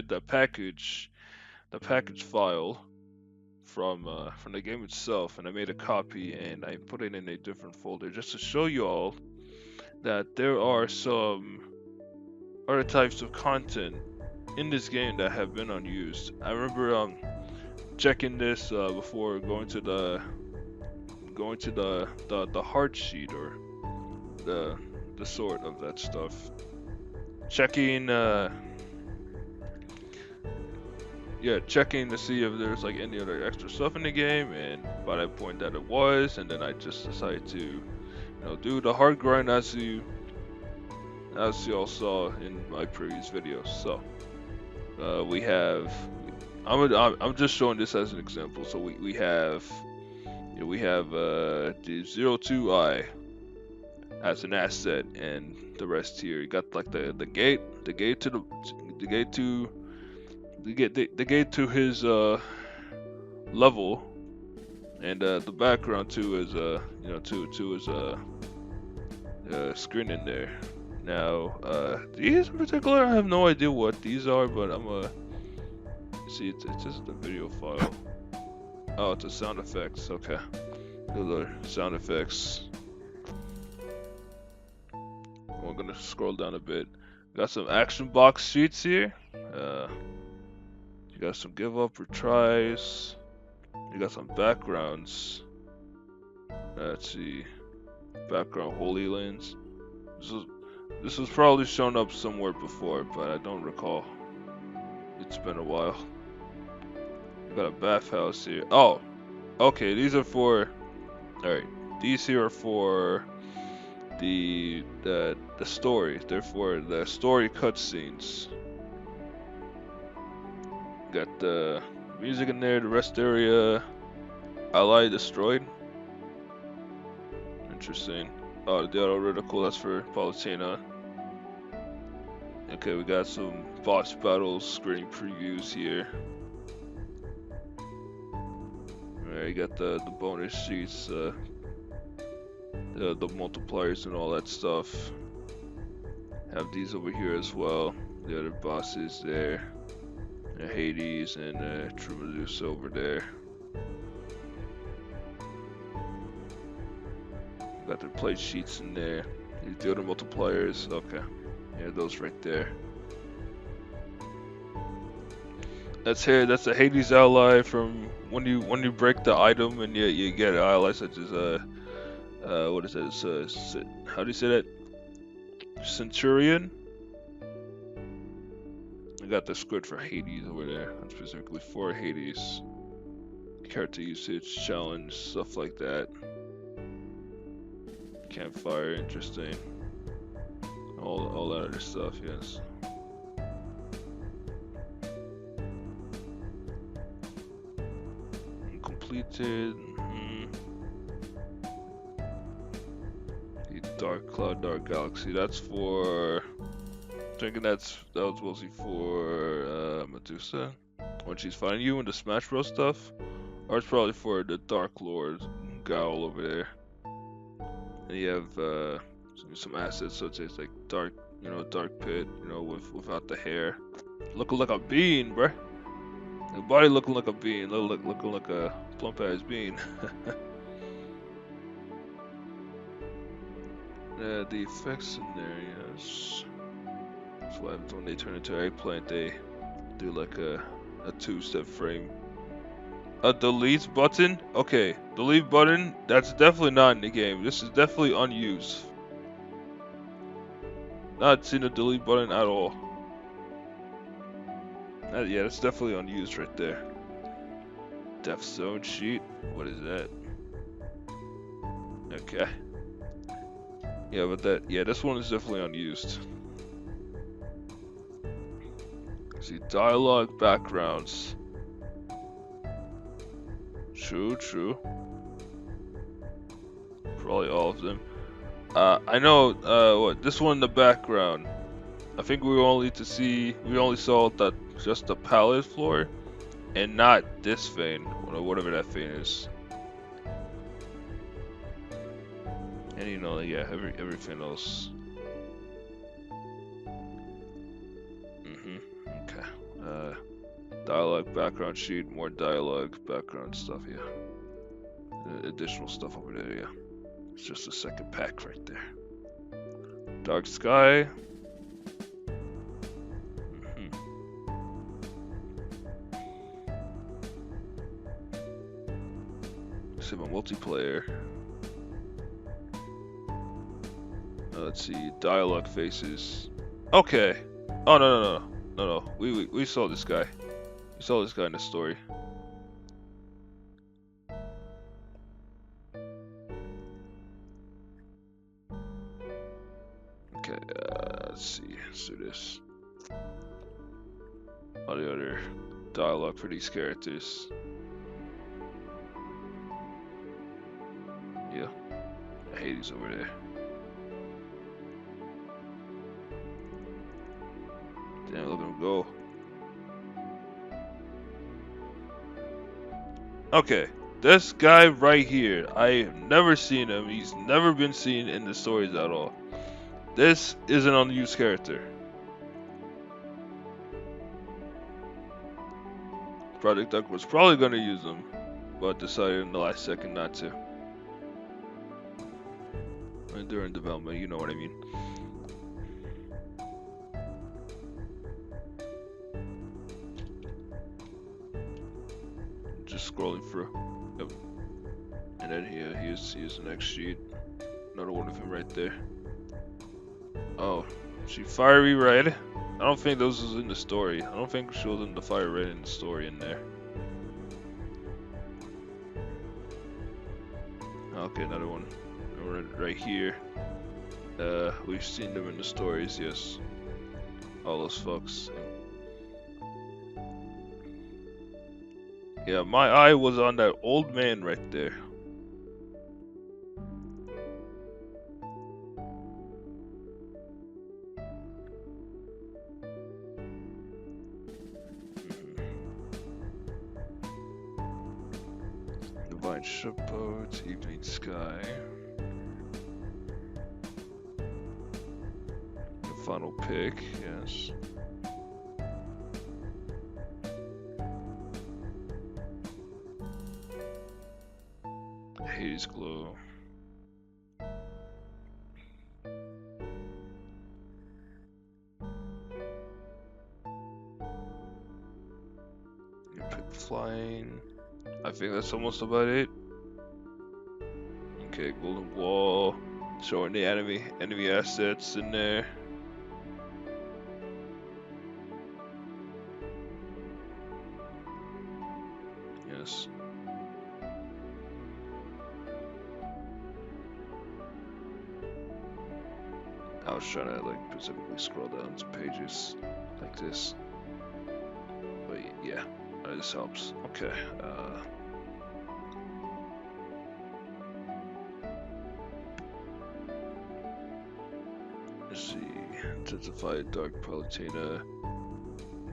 the package file from the game itself, and I made a copy and I put it in a different folder just to show you all that there are some other types of content in this game that have been unused. I remember checking this before going to the heart sheet or the sort of that stuff. Checking yeah, checking to see if there's like any other extra stuff in the game, and by that point that it was, and then I just decided to, do the hard grind as you all saw in my previous videos. So we have, I'm just showing this as an example. So we have the 02i as an asset, and the rest here. You got like the gate to his level, and the background to his to his screen in there. Now these in particular, I have no idea what these are, but I'm gonna see. It's just a video file. Oh, it's a sound effects. Okay, those are sound effects. We're gonna scroll down a bit. Got some action box sheets here. You got some give up retries. You got some backgrounds. Let's see. Background Holy Lands. This was probably shown up somewhere before, but I don't recall. It's been a while. Got a bathhouse here. Oh, okay. These are for. All right. These here are for the story. They're for the story cutscenes. Got the music in there. The rest area. Ally destroyed. Interesting. Oh, the auto reticle. That's for Palutena. Okay, we got some boss battles screen previews here. Alright, you got the bonus sheets, the multipliers and all that stuff. Have these over here as well. The other bosses there. Hades and True Medusa over there. Got the plate sheets in there. The other multipliers. Okay. Yeah, those right there. That's here. That's a Hades ally from when you break the item, and you get an ally such as what is it? How do you say that? Centurion. I got the squid for Hades over there. That's specifically for Hades. Character usage, challenge, stuff like that. Campfire, interesting. All that other stuff, yes. Completed. The Dark Cloud, Dark Galaxy. That's for. I'm thinking that was mostly for Medusa when she's fighting you in the Smash Bros stuff, or it's probably for the Dark Lord Gaul over there. And you have some assets such as like dark pit, without the hair, looking like a bean, bruh. The body looking like a bean, looking like a plump ass bean. The effects in there, yes. That's what happens when they turn into eggplant. They do like a two-step frame. A delete button? Okay, delete button. That's definitely not in the game. This is definitely unused. Not seen a delete button at all. Yeah, that's definitely unused right there. Death Zone sheet. What is that? Okay. Yeah, but this one is definitely unused. See, dialogue backgrounds. True. Probably all of them. I know, what, this one in the background. I think we only saw that just the palette floor, and not this vein, or whatever that vein is. And yeah, everything else. Okay. Dialogue background sheet, more dialogue background stuff, yeah. Additional stuff over there, yeah. It's just a second pack right there. Dark Sky. See my multiplayer. Let's see, dialogue faces. Okay. Oh no. We saw this guy. saw this guy in the story. Okay, let's see. Let's do this. All the other dialogue for these characters. Yeah, Hades over there. Damn, look at him go. Okay, this guy right here, I have never seen him. He's never been seen in the stories at all. This is an unused character. Project Duck was probably going to use him, but decided in the last second not to. And during development, you know what I mean. Just scrolling through. Yep. And then here's the next sheet. Another one of him right there. Oh, she fiery red. I don't think those was in the story. I don't think she was in the fire red in the story in there. Okay, another one right here. We've seen them in the stories, yes. All those fucks. Yeah, my eye was on that old man right there. Divine Shipboat, Evening Sky. The final pick, yes. Hades Glow. You pick Flying. I think that's almost about it. Okay, Golden Wall. Showing the enemy assets in there. Yes. I was trying to like specifically scroll down some pages like this, but yeah, this helps. Okay. Let's see. Intensified Dark Palutena.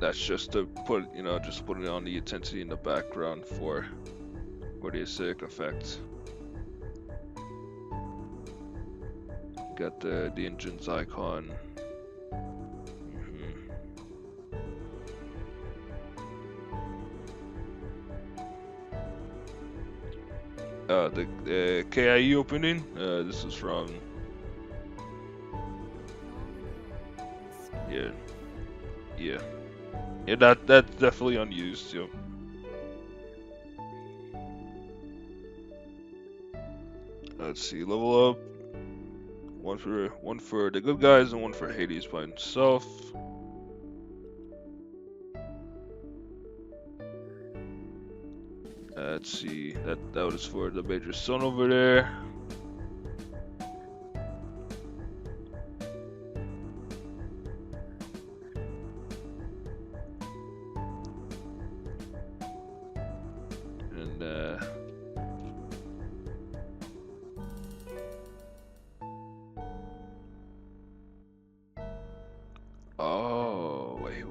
That's just to put, just putting on the intensity in the background for the acidic effect. Got the engine's icon. The KIE opening. This is from. Yeah. That's definitely unused. Yep. Let's see. Level up. One for the good guys and one for Hades by himself. Let's see. That was for the major sun over there. And oh, wait.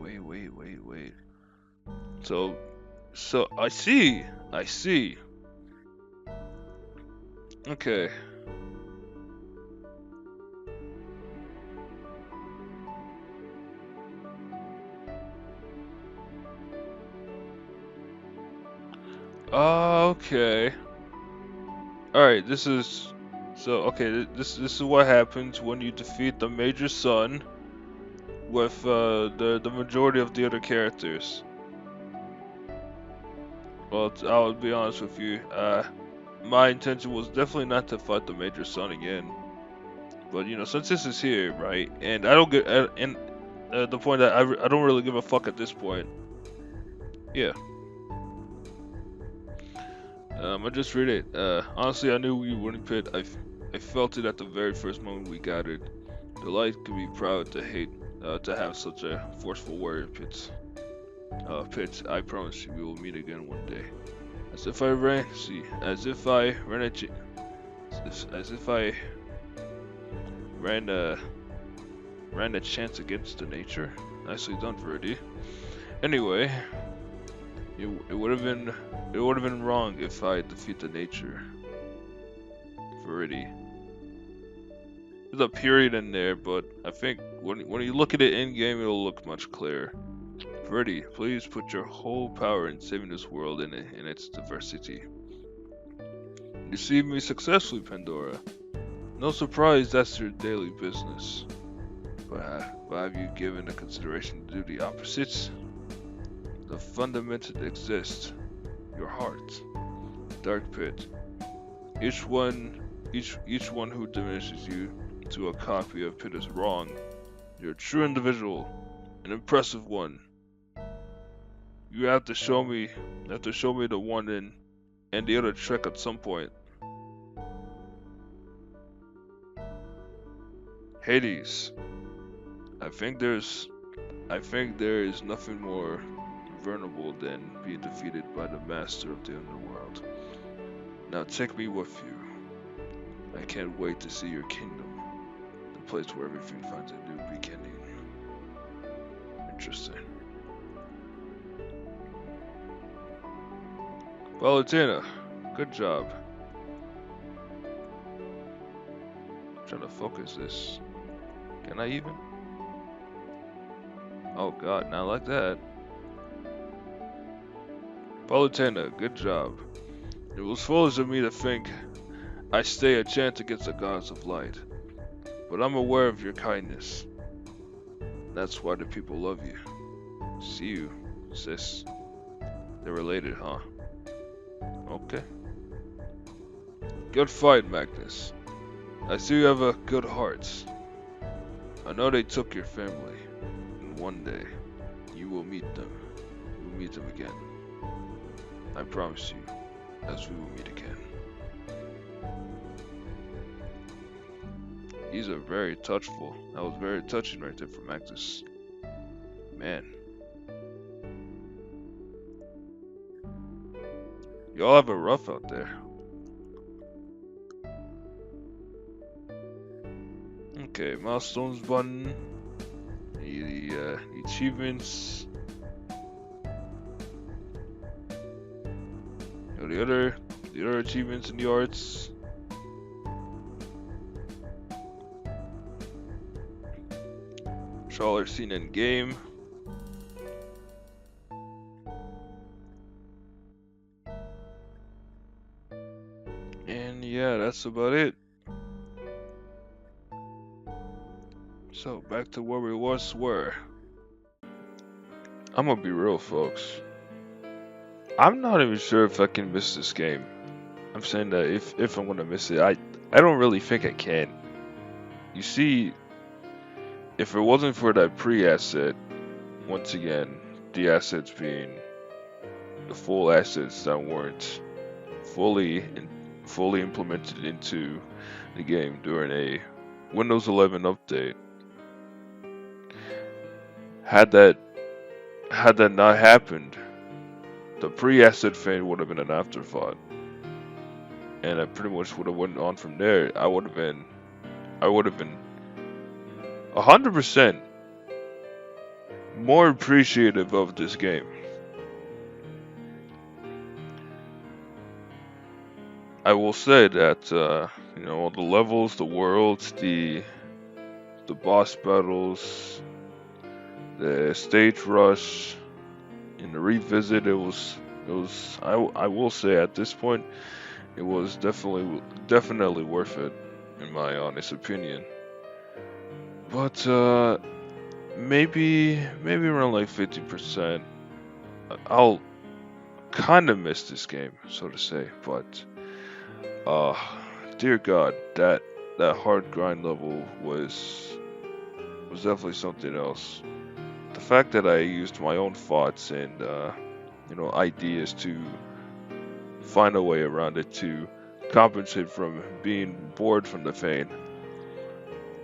So I see. Okay. Okay. All right. This is what happens when you defeat the major sun with the majority of the other characters. Well, I'll be honest with you. My intention was definitely not to fight the major sun again. But since this is here, right, and I don't get, and the point that I don't really give a fuck at this point. Yeah. I just read it. Honestly, I knew you wouldn't pit. I felt it at the very first moment we gathered. The light could be proud to have such a forceful warrior, Pit. Pit, I promise you we will meet again one day. As if I ran, see, as if I ran a chance against the nature. Nicely done, Verdi. Anyway, it would have been wrong if I defeat the nature. Verdi. There's a period in there, but I think when you look at it in game, it'll look much clearer. Verdi, please put your whole power in saving this world in its diversity. You deceived me successfully, Pandora. No surprise, that's your daily business. But have you given the consideration to do the opposites? The fundament exists. Your heart. Dark pit. Each one who diminishes you to a copy of Pit is wrong. You're a true individual, an impressive one. You have to show me the one and the other trick at some point. Hades. I think there is nothing more vulnerable than being defeated by the master of the underworld. Now take me with you. I can't wait to see your kingdom, the place where everything finds a new beginning. Interesting. Valentina, good job. Trying to focus this. Can I even? Oh god, not like that. Valentina, good job. It was foolish of me to think I stay a chance against the gods of light. But I'm aware of your kindness. That's why the people love you. See you, sis. They're related, huh? Okay. Good fight, Magnus. I see you have a good heart. I know they took your family, and one day you will meet them. You will meet them again. I promise you, as we will meet again. These are very touchful. That was very touching right there for Magnus. Man. Y'all have it rough out there. Okay, milestones button. The achievements. The other achievements in the arts. Trawler seen in game. And yeah, that's about it. So back to where we once were. I'm gonna be real, folks. I'm not even sure if I can miss this game. I'm saying that if I'm gonna miss it, I don't really think I can. You see, if it wasn't for that pre-asset, once again, the assets being the full assets that weren't fully implemented into the game during a Windows 11 update. Had that not happened, the pre-asset thing would have been an afterthought, and I pretty much would have went on from there. I would have been 100% more appreciative of this game. I will say that all the levels, the worlds, the boss battles, the stage rush, and the revisit, it was I will say at this point it was definitely worth it, in my honest opinion. But maybe around like 50%. I'll kind of miss this game, so to say, but dear God, that hard grind level was definitely something else. The fact that I used my own thoughts and ideas to find a way around it to compensate from being bored from the Fane.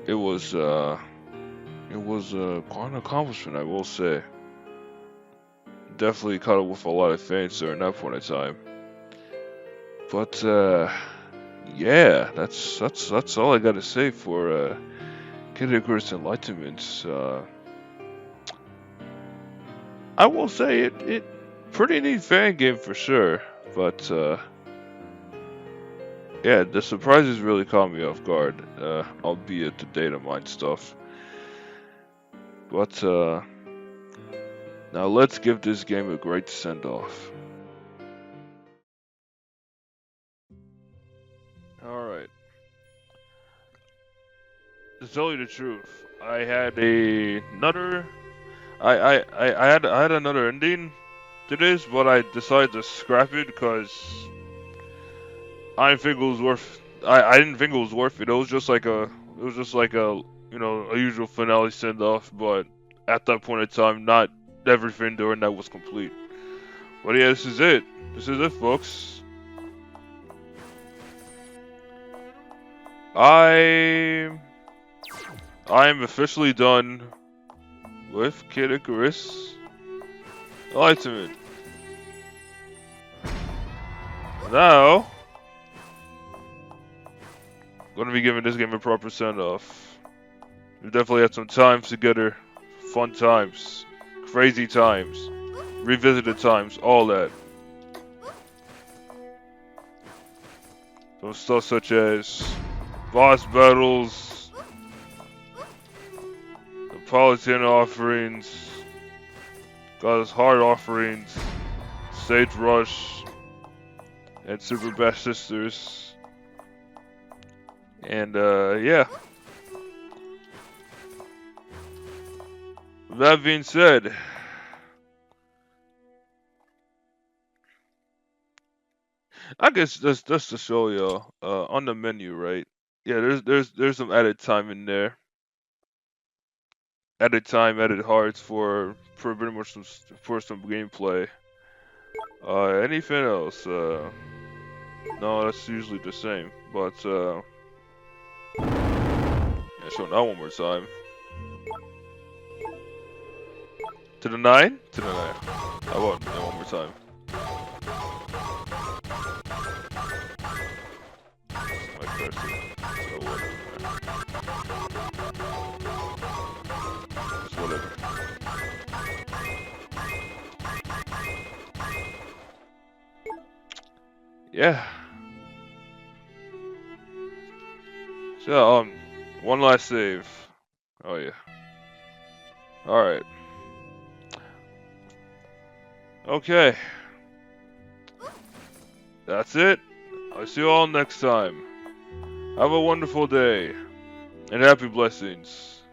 It was quite an accomplishment, I will say. Definitely caught up with a lot of Fanes during that point in time. But yeah, that's all I gotta say for KIE Enlightenment. I will say it pretty neat fan game for sure, but yeah, the surprises really caught me off guard, albeit the data mine stuff. But now let's give this game a great send-off. Alright. To tell you the truth, I had another I had another ending to this, but I decided to scrap it because I didn't think it was worth. I didn't think it was worth it. It was just like a a usual finale send off. But at that point in time, not everything during that was complete. But yeah, this is it. This is it, folks. I am officially done with KIE Enlightenment. Now, I'm gonna be giving this game a proper send-off. We definitely had some times together, fun times, crazy times, revisited times, all that. Some stuff such as boss battles, Napolitan offerings, God's Heart offerings, Sage Rush, and Super Bash Sisters. And yeah. With that being said, I guess that's to show y'all on the menu, right? Yeah, there's some added time in there. Added time, added hearts for pretty much for some gameplay. Anything else? No, that's usually the same. But yeah, show that one more time. To the 9? To the 9. How about that one more time? My cursor. So whatever. Just whatever. Yeah. So one last save. Oh yeah. All right. Okay. That's it. I'll see you all next time. Have a wonderful day. And happy blessings.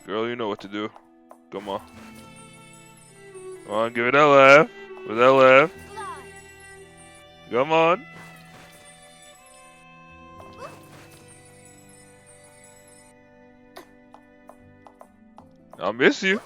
Girl, you know what to do. Come on. Come on, give it that laugh. With that laugh. Come on. I'll miss you.